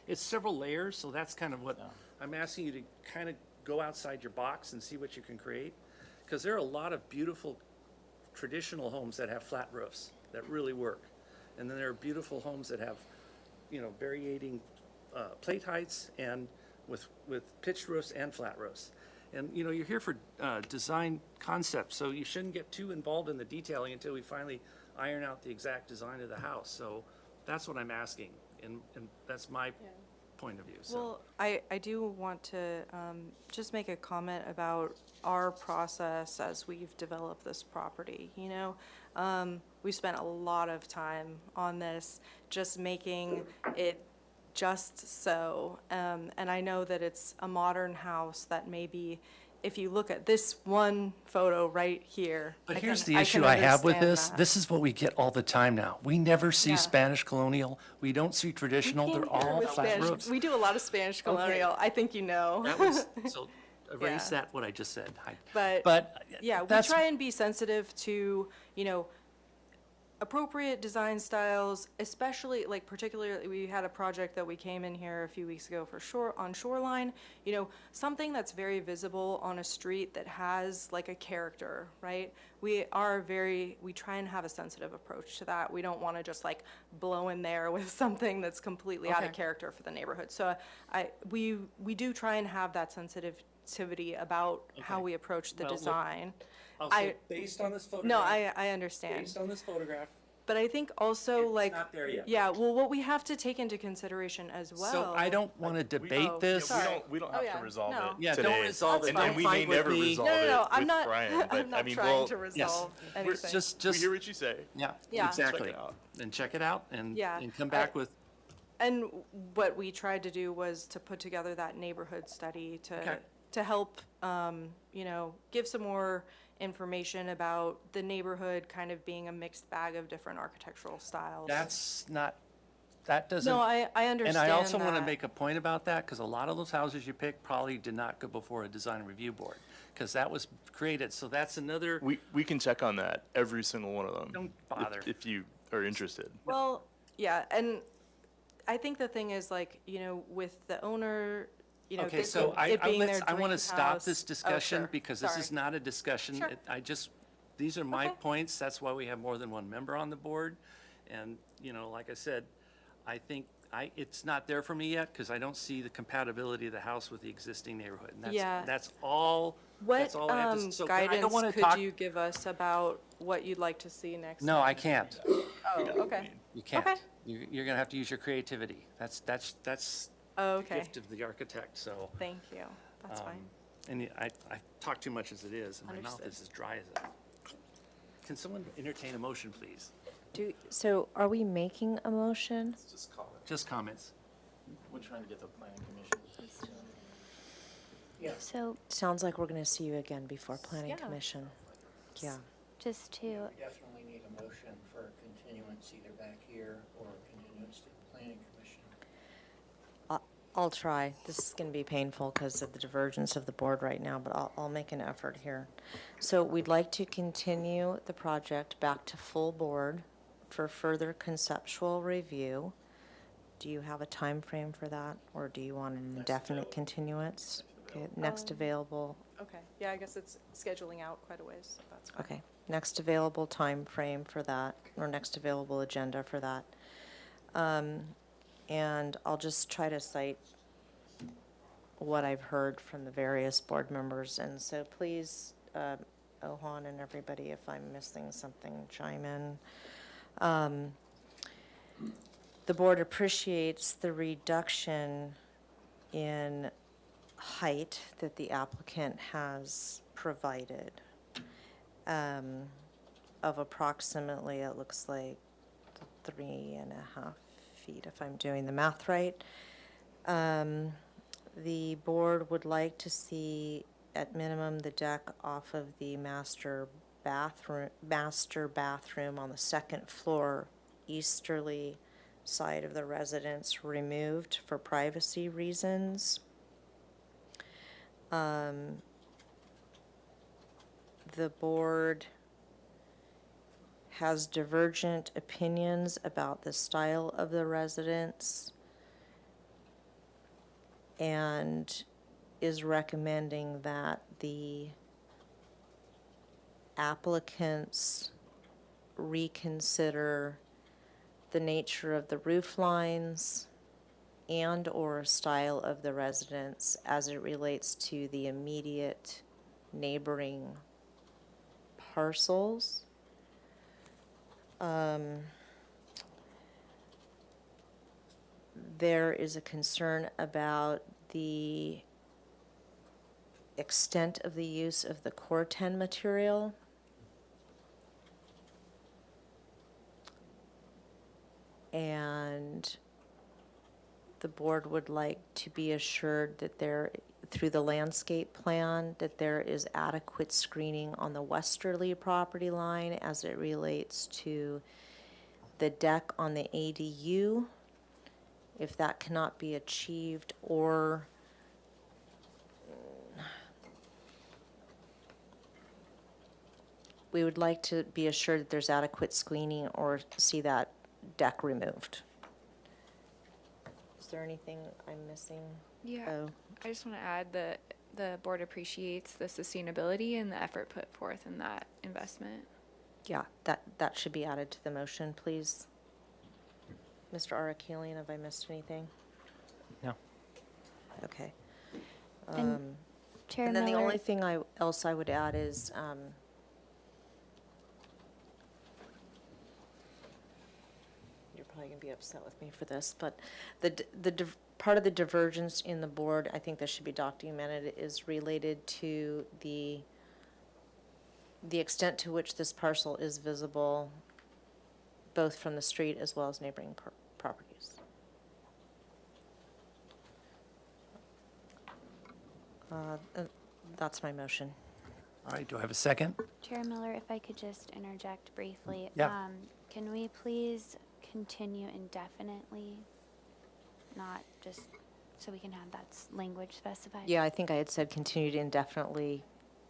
it's several layers, so that's kind of what I'm asking you to kind of go outside your box and see what you can create. Because there are a lot of beautiful traditional homes that have flat roofs that really work. And then there are beautiful homes that have, varying plate heights and with pitched roofs and flat roofs. And, you're here for design concepts, so you shouldn't get too involved in the detailing until we finally iron out the exact design of the house. So that's what I'm asking, and that's my point of view. So. Well, I do want to just make a comment about our process as we've developed this property. We spent a lot of time on this, just making it just so. And I know that it's a modern house that maybe, if you look at this one photo right here. But here's the issue I have with this. That. This is what we get all the time now. We never see Yeah. Spanish colonial. We don't see traditional. They're all flat roofs. We do a lot of Spanish colonial. I think you know. That was, so erase Yeah. that, what I just said. But yeah, we that's- try and be sensitive to, appropriate design styles, especially particularly we had a project that we came in here a few weeks ago for on Shoreline, something that's very visible on a street that has a character, right? We try and have a sensitive approach to that. We don't want to just blow in there with something that's completely out of Okay. character for the neighborhood. So we do try and have that sensitivity about how Okay. we approach the Well, look, design. I'll say, based on this photograph. No, I understand. Based on this photograph. But I think also It's not there yet. yeah, well, what we have to take into consideration as well. So I don't want to debate Oh, this. sorry. We don't Oh, have yeah. to resolve No. it Yeah, today. don't resolve it. And Don't we may fight with never me. resolve No, it I'm with not. Brian, but I'm not trying to resolve anything. Just we hear what you say. Yeah, Yeah. exactly. Check it out. And check it out and Yeah, come back with. And what we tried to do was to put together that neighborhood study Okay. to help, give some more information about the neighborhood kind of being a mixed bag of different architectural styles. That doesn't. No, I understand And I also want to that. make a point about that, because a lot of those houses you picked probably did not go before a design review board, because that was created, so that's another. We can check on that, every single one of them. Don't bother. If you are interested. Well, yeah, and I think the thing is with the owner, Okay, this- so it being their I want to dream stop house. this Oh, discussion, sure. because this Sorry. is not a discussion. Sure. these are my Okay. points. That's why we have more than one member on the board. And, you know, like I said, I think it's not there for me yet because I don't see the compatibility of the house with the existing neighborhood. And Yeah. that's all, What that's all I have to, so I don't guidance want to could talk. you give us about what you'd like to see next? No, I can't. Oh, okay. You can't. Okay. You're gonna have to use your creativity. That's Oh, the okay. gift of the architect, so. Thank you. That's fine. And I talk too much as it is, and my mouth Understood. is as dry as it. Can someone entertain a motion, please? So are we making a motion? Just comments. We're trying to get the planning commission. So Sounds like we're going to see you again before planning Yeah. commission. Yeah. just to, We definitely need a motion for continuance either back here or continuance to the planning commission. I'll try. This is going to be painful because of the divergence of the board right now, but I'll make an effort here. So we'd like to continue the project back to full board for further conceptual review. Do you have a time frame for that, or do you want an indefinite continuance? Okay, next available, Okay. Yeah, I guess it's scheduling out quite a ways, so that's fine. okay, next available time frame for that, or next available agenda for that. And I'll just try to cite what I've heard from the various board members. And so please, Ohan and everybody, if I'm missing something, chime in. The board appreciates the reduction in height that the applicant has provided, of approximately, it looks like 3.5 feet, if I'm doing the math right. The board would like to see, at minimum, the deck off of the master bathroom on the second floor easterly side of the residence removed for privacy reasons. The board has divergent opinions about the style of the residence and is recommending that the applicants reconsider the nature of the roof lines and/or style of the residence as it relates to the immediate neighboring parcels. There is a concern about the extent of the use of the Corten material. And the board would like to be assured that there, through the landscape plan, that there is adequate screening on the westerly property line as it relates to the deck on the ADU. If that cannot be achieved, or we would like to be assured that there's adequate screening or see that deck removed. Is there anything I'm missing? Yeah, Oh, I just want to add that the board appreciates the sustainability and the effort put forth in that investment. yeah, that should be added to the motion, please. Mr. Arakelian, have I missed anything? No. Okay. And Chair And then the Miller- only thing else I would add is, you're probably gonna be upset with me for this, but part of the divergence in the board, I think this should be documented, is related to the extent to which this parcel is visible, both from the street as well as neighboring properties. That's my motion. All right, do I have a second? Chair Miller, if I could just interject briefly. Yeah. Can we please continue indefinitely? Not just, so we can have that language specified? Yeah, I think I had said continued indefinitely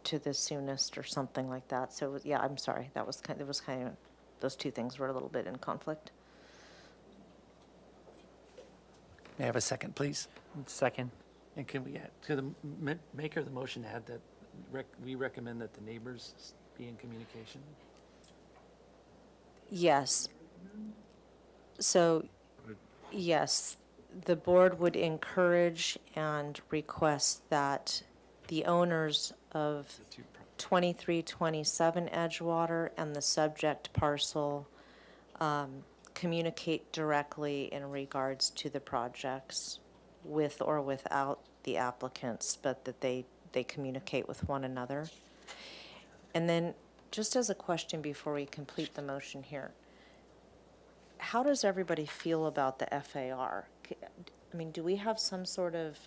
to the soonest or something like that. So, yeah, I'm sorry. That was kind of, those two things were a little bit in conflict. May I have a second, please? Second. And can we add, to the maker of the motion, add that we recommend that the neighbors be in communication? Yes. So, yes, the board would encourage and request that the owners of 2327 Edgewater and the subject parcel communicate directly in regards to the projects with or without the applicants, but that they communicate with one another. And then, just as a question before we complete the motion here, how does everybody feel about the FAR? I mean, do we have some sort of,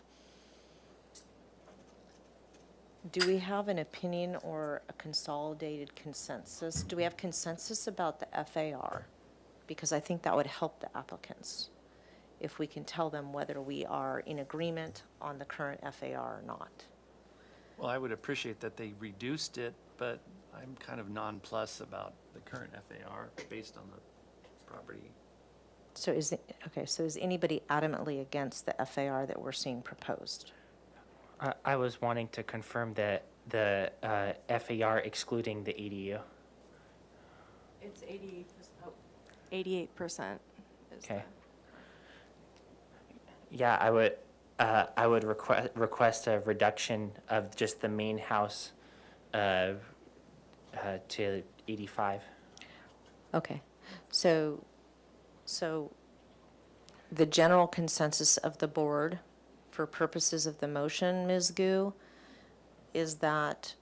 do we have an opinion or a consolidated consensus? Do we have consensus about the FAR? Because I think that would help the applicants if we can tell them whether we are in agreement on the current FAR or not. Well, I would appreciate that they reduced it, but I'm kind of nonplussed about the current FAR based on the property. So is anybody adamantly against the FAR that we're seeing proposed? I was wanting to confirm that the FAR excluding the ADU. It's 88%. 88% is Okay. Yeah, I would request a reduction of just the main house to 85. Okay, so the general consensus of the board for purposes of the motion, Ms. Gu, is that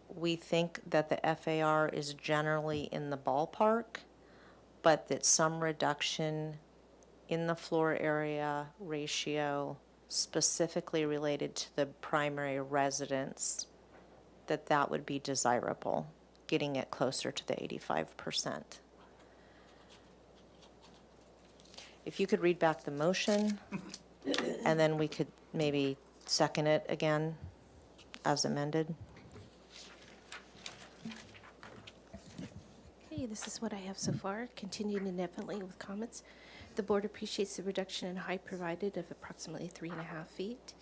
we think that the FAR is generally in the ballpark, but that some reduction in the floor area ratio specifically related to the primary residence, that would be desirable, getting it closer to the 85%. If you could read back the motion, and then we could maybe second it again as amended. Okay, this is what I have so far. Continued indefinitely with comments. The board appreciates the reduction in height provided of approximately 3.5 feet.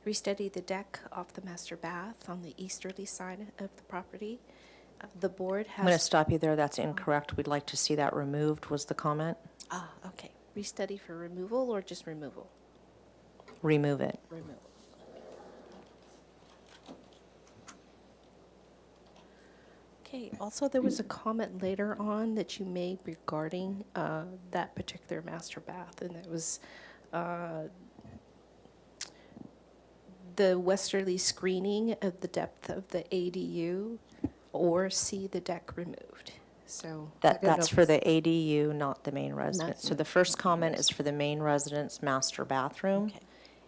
Restudy the deck off the master bath on the easterly side of the property. The board has... I'm going to stop you there. That's incorrect. We'd like to see that removed, was the comment. Ah, okay. Restudy for removal or just removal? Remove it. Removal. Okay, also there was a comment later on that you made regarding that particular master bath, and it was the westerly screening of the depth of the ADU or see the deck removed. So I don't know That's if for it's- the ADU, not the main residence. So the first comment is for the main residence master bathroom. Okay.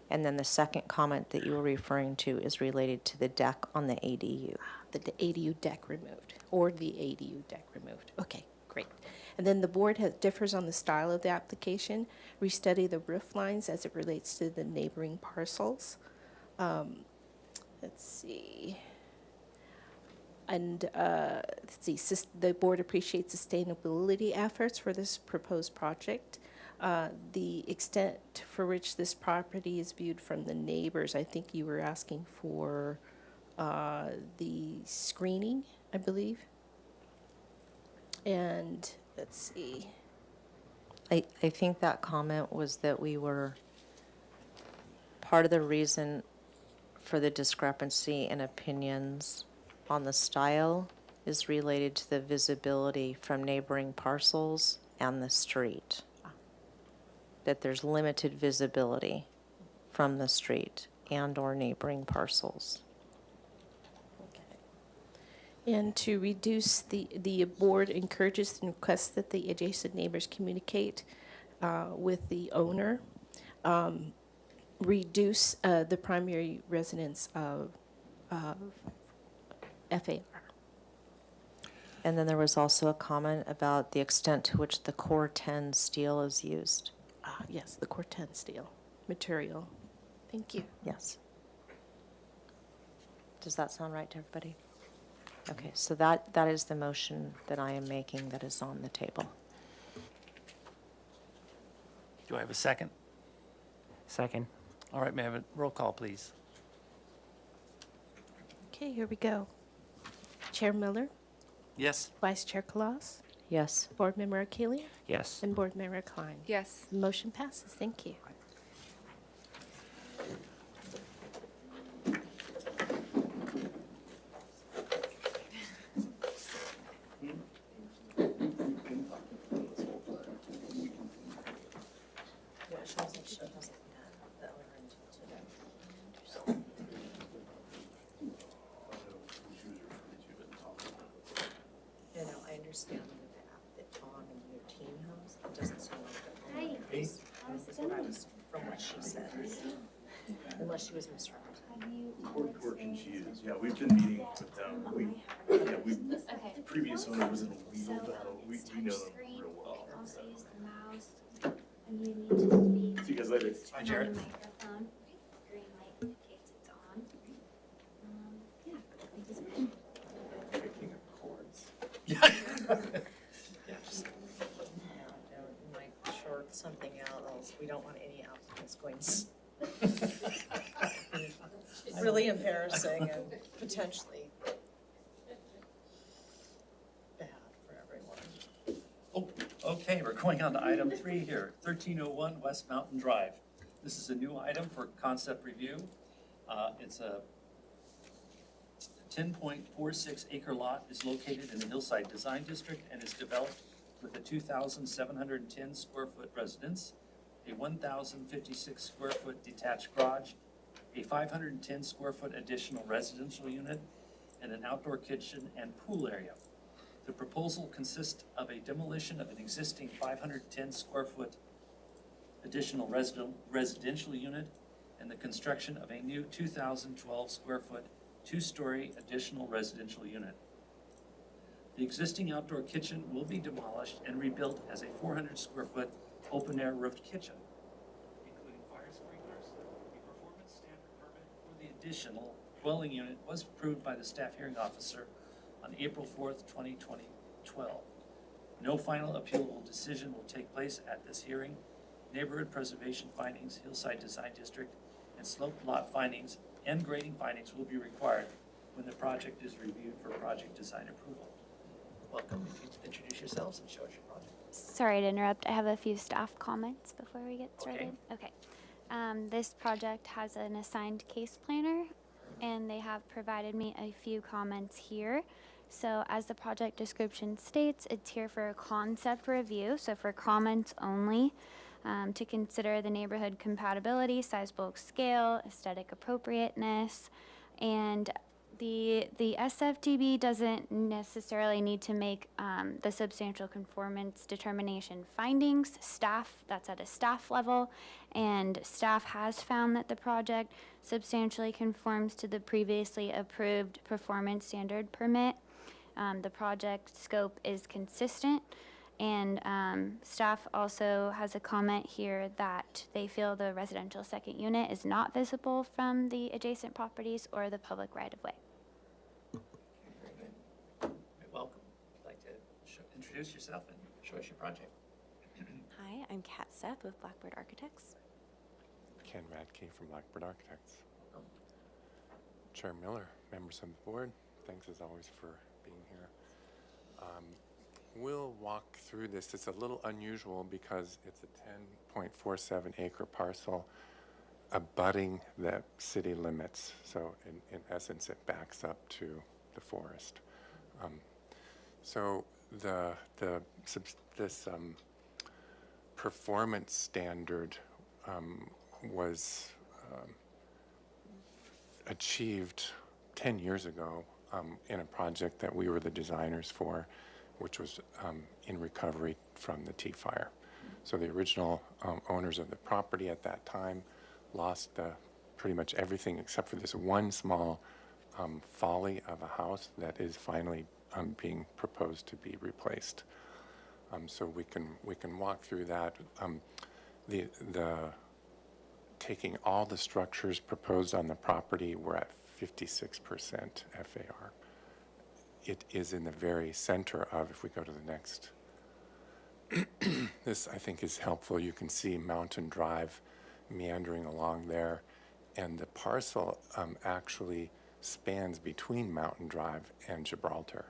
And then the second comment that you were referring to is related to the deck on the ADU. The ADU deck removed, or the ADU deck removed. Okay, great. And then the board differs on the style of the application. Restudy the roof lines as it relates to the neighboring parcels. Let's see. And let's see, the board appreciates sustainability efforts for this proposed project. The extent for which this property is viewed from the neighbors, I think you were asking for the screening, I believe. And let's see. I think that comment was that we were, part of the reason for the discrepancy in opinions on the style is related to the visibility from neighboring parcels and the street. That there's limited visibility from the street and/or neighboring parcels. And to reduce, the board encourages and requests that the adjacent neighbors communicate with the owner. Reduce the primary residence of FAR. And then there was also a comment about the extent to which the Core 10 steel is used. Yes, the Corten steel material. Thank you. Yes. Does that sound right to everybody? Okay, so that is the motion that I am making that is on the table. Do I have a second? Second. All right, may I have a roll call, please? Okay, here we go. Chair Miller, Yes. Vice Chair Kalas, Yes. Board Member Akelian, Yes. and Board Member Klein. Yes. The motion passes. Thank you. You know, I understand the path that Tom and your team has. It doesn't seem like that. Hey, from what she said. Unless she was misrepresenting. Fortune she is, yeah, we've been meeting with them, the previous owner was in a legal battle, we know them real well. Also use the mouse, and you need to speak. See you guys later. Hi, Jared. On the microphone. Green light indicates it's on. Yeah, thank you so much. Picking up chords. You might short something out, else we don't want any applicants going. Really embarrassing and potentially bad for everyone. Oh, okay, we're going on to item 3 here, 1301 West Mountain Drive. This is a new item for concept review. It's a 10.46 acre lot, is located in the Hillside Design District and is developed with a 2,710 square foot residence, a 1,056 square foot detached garage, a 510 square foot additional residential unit, and an outdoor kitchen and pool area. The proposal consists of a demolition of an existing 510 square foot additional residential unit and the construction of a new 2,012 square foot, 2-story additional residential unit. The existing outdoor kitchen will be demolished and rebuilt as a 400 square foot open-air roofed kitchen, including fire sprinklers. A performance standard permit for the additional dwelling unit was approved by the staff hearing officer on April 4th, 2012. No final appealable decision will take place at this hearing. Neighborhood preservation findings, Hillside Design District, and sloped lot findings and grading findings will be required when the project is reviewed for project design approval. Welcome. If you introduce yourselves and show us your project. Sorry to interrupt. I have a few staff comments before we get started. Okay. This project has an assigned case planner, and they have provided me a few comments here. So as the project description states, it's here for a concept review, so for comments only, to consider the neighborhood compatibility, size, bulk, scale, aesthetic appropriateness, and the SFDB doesn't necessarily need to make the substantial conformance determination findings. Staff, that's at a staff level, and staff has found that the project substantially conforms to the previously approved performance standard permit. The project scope is consistent, and staff also has a comment here that they feel the residential second unit is not visible from the adjacent properties or the public right-of-way. Very good. Welcome. I'd like to introduce yourself and show us your project. Hi, I'm Kat Seth with Blackbird Architects. Ken Radke from Blackbird Architects. Chair Miller, members of the board, thanks as always for being here. We'll walk through this. It's a little unusual because it's a 10.47 acre parcel abutting the city limits. So in essence, it backs up to the forest. So this performance standard was achieved 10 years ago in a project that we were the designers for, which was in recovery from the Tea Fire. So the original owners of the property at that time lost pretty much everything except for this one small folly of a house that is finally being proposed to be replaced. So we can walk through that. Taking all the structures proposed on the property, we're at 56% FAR. It is in the very center of, if we go to the next, this I think is helpful. You can see Mountain Drive meandering along there, and the parcel actually spans between Mountain Drive and Gibraltar.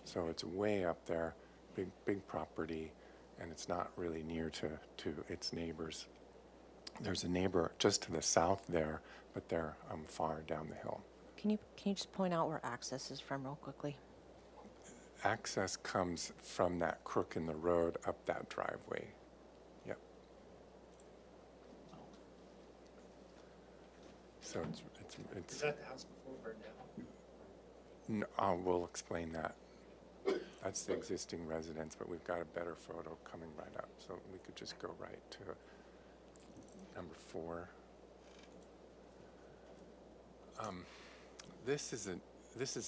So it's way up there, big property, and it's not really near to its neighbors. There's a neighbor just to the south there, but they're far down the hill. Can you just point out where access is from real quickly? Access comes from that crook in the road up that driveway. Yep. So it's. Is that the house before it burned down? No, we'll explain that. That's the existing residence, but we've got a better photo coming right up, so we could just go right to number 4. This is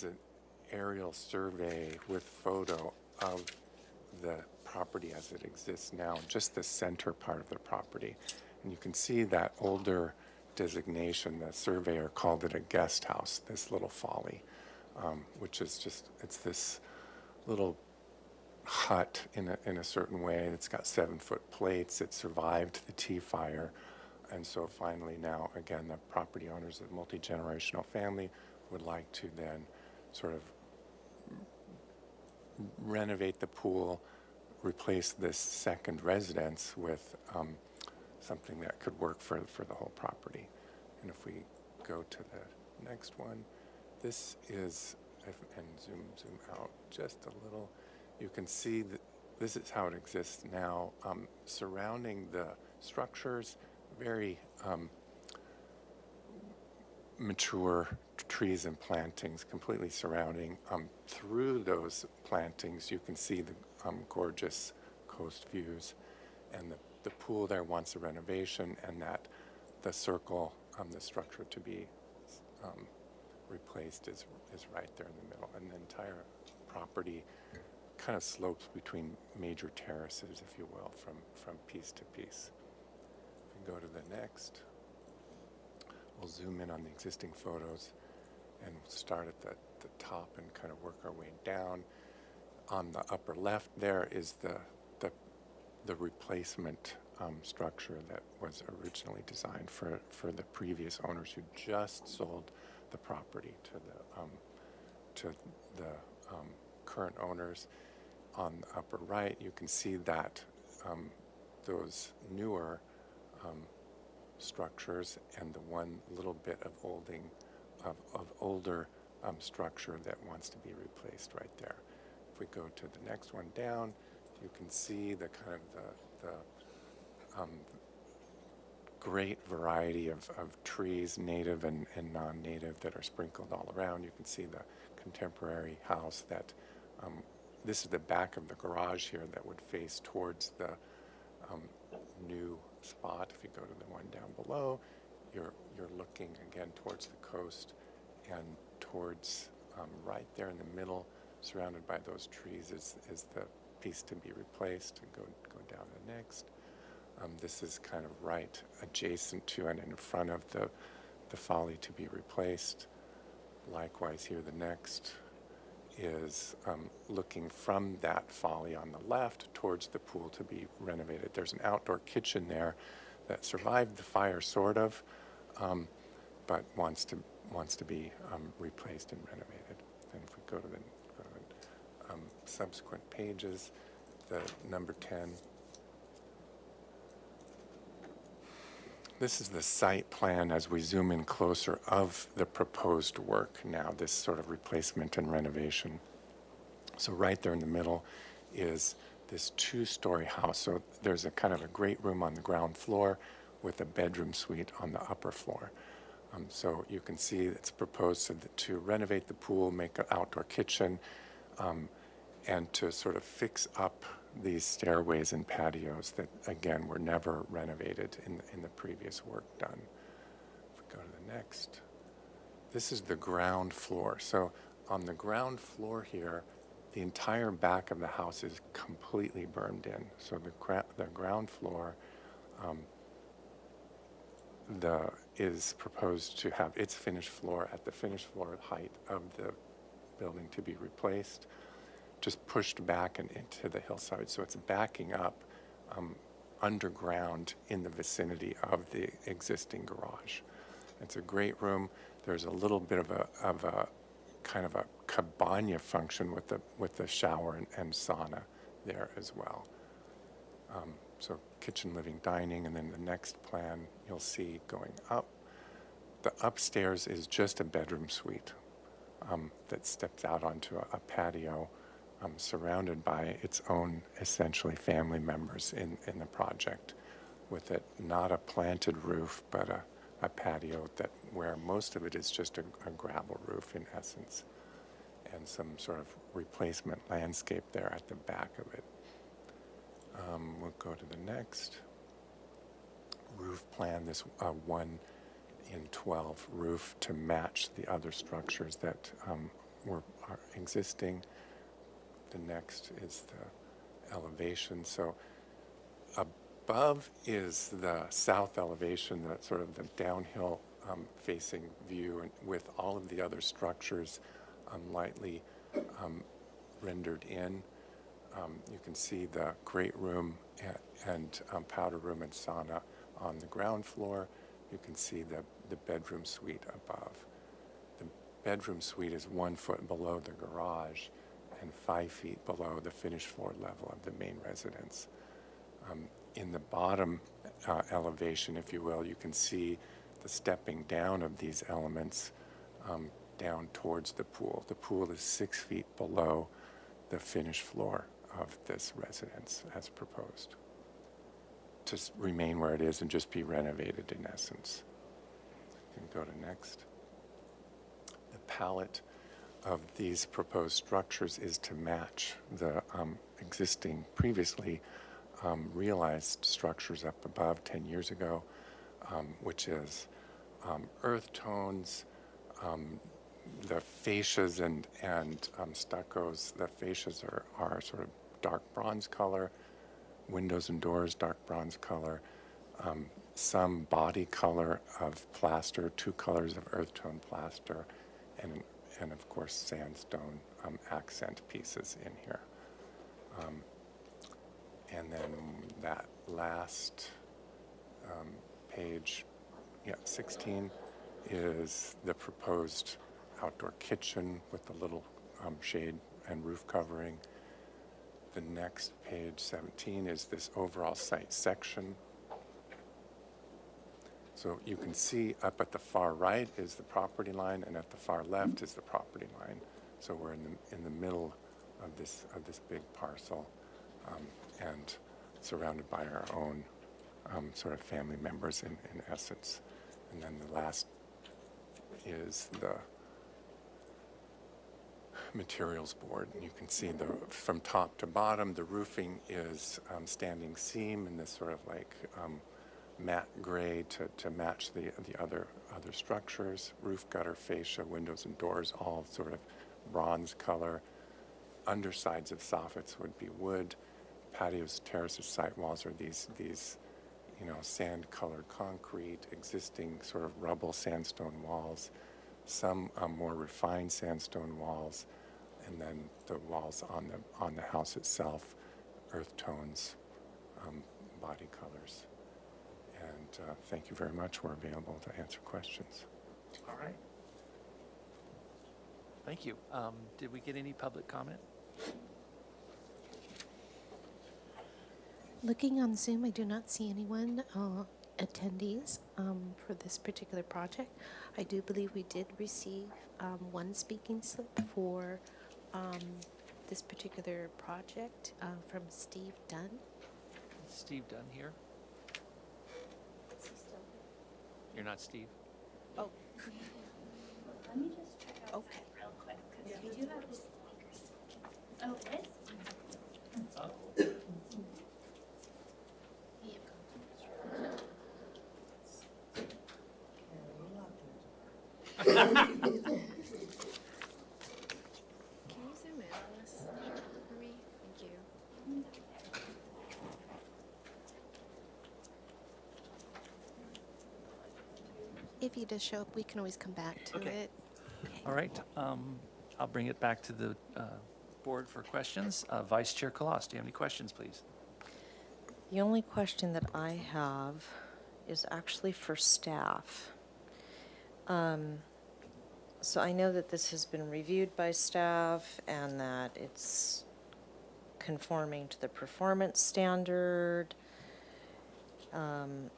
an aerial survey with photo of the property as it exists now, just the center part of the property. And you can see that older designation, the surveyor called it a guest house, this little folly, which is just, it's this little hut in a certain way. It's got 7-foot plates. It survived the Tea fire. And so finally now, again, the property owners, a multi-generational family, would like to then sort of renovate the pool, replace this second residence with something that could work for the whole property. And if we go to the next one, this is, and zoom out just a little, you can see that this is how it exists now. Surrounding the structures, very mature trees and plantings completely surrounding. Through those plantings, you can see the gorgeous coast views, and the pool there wants a renovation, and that the circle, the structure to be replaced is right there in the middle, and the entire property kind of slopes between major terraces, if you will, from piece to piece. If we go to the next, we'll zoom in on the existing photos and start at the top and kind of work our way down. On the upper left there is the replacement structure that was originally designed for the previous owners who just sold the property to the current owners. On the upper right, you can see that those newer structures and the one little bit of older structure that wants to be replaced right there. If we go to the next one down, you can see the kind of the great variety of trees, native and non-native, that are sprinkled all around. You can see the contemporary house that, this is the back of the garage here that would face towards the new spot. If you go to the one down below, you're looking again towards the coast and towards right there in the middle, surrounded by those trees, is the piece to be replaced. And go down to the next. This is kind of right adjacent to and in front of the folly to be replaced. Likewise here, the next is looking from that folly on the left towards the pool to be renovated. There's an outdoor kitchen there that survived the fire, sort of, but wants to be replaced and renovated. And if we go to the subsequent pages, the number 10. This is the site plan as we zoom in closer of the proposed work now, this sort of replacement and renovation. So right there in the middle is this 2-story house. So there's a kind of a great room on the ground floor with a bedroom suite on the upper floor. So you can see it's proposed to renovate the pool, make an outdoor kitchen, and to sort of fix up these stairways and patios that, again, were never renovated in the previous work done. If we go to the next, this is the ground floor. So on the ground floor here, the entire back of the house is completely burned in. So the ground floor is proposed to have its finished floor at the finished floor height of the building to be replaced, just pushed back and into the hillside. So it's backing up underground in the vicinity of the existing garage. It's a great room. There's a little bit of a kind of a cabana function with the shower and sauna there as well. So kitchen, living, dining, and then the next plan you'll see going up. The upstairs is just a bedroom suite that steps out onto a patio surrounded by its own, essentially, family members in the project, with it not a planted roof, but a patio where most of it is just a gravel roof in essence, and some sort of replacement landscape there at the back of it. We'll go to the next roof plan, this 1 in 12 roof to match the other structures that are existing. The next is the elevation. So above is the south elevation, that sort of the downhill facing view, and with all of the other structures lightly rendered in. You can see the great room and powder room and sauna on the ground floor. You can see the bedroom suite above. The bedroom suite is 1 foot below the garage and 5 feet below the finished floor level of the main residence. In the bottom elevation, if you will, you can see the stepping down of these elements down towards the pool. The pool is 6 feet below the finished floor of this residence as proposed, to remain where it is and just be renovated in essence. You can go to next. The palette of these proposed structures is to match the existing, previously realized structures up above 10 years ago, which is earth tones, the fascias and stuccos. The fascias are sort of dark bronze color, windows and doors dark bronze color, some body color of plaster, 2 colors of earth tone plaster, and of course sandstone accent pieces in here. And then that last page, 16, is the proposed outdoor kitchen with the little shade and roof covering. The next page, 17, is this overall site section. So you can see up at the far right is the property line, and at the far left is the property line. So we're in the middle of this big parcel, and surrounded by our own sort of family members in essence. And then the last is the materials board. And you can see from top to bottom, the roofing is standing seam in this sort of like matte gray to match the other structures. Roof gutter, fascia, windows and doors, all sort of bronze color. Undersides of soffits would be wood. Patios, terraces, site walls are these sand-colored concrete, existing sort of rubble sandstone walls, some more refined sandstone walls, and then the walls on the house itself, earth tones, body colors. And thank you very much. We're available to answer questions. All right. Thank you. Did we get any public comment? Looking on Zoom, I do not see anyone attendees for this particular project. I do believe we did receive one speaking slip for this particular project from Steve Dunn. Is Steve Dunn here? You're not Steve? Oh. Let me just check outside Okay. real quick, because we do have speakers. Oh, it is? Oh. Can you zoom in on this for me? Thank you. If he does show up, we can always come back to Okay. it. All right. I'll bring it back to the board for questions. Vice Chair Kalas, do you have any questions, please? The only question that I have is actually for staff. So I know that this has been reviewed by staff and that it's conforming to the performance standard. Do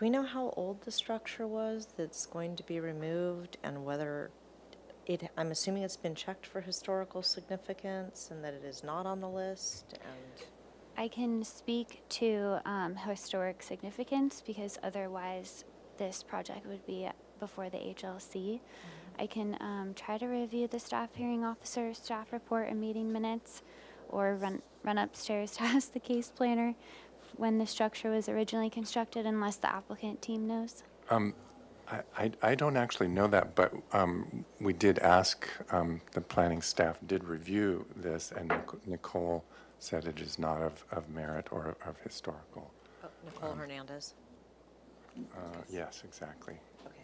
we know how old the structure was that's going to be removed and whether I'm assuming it's been checked for historical significance and that it is not on the list and. I can speak to historic significance because otherwise this project would be before the HLC. I can try to review the staff hearing officer staff report and meeting minutes, or run upstairs to ask the case planner when the structure was originally constructed, unless the applicant team knows. I don't actually know that, but we did ask, the planning staff did review this, and Nicole said it is not of merit or of historical. Oh, Nicole Hernandez. Yes, exactly. Okay.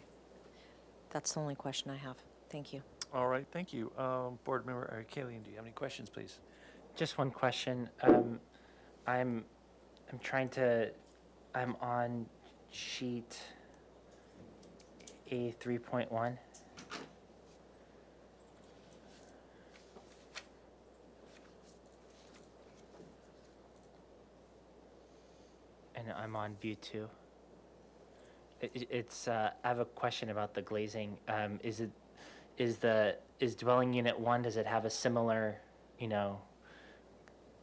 That's the only question I have. Thank you. All right, thank you. Board member, Kayleen, do you have any questions, please? Just one question. I'm on sheet A 3.1. And I'm on view 2. I have a question about the glazing. Is dwelling unit 1, does it have a similar,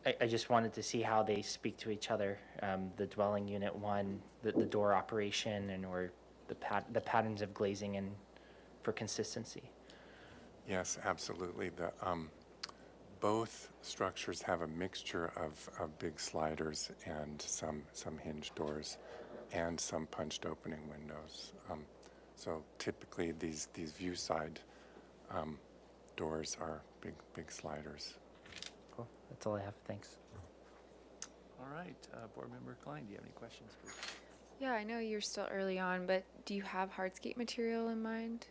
I just wanted to see how they speak to each other. The dwelling unit 1, the door operation, or the patterns of glazing and for consistency. Yes, absolutely. Both structures have a mixture of big sliders and some hinge doors and some punched opening windows. So typically these view side doors are big sliders. Cool. That's all I have. Thanks. All right, board member Klein, do you have any questions, please? Yeah, I know you're still early on, but do you have hardscape material in mind?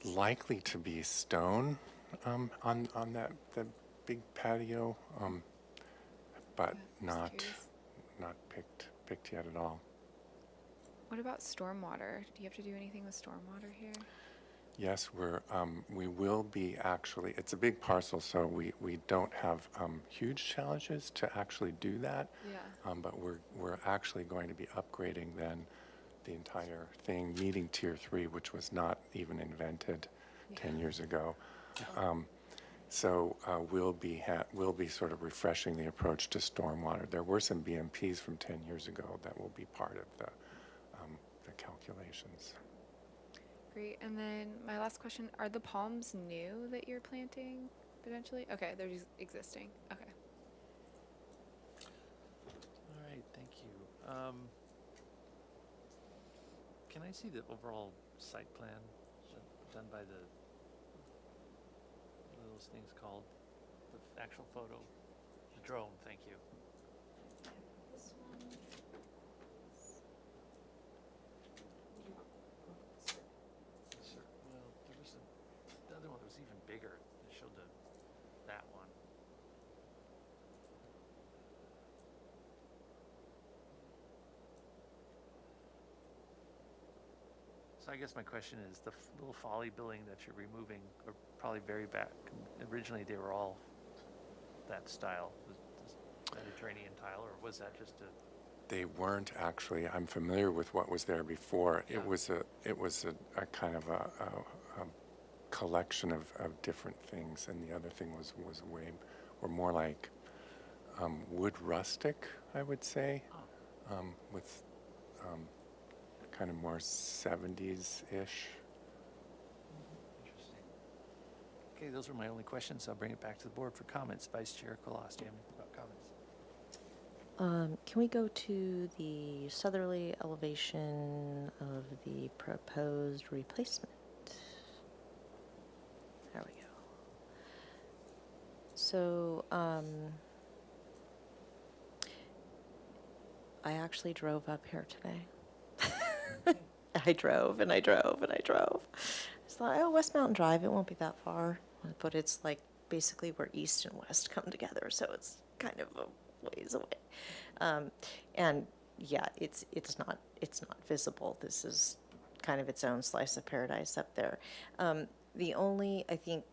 Likely to be stone on that big patio, but Yeah, just curious. not picked yet at all. What about stormwater? Do you have to do anything with stormwater here? Yes, we will be actually, it's a big parcel, so we don't have huge challenges to actually do that. Yeah. But we're actually going to be upgrading then the entire thing, meeting Tier 3, which was not even invented 10 years ago. So we'll be sort of refreshing the approach to stormwater. There were some BMPs from 10 years ago that will be part of the calculations. Great. And then my last question, are the palms new that you're planting potentially? Okay, they're just existing. Okay. All right, thank you. Can I see the overall site plan done by what are those things called? The actual photo, the drone, thank you. This one. Well, there was the other one was even bigger. It showed that one. So I guess my question is, the little Folly building that you're removing are probably very back. Originally, they were all that style, this Mediterranean tile, or was that just a? They weren't actually. I'm familiar with what was there before. Yeah. It was a kind of a collection of different things, and the other thing was more like wood rustic, I would say, with kind of more 70s-ish. Interesting. Okay, those were my only questions. I'll bring it back to the board for comments. Vice Chair Kolas, do you have any comments? Can we go to the southerly elevation of the proposed replacement? There we go. So, I actually drove up here today. I drove and I drove and I drove. It's like, oh, West Mountain Drive, it won't be that far. But it's like basically where east and west come together, so it's kind of a ways away. And yeah, it's not visible. This is kind of its own slice of paradise up there. The only, I think,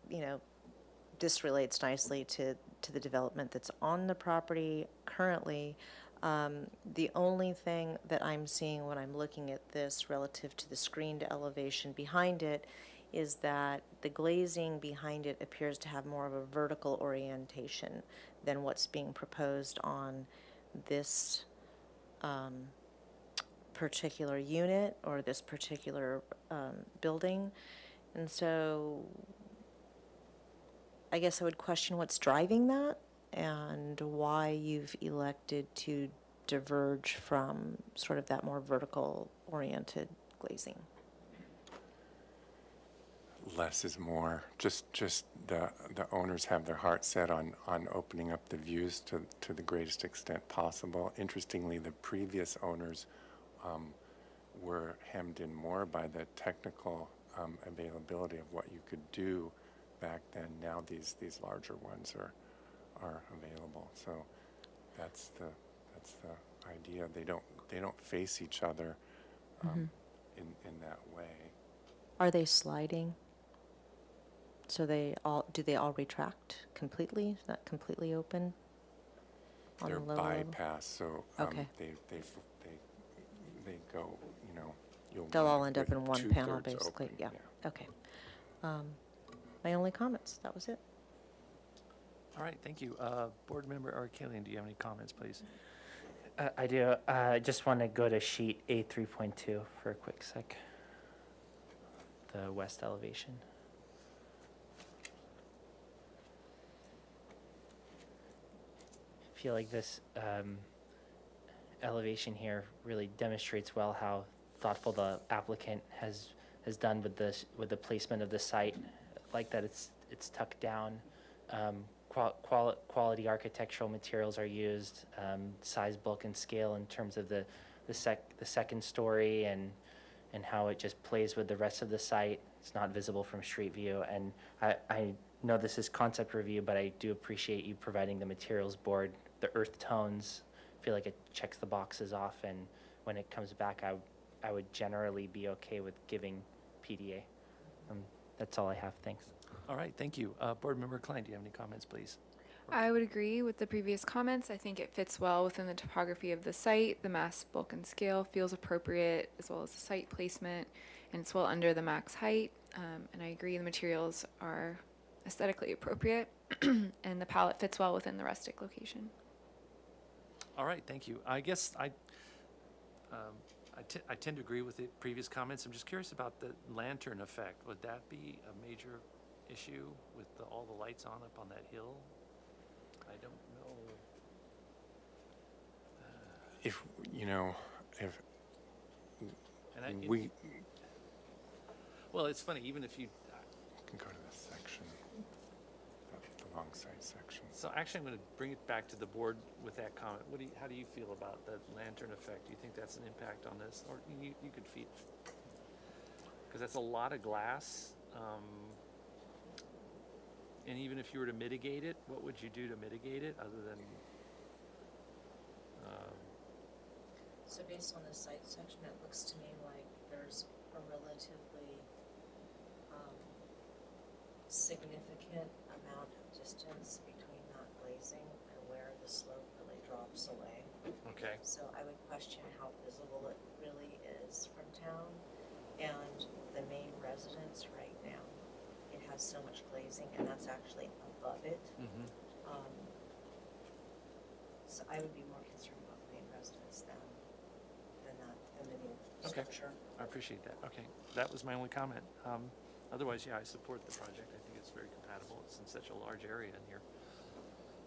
this relates nicely to the development that's on the property currently. The only thing that I'm seeing when I'm looking at this relative to the screened elevation behind it is that the glazing behind it appears to have more of a vertical orientation than what's being proposed on this particular unit or this particular building. And so I guess I would question what's driving that and why you've elected to diverge from sort of that more vertical oriented glazing. Less is more. Just the owners have their heart set on opening up the views to the greatest extent possible. Interestingly, the previous owners were hemmed in more by the technical availability of what you could do back then. Now these larger ones are available. So that's the idea. They don't face each other in that way. Are they sliding? So do they all retract completely? Is that completely open? On They're the lower level? bypass, so Okay. they go, you'll They'll all wind end up with in one panel, 2/3 basically. open, Yeah. Okay. My only comments. That was it. All right, thank you. Board Member Arkalian, do you have any comments, please? I do. I just want to go to sheet A3.2 for a quick sec. The west elevation. I feel like this elevation here really demonstrates well how thoughtful the applicant has done with the placement of the site. Like that it's tucked down. Quality architectural materials are used, size, bulk, and scale in terms of the second story and how it just plays with the rest of the site. It's not visible from street view. And I know this is concept review, but I do appreciate you providing the materials board. The earth tones, I feel like it checks the boxes off, and when it comes back, I would generally be okay with giving PDA. That's all I have. Thanks. All right, thank you. Board Member Klein, do you have any comments, please? I would agree with the previous comments. I think it fits well within the topography of the site. The mass, bulk, and scale feels appropriate, as well as the site placement, and it's well under the max height. And I agree the materials are aesthetically appropriate, and the palette fits well within the rustic location. All right, thank you. I guess I tend to agree with the previous comments. I'm just curious about the lantern effect. Would that be a major issue with all the lights on up on that hill? I don't know. If And we well, it's funny, even if you can go to this section, the long side section. So actually, I'm going to bring it back to the board with that comment. How do you feel about the lantern effect? Do you think that's an impact on this? Or you could feel, because that's a lot of glass. And even if you were to mitigate it, what would you do to mitigate it other than? So based on the site section, it looks to me like there's a relatively significant amount of distance between that glazing and where the slope really drops away. Okay. So I would question how visible it really is from town. And the main residence right now, it has so much glazing, and that's actually above it. So I would be more concerned about the main residence than the new structure. I appreciate that. Okay, that was my only comment. Otherwise, yeah, I support the project. I think it's very compatible. It's in such a large area in here.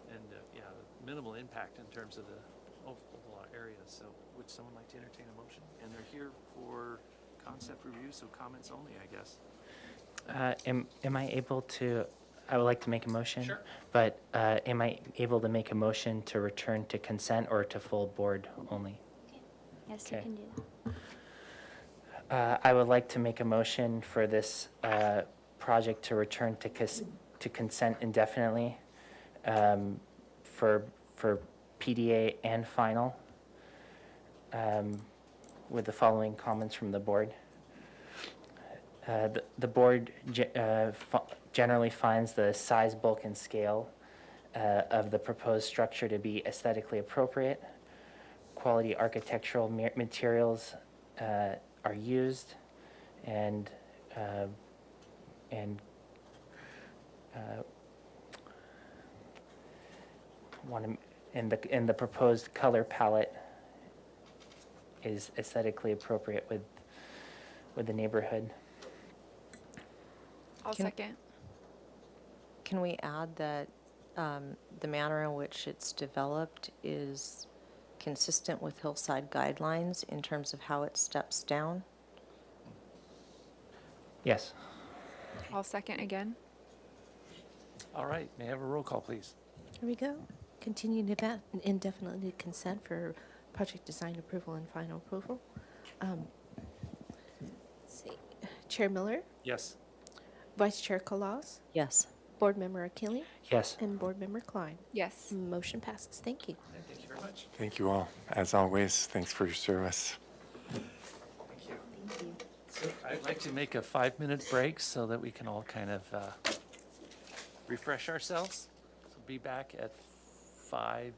And yeah, minimal impact in terms of the overall area. So would someone like to entertain a motion? And they're here for concept review, so comments only, I guess. Am I able to, I would like to make a motion. Sure. But am I able to make a motion to return to consent or to full board only? Yes, Okay. you can do that. I would like to make a motion for this project to return to consent indefinitely for PDA and final. with the following comments from the board. The board generally finds the size, bulk, and scale of the proposed structure to be aesthetically appropriate. Quality architectural materials are used, and the proposed color palette is aesthetically appropriate with the neighborhood. I'll second. Can we add that the manner in which it's developed is consistent with hillside guidelines in terms of how it steps down? Yes. I'll second again. All right, may I have a roll call, please? Here we go. Continue to indefinitely consent for project design approval and final approval. Let's see. Chair Miller, Yes. Vice Chair Colas, Yes. Board Member Achille, Yes. and Board Member Klein. Yes. Motion passes. Thank you. Thank you very much. Thank you all. As always, thanks for your service. Thank you. So I'd like to make a 5-minute break so that we can all kind of refresh ourselves. So be back at 5:35.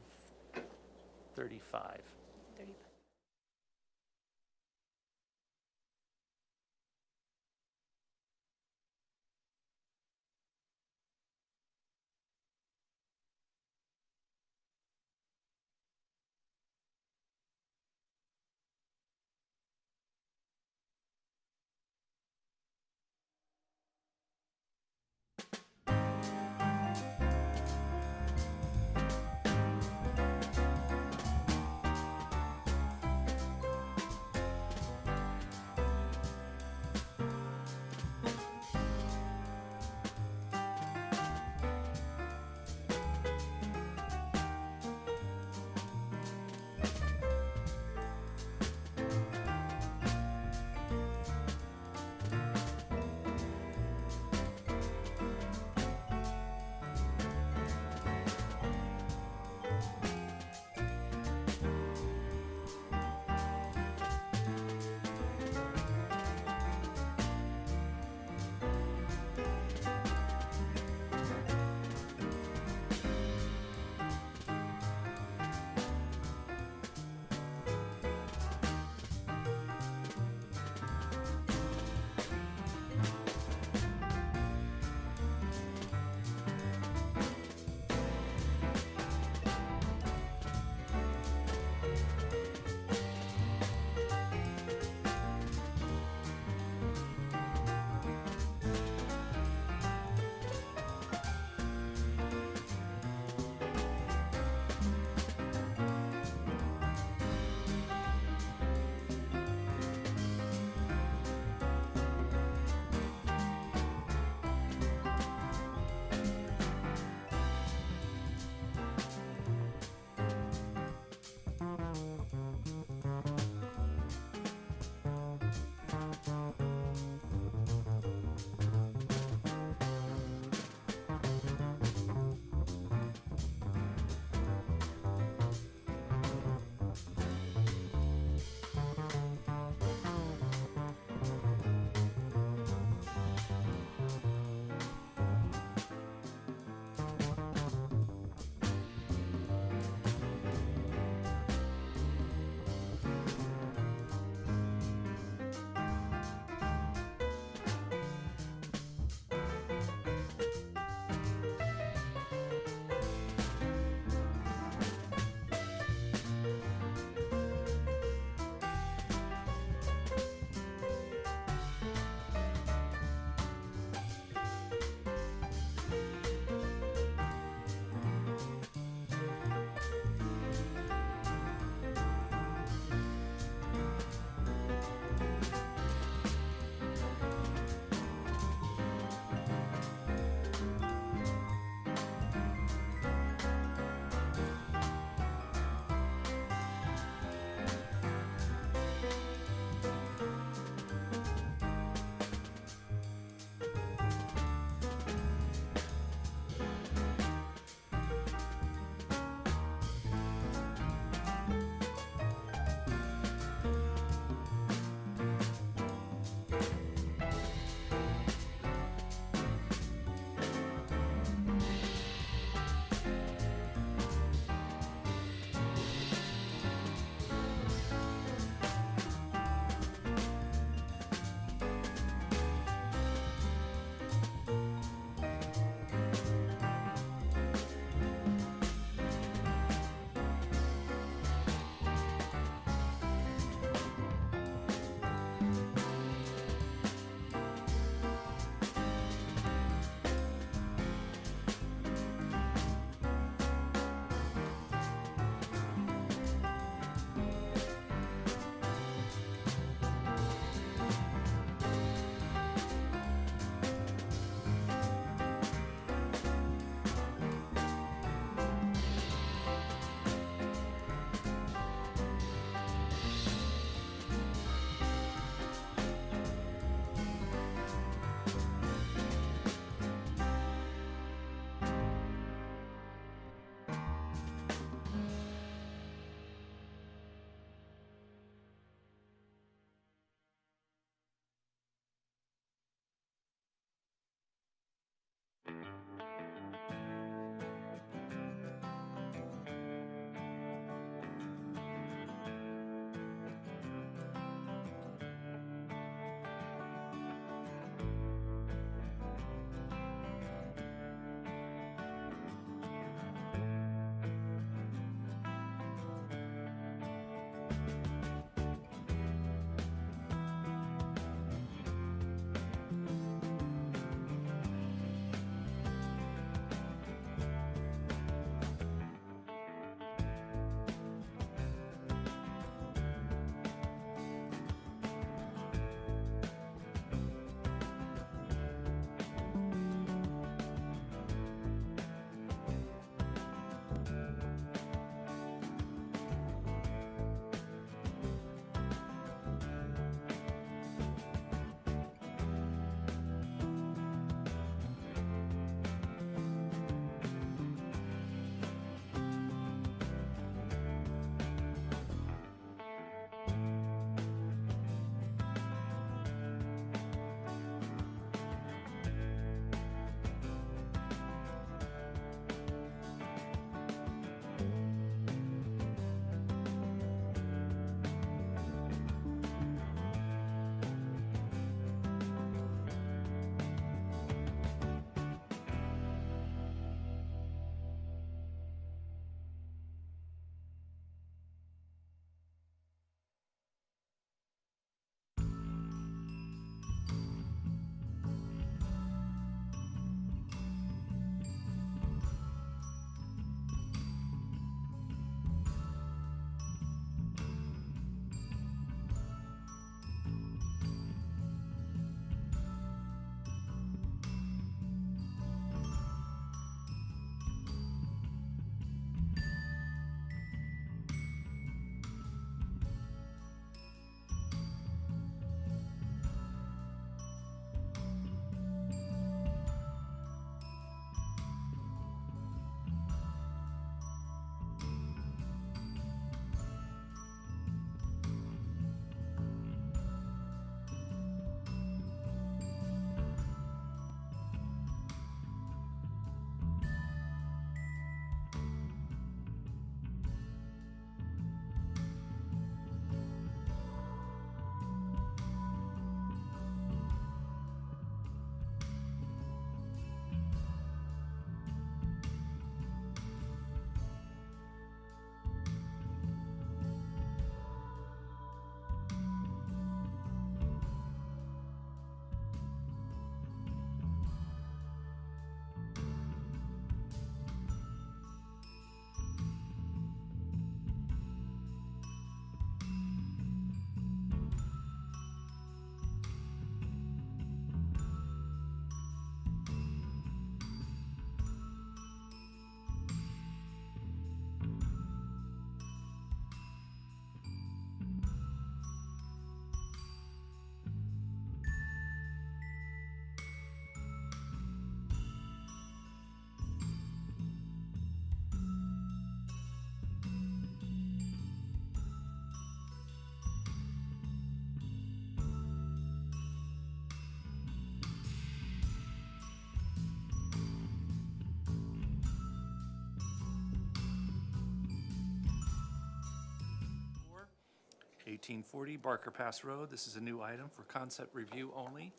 1840 Barker Pass Road. This is a new item for concept review only.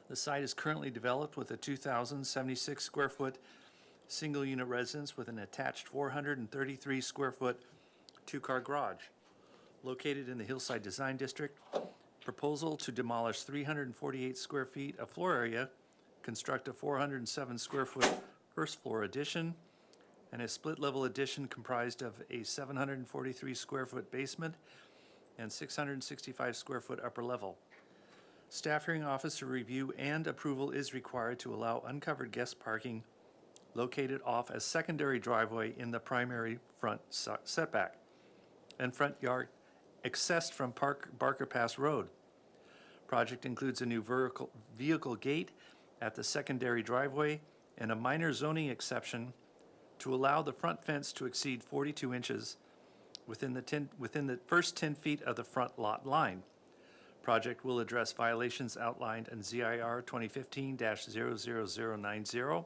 The site is currently developed with a 2,076 square foot single-unit residence with an attached 433 square foot two-car garage. Located in the Hillside Design District, proposal to demolish 348 square feet of floor area, construct a 407 square foot first floor addition, and a split-level addition comprised of a 743 square foot basement and 665 square foot upper level. Staff hearing officer review and approval is required to allow uncovered guest parking located off a secondary driveway in the primary front setback and front yard accessed from Barker Pass Road. Project includes a new vehicle gate at the secondary driveway and a minor zoning exception to allow the front fence to exceed 42 inches within the first 10 feet of the front lot line. Project will address violations outlined in ZIR 2015-00090.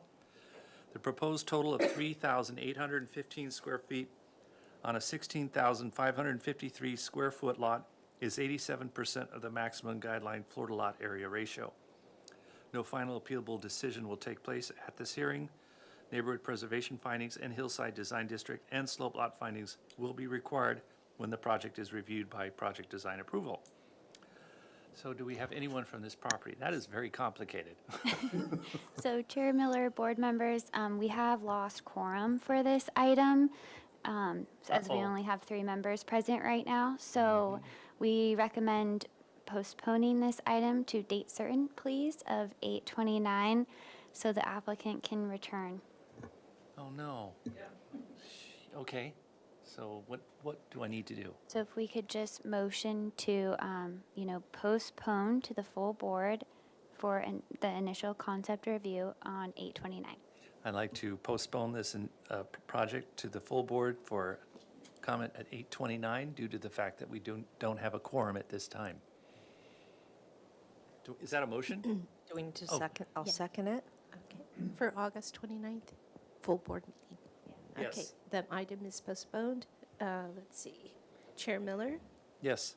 The proposed total of 3,815 square feet on a 16,553 square foot lot is 87% of the maximum guideline floor to lot area ratio. No final appealable decision will take place at this hearing. Neighborhood preservation findings and Hillside Design District and slope lot findings will be required when the project is reviewed by project design approval. So do we have anyone from this property? That is very complicated. So Chair Miller, board members, we have lost quorum for this item, as we Uh-oh. only have 3 members present right now. So we recommend postponing this item to date certain, please, of 8/29, so the applicant can return. Oh, no. Okay, so what do I need to do? So if we could just motion to, postpone to the full board for the initial concept review on 8/29. I'd like to postpone this project to the full board for comment at 8:29 due to the fact that we don't have a quorum at this time. Is that a motion? Do we need to Oh. second? I'll Yeah. second it. Okay, for August 29th, full board meeting. Okay, Yes. that item is postponed. Let's see. Chair Miller, Yes.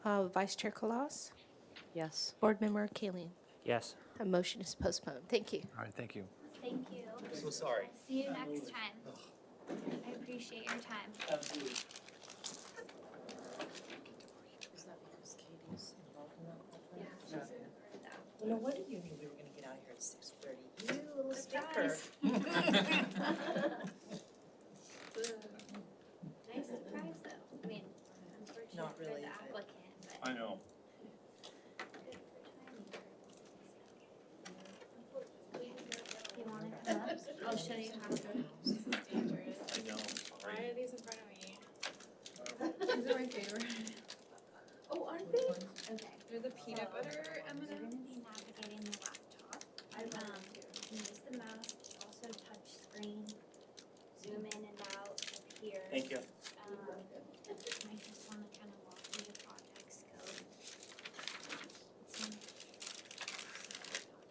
Vice Chair Kalas, Yes. Board Member Kalian. Yes. A motion is postponed. Thank you. All right, thank you. Thank you. I'm so sorry. See you next time. I appreciate your time. Absolutely. Is that because Katie's involved in that? Well, no wonder you knew we were gonna get out here at 6:30. You little stinker. Nice surprise, though. I mean, unfortunate Not for really, the but- applicant, but I know. good for timing. You want to come up? I'll show you how to. This is dangerous. I know. Why are these in front of me? These are my favorite. Oh, are they? Okay. They're the peanut butter You're M&Ms. gonna be navigating the laptop. You can use the mouse, also touch screen, zoom in and out of here. Thank you. I just wanna kind of walk through the context code.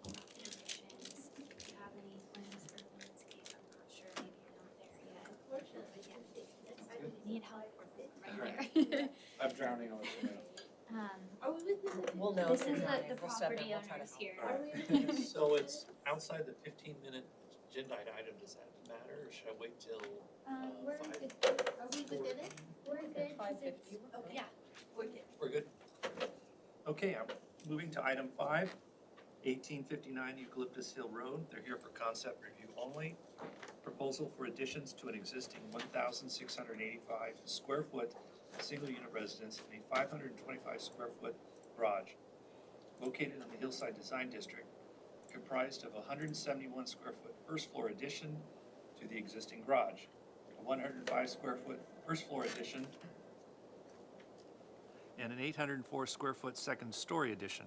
Conditions, if you have any plans for landscape, I'm not sure, maybe you're not there yet. Unfortunately, yeah, need help with it right there. I'm drowning on this. Are we within the? We'll know. This if is we're not. the We'll step in. property We'll try to owners help. here. So it's outside the 15-minute agenda item, does that matter, or should I wait till We're 5? good. Are we within it? We're good, 'cause it's, oh, yeah, we're good. We're good? Okay, I'm moving to item 5, 1859 Eucalyptus Hill Road. They're here for concept review only. Proposal for additions to an existing 1,685 square foot single-unit residence and a 525 square foot garage located in the Hillside Design District, comprised of a 171 square foot first floor addition to the existing garage, a 105 square foot first floor addition, and an 804 square foot second story addition.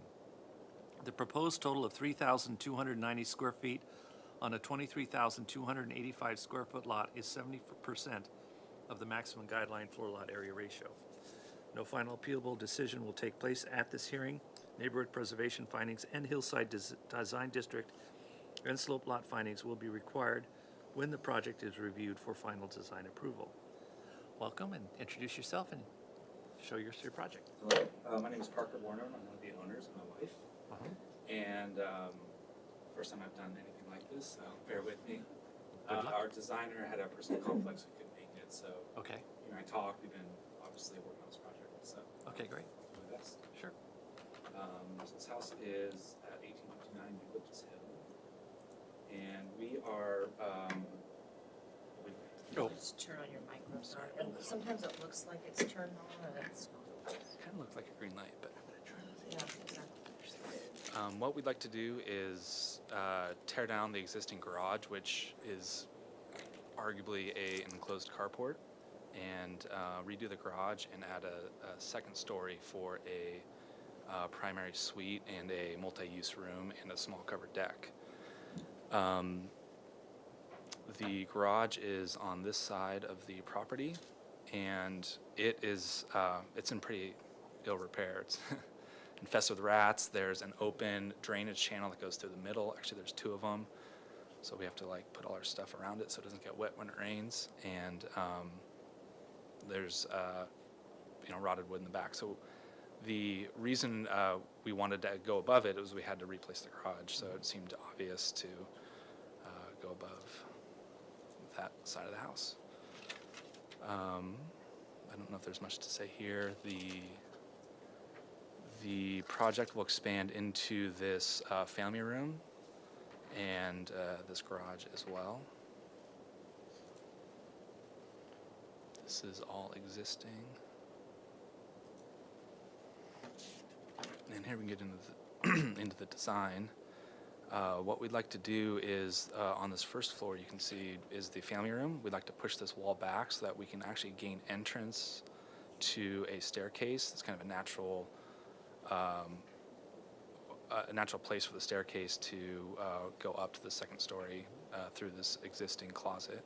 The proposed total of 3,290 square feet on a 23,285 square foot lot is 70% of the maximum guideline floor lot area ratio. No final appealable decision will take place at this hearing. Neighborhood preservation findings and Hillside Design District and slope lot findings will be required when the project is reviewed for final design approval. welcome and introduce yourself and show your project. Hello, my name is Parker Warner. I'm one of the owners, my wife. And first time I've done anything like this, so bear with me. Our designer had a personal complex, we couldn't make it, so Okay. you and I talked. We've been obviously working on this project, so Okay, great. do my best. Sure. So this house is at 1859 Eucalyptus Hill, and we are. Just turn on your microphone. And sometimes it looks like it's turned on, or it's not. Kind of looks like a green light, but. Yeah, exactly. What we'd like to do is tear down the existing garage, which is arguably an enclosed carport, and redo the garage and add a second story for a primary suite and a multi-use room and a small covered deck. The garage is on this side of the property, and it's in pretty ill repair. It's infested with rats. There's an open drainage channel that goes through the middle. Actually, there's two of them, so we have to like put all our stuff around it so it doesn't get wet when it rains. And there's rotted wood in the back. So the reason we wanted to go above it was we had to replace the garage, so it seemed obvious to go above that side of the house. I don't know if there's much to say here. The project will expand into this family room and this garage as well. This is all existing. And here we can get into the, into the design. What we'd like to do is, on this first floor, you can see is the family room. We'd like to push this wall back so that we can actually gain entrance to a staircase. It's kind of a natural place for the staircase to go up to the second story through this existing closet.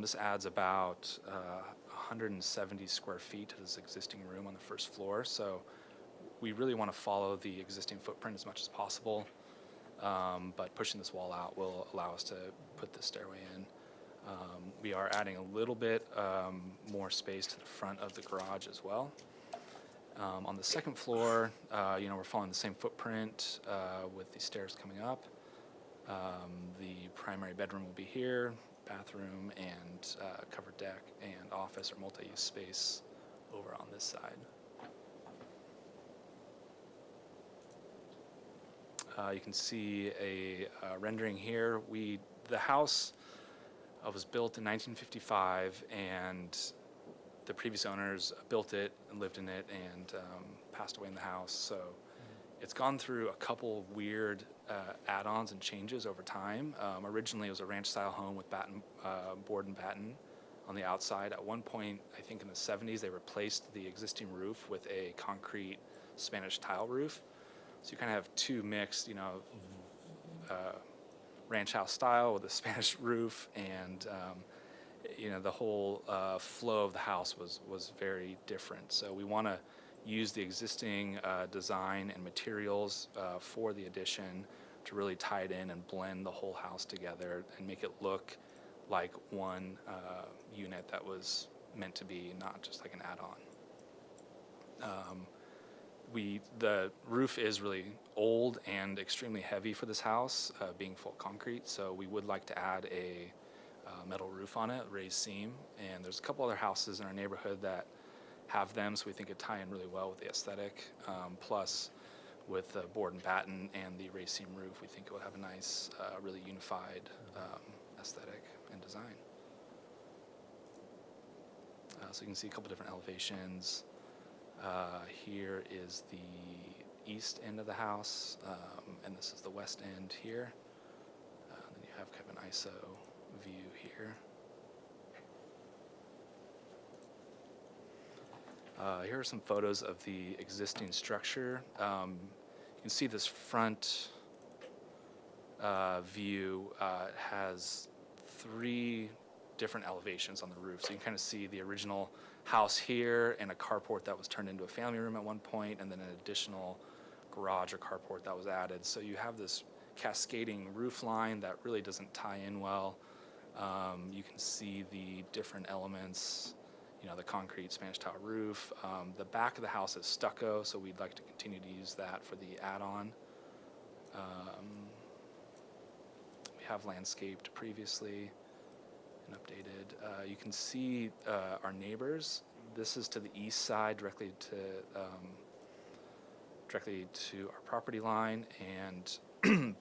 This adds about 170 square feet to this existing room on the first floor, so we really want to follow the existing footprint as much as possible, but pushing this wall out will allow us to put the stairway in. We are adding a little bit more space to the front of the garage as well. On the second floor, we're following the same footprint with the stairs coming up. The primary bedroom will be here, bathroom and covered deck and office or multi-use space over on this side. You can see a rendering here. The house was built in 1955, and the previous owners built it and lived in it and passed away in the house. So it's gone through a couple of weird add-ons and changes over time. Originally, it was a ranch-style home with board and batten on the outside. At one point, I think in the 70s, they replaced the existing roof with a concrete Spanish tile roof. So you kind of have two mixed, ranch house style with a Spanish roof, and the whole flow of the house was very different. So we want to use the existing design and materials for the addition to really tie it in and blend the whole house together and make it look like one unit that was meant to be, not just like an add-on. The roof is really old and extremely heavy for this house, being full concrete, so we would like to add a metal roof on it, raised seam, and there's a couple other houses in our neighborhood that have them, so we think it tie in really well with the aesthetic. Plus, with the board and batten and the raised seam roof, we think it will have a nice, really unified aesthetic and design. So you can see a couple different elevations. Here is the east end of the house, and this is the west end here. Then you have kind of an ISO view here. Here are some photos of the existing structure. You can see this front view has three different elevations on the roof. So you can kind of see the original house here and a carport that was turned into a family room at one point, and then an additional garage or carport that was added. So you have this cascading roof line that really doesn't tie in well. You can see the different elements the concrete Spanish tile roof. The back of the house is stucco, so we'd like to continue to use that for the add-on. We have landscaped previously and updated. You can see our neighbors. This is to the east side, directly to our property line, and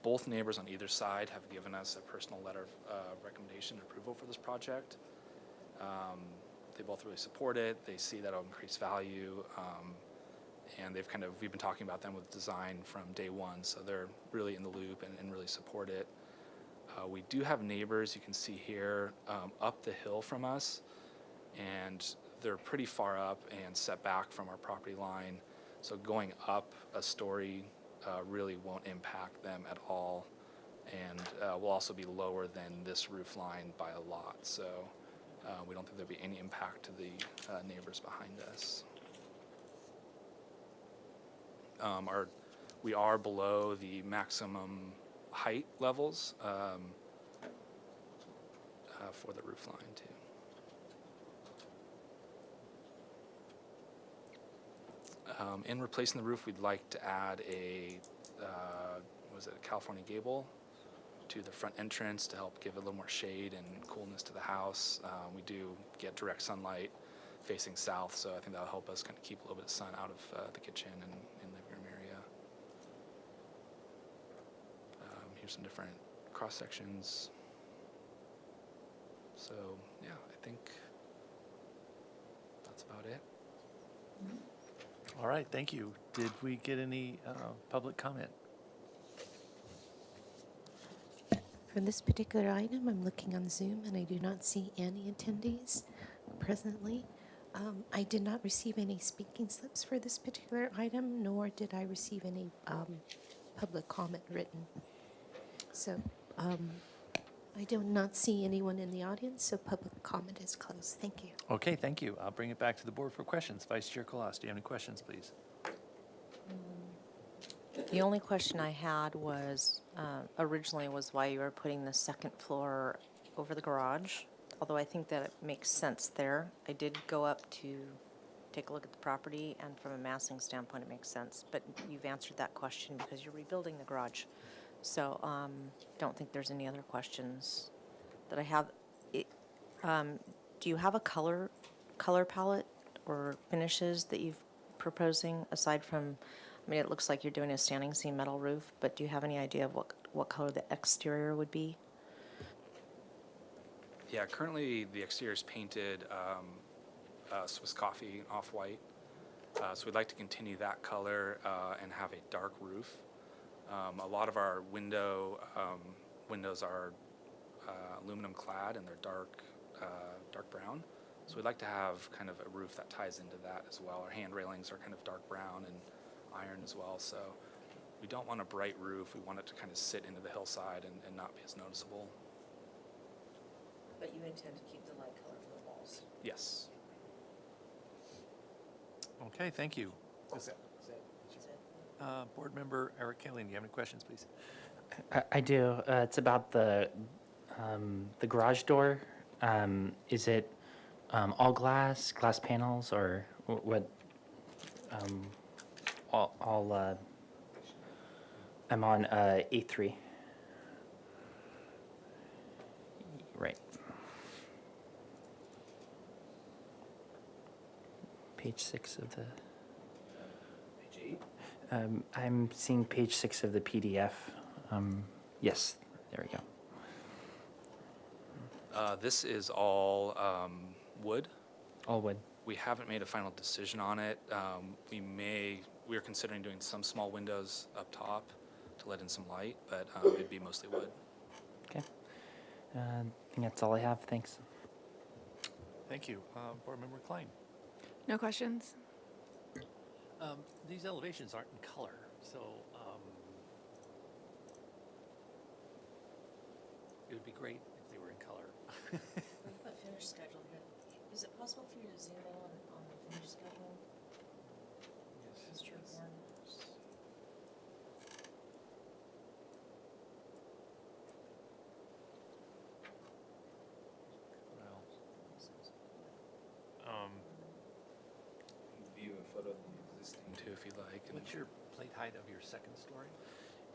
both neighbors on either side have given us a personal letter of recommendation and approval for this project. They both really support it. They see that it'll increase value, and we've been talking about them with design from day one, so they're really in the loop and really support it. We do have neighbors, you can see here, up the hill from us, and they're pretty far up and set back from our property line, so going up a story really won't impact them at all, and will also be lower than this roof line by a lot, so we don't think there'll be any impact to the neighbors behind us. We are below the maximum height levels for the roof line too. In replacing the roof, we'd like to add a California gable to the front entrance to help give a little more shade and coolness to the house. We do get direct sunlight facing south, so I think that'll help us kind of keep a little bit of sun out of the kitchen and living room area. Here's some different cross sections. So yeah, I think that's about it. All right, thank you. Did we get any public comment? For this particular item, I'm looking on Zoom and I do not see any attendees presently. I did not receive any speaking slips for this particular item, nor did I receive any public comment written. So I do not see anyone in the audience, so public comment is closed. Thank you. Okay, thank you. I'll bring it back to the board for questions. Vice Chair Colas, do you have any questions, please? The only question I had was, originally was why you were putting the second floor over the garage, although I think that it makes sense there. I did go up to take a look at the property, and from a massing standpoint, it makes sense. But you've answered that question because you're rebuilding the garage. So don't think there's any other questions that I have. Do you have a color palette or finishes that you've proposing aside from, I mean, it looks like you're doing a standing seam metal roof, but do you have any idea of what color the exterior would be? Yeah, currently the exterior is painted Swiss Coffee off-white. So we'd like to continue that color and have a dark roof. A lot of our windows are aluminum clad and they're dark brown. So we'd like to have kind of a roof that ties into that as well. Our hand railings are kind of dark brown and iron as well. So we don't want a bright roof. We want it to kind of sit into the hillside and not be as noticeable. But you intend to keep the light color for the walls? Yes. Okay, thank you. Board Member Eric Kaling, do you have any questions, please? I do. It's about the garage door. Is it all glass panels, or what? I'm on A3. Right. Page 6 of the. Page 8. I'm seeing page 6 of the PDF. Yes, there we go. This is all wood. All wood. We haven't made a final decision on it. We're considering doing some small windows up top to let in some light, but it'd be mostly wood. Okay. I think that's all I have. Thanks. Thank you. Board Member Klein. No questions? These elevations aren't in color, so it would be great if they were in color. We put finish schedule here. Is it possible for you to zoom in on the finish schedule? Yes. Mr. Warren? Well, photo of the existing too, if you'd like. What's your plate height of your second story?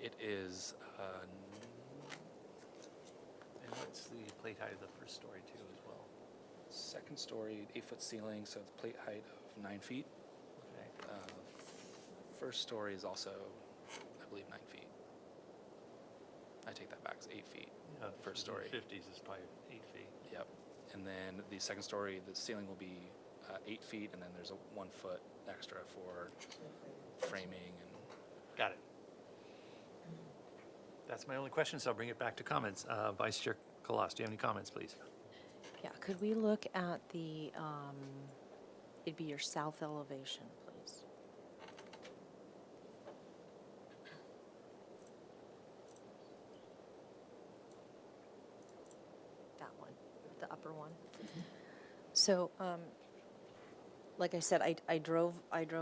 It is, And what's the plate height of the first story too as well? second story, 8-foot ceiling, so it's plate height of 9 feet. Okay. First story is also, I believe, 9 feet. I take that back, it's 8 feet. First story. 50s is probably 8 feet. Yep. And then the second story, the ceiling will be 8 feet, and then there's a 1 foot extra for framing and. Got it. That's my only question, so I'll bring it back to comments. Vice Chair Kalas, do you have any comments, please? Yeah, could we look at the, it'd be your south elevation, please? That one, the upper one. So, like I said, I drove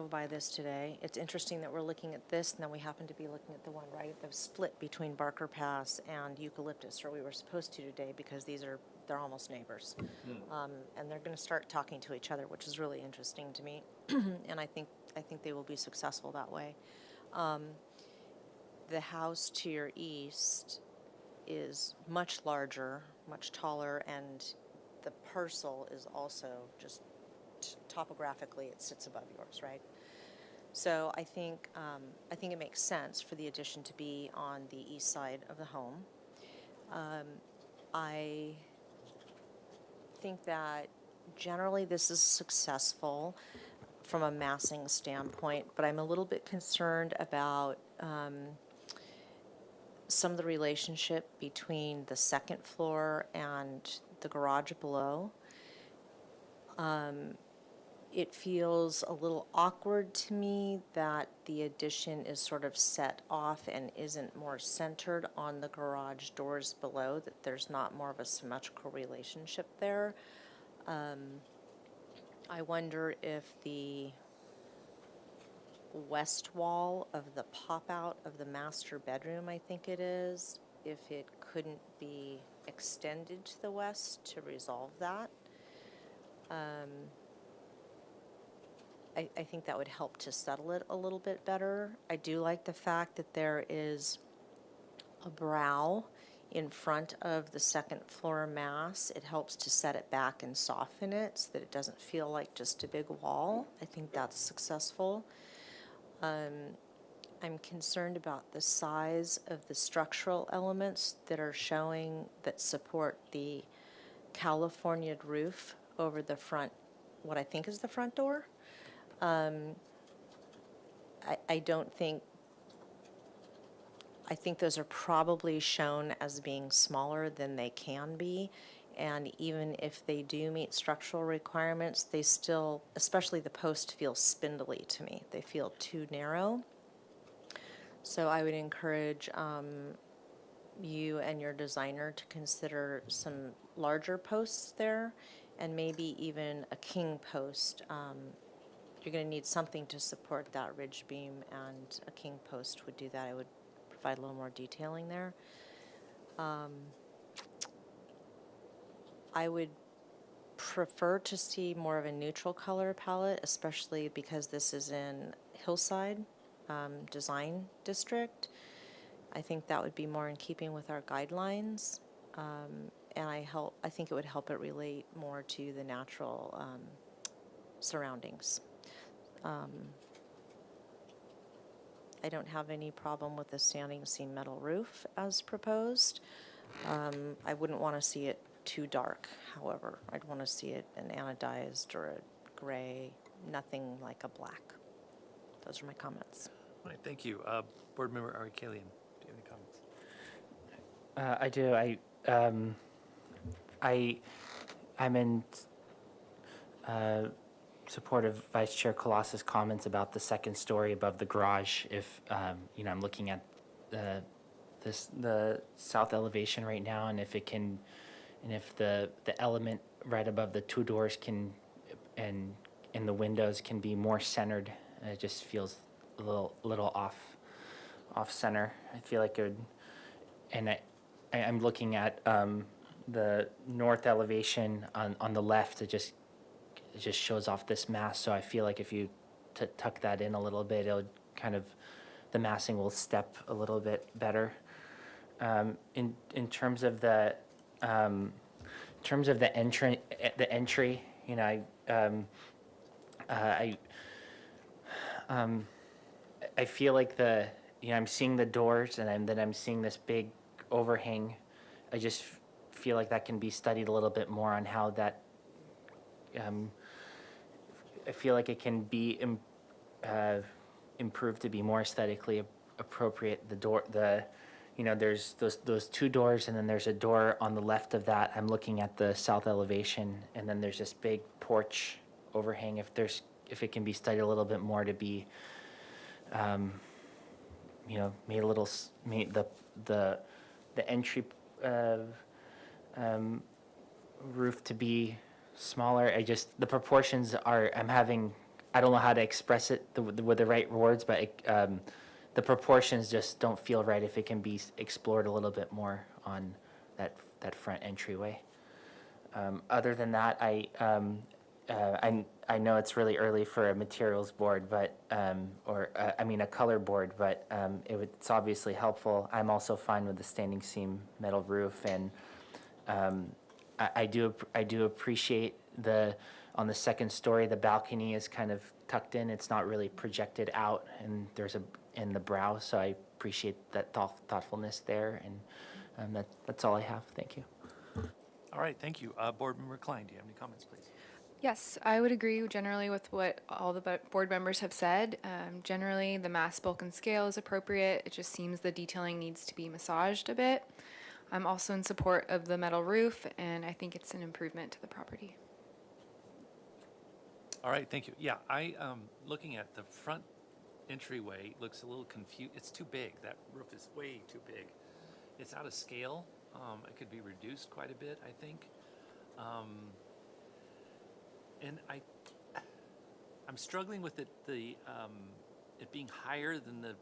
by this today. It's interesting that we're looking at this, and then we happen to be looking at the one right, the split between Barker Pass and Eucalyptus, or we were supposed to today because they're almost neighbors. And they're going to start talking to each other, which is really interesting to me. And I think they will be successful that way. The house to your east is much larger, much taller, and the parcel is also just topographically it sits above yours, right? So I think it makes sense for the addition to be on the east side of the home. I think that generally this is successful from a massing standpoint, but I'm a little bit concerned about some of the relationship between the second floor and the garage below. It feels a little awkward to me that the addition is sort of set off and isn't more centered on the garage doors below, that there's not more of a symmetrical relationship there. I wonder if the west wall of the pop-out of the master bedroom, I think it is, if it couldn't be extended to the west to resolve that. I think that would help to settle it a little bit better. I do like the fact that there is a brow in front of the second floor mass. It helps to set it back and soften it so that it doesn't feel like just a big wall. I think that's successful. I'm concerned about the size of the structural elements that are showing that support the Californiaed roof over the front, what I think is the front door. I think those are probably shown as being smaller than they can be, and even if they do meet structural requirements, they still, especially the post, feel spindly to me. They feel too narrow. So I would encourage you and your designer to consider some larger posts there, and maybe even a king post. You're going to need something to support that ridge beam, and a king post would do that. I would provide a little more detailing there. I would prefer to see more of a neutral color palette, especially because this is in Hillside Design District. I think that would be more in keeping with our guidelines, and I think it would help it relate more to the natural surroundings. I don't have any problem with the standing seam metal roof as proposed. I wouldn't want to see it too dark, however. I'd want to see it an anodized or a gray, nothing like a black. Those are my comments. All right, thank you. Board Member Ari Kalian, do you have any comments? I do. I'm in support of Vice Chair Kalas's comments about the second story above the garage. If I'm looking at the south elevation right now, and if the element right above the two doors can and in the windows can be more centered, it just feels a little off center. I feel like it would, and I'm looking at the north elevation on the left. It just shows off this mass. So I feel like if you to tuck that in a little bit, it'll kind of, the massing will step a little bit better. In terms of the entry, you know, I feel like I'm seeing the doors and then I'm seeing this big overhang. I just feel like that can be studied a little bit more on how that, I feel like it can be improved to be more aesthetically appropriate. There's those two doors, and then there's a door on the left of that. I'm looking at the south elevation, and then there's this big porch overhang. If it can be studied a little bit more to be, made a little, made the entry roof to be smaller. The proportions are, I don't know how to express it with the right words, but the proportions just don't feel right if it can be explored a little bit more on that front entryway. Other than that, I know it's really early for a materials board, but a color board, but it's obviously helpful. I'm also fine with the standing seam metal roof, and I do appreciate on the second story, the balcony is kind of tucked in. It's not really projected out, and there's in the brow, so I appreciate that thoughtfulness there, and that's all I have. Thank you. All right, thank you. Board Member Klein, do you have any comments, please? Yes, I would agree generally with what all the board members have said. Generally, the mass, bulk, and scale is appropriate. It just seems the detailing needs to be massaged a bit. I'm also in support of the metal roof, and I think it's an improvement to the property. All right, thank you. Yeah, looking at the front entryway, looks a little confused. It's too big. That roof is way too big. It's out of scale. It could be reduced quite a bit, I think. And I'm struggling with it being higher than the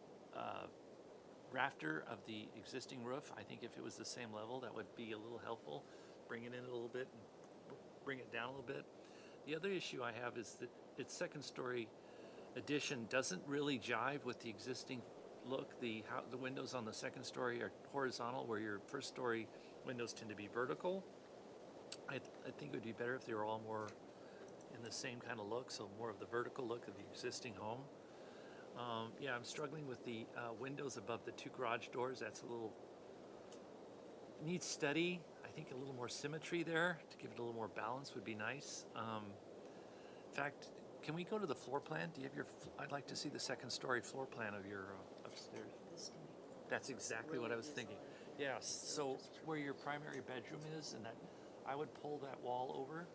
rafter of the existing roof. I think if it was the same level, that would be a little helpful. Bring it in a little bit and bring it down a little bit. The other issue I have is that its second story addition doesn't really jive with the existing look. The windows on the second story are horizontal, where your first story windows tend to be vertical. I think it would be better if they were all more in the same kind of look, so more of the vertical look of the existing home. I'm struggling with the windows above the two garage doors. That's a little, needs study. I think a little more symmetry there to give it a little more balance would be nice. In fact, can we go to the floor plan? Do you have I'd like to see the second story floor plan of your upstairs. That's exactly what I was thinking. Yeah, so where your primary bedroom is, and that, I would pull that wall over.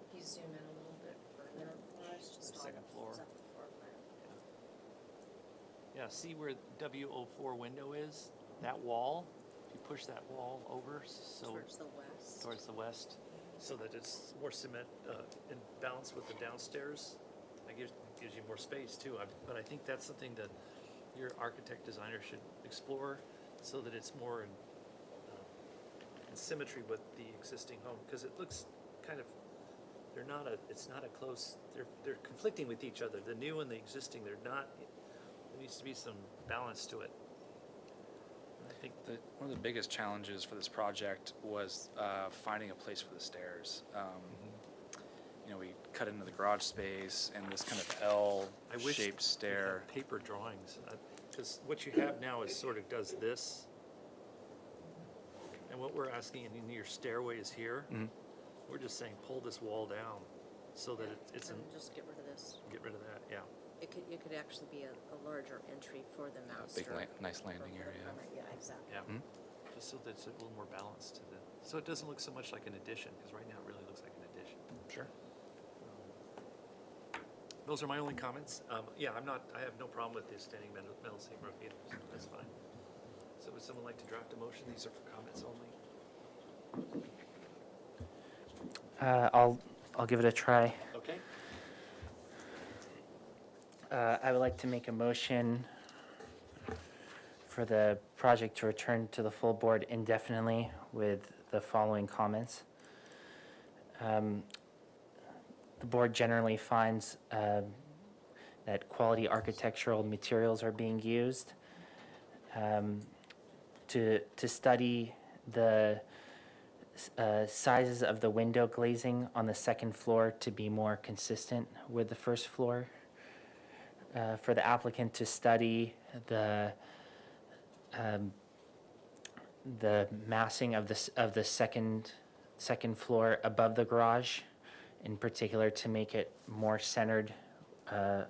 If you zoom in a little bit further for us, just The second floor. Yeah, see where W04 window is? That wall, if you push that wall over, so towards the west. towards the west, so that it's more in balance with the downstairs. That gives you more space too. But I think that's something that your architect designer should explore, so that it's more in symmetry with the existing home, because it looks kind of, it's not a close, they're conflicting with each other. The new and the existing, there needs to be some balance to it. And I think One of the biggest challenges for this project was finding a place for the stairs. We cut into the garage space and this kind of L-shaped stair. I wish we had paper drawings, because what you have now is sort of does this. And what we're asking in your stairway is here. We're just saying pull this wall down so that it's just get rid of this. Get rid of that, yeah. It could actually be a larger entry for the master. Nice landing area. Yeah, exactly. Yeah. Just so that it's a little more balanced so it doesn't look so much like an addition, because right now it really looks like an addition. Sure. Those are my only comments. I have no problem with the standing metal seam roof either, so that's fine. So would someone like to draft a motion? These are for comments only. I'll give it a try. Okay. I would like to make a motion for the project to return to the full board indefinitely with the following comments. the board generally finds that quality architectural materials are being used. To study the sizes of the window glazing on the second floor to be more consistent with the first floor. For the applicant to study the massing of the second floor above the garage, in particular to make it more centered, the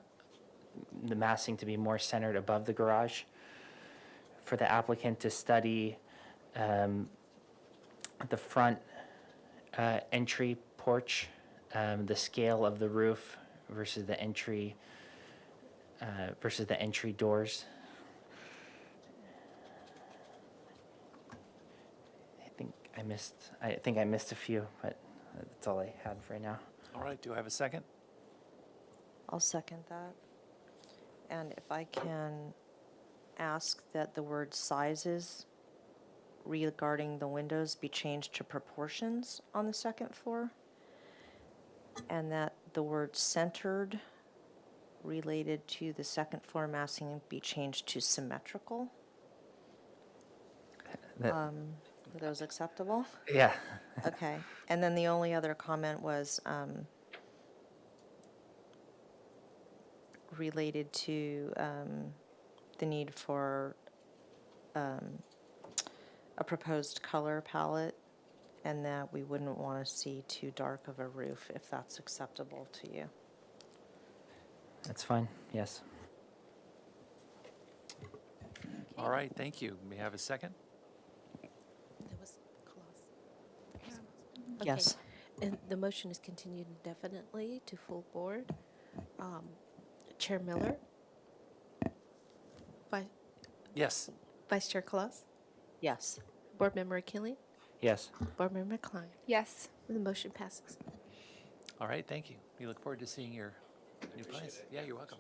massing to be more centered above the garage. For the applicant to study the front entry porch, the scale of the roof versus the entry doors. I think I missed a few, but that's all I had for now. All right, do I have a second? I'll second that. And if I can ask that the word sizes regarding the windows be changed to proportions on the second floor, and that the word centered related to the second floor massing be changed to symmetrical. Are those acceptable? Yeah. Okay. And then the only other comment was related to the need for a proposed color palette, and that we wouldn't want to see too dark of a roof, if that's acceptable to you. That's fine, yes. All right, thank you. May I have a second? That was Colossus. Yes. And the motion is continued indefinitely to full board. Chair Miller? Yes. Vice Chair Colossus? Yes. Board Member Achille? Yes. Board Member Klein? Yes. The motion passes. All right, thank you. We look forward to seeing your new place. Yeah, you're welcome.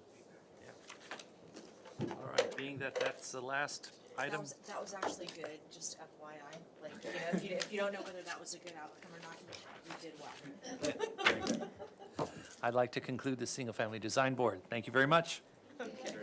Yeah. All right, being that that's the last item. That was actually good, just FYI. Like, you know, if you don't know whether that was a good outcome or not, you did well. I'd like to conclude the Single Family Design Board. Thank you very much. Okay.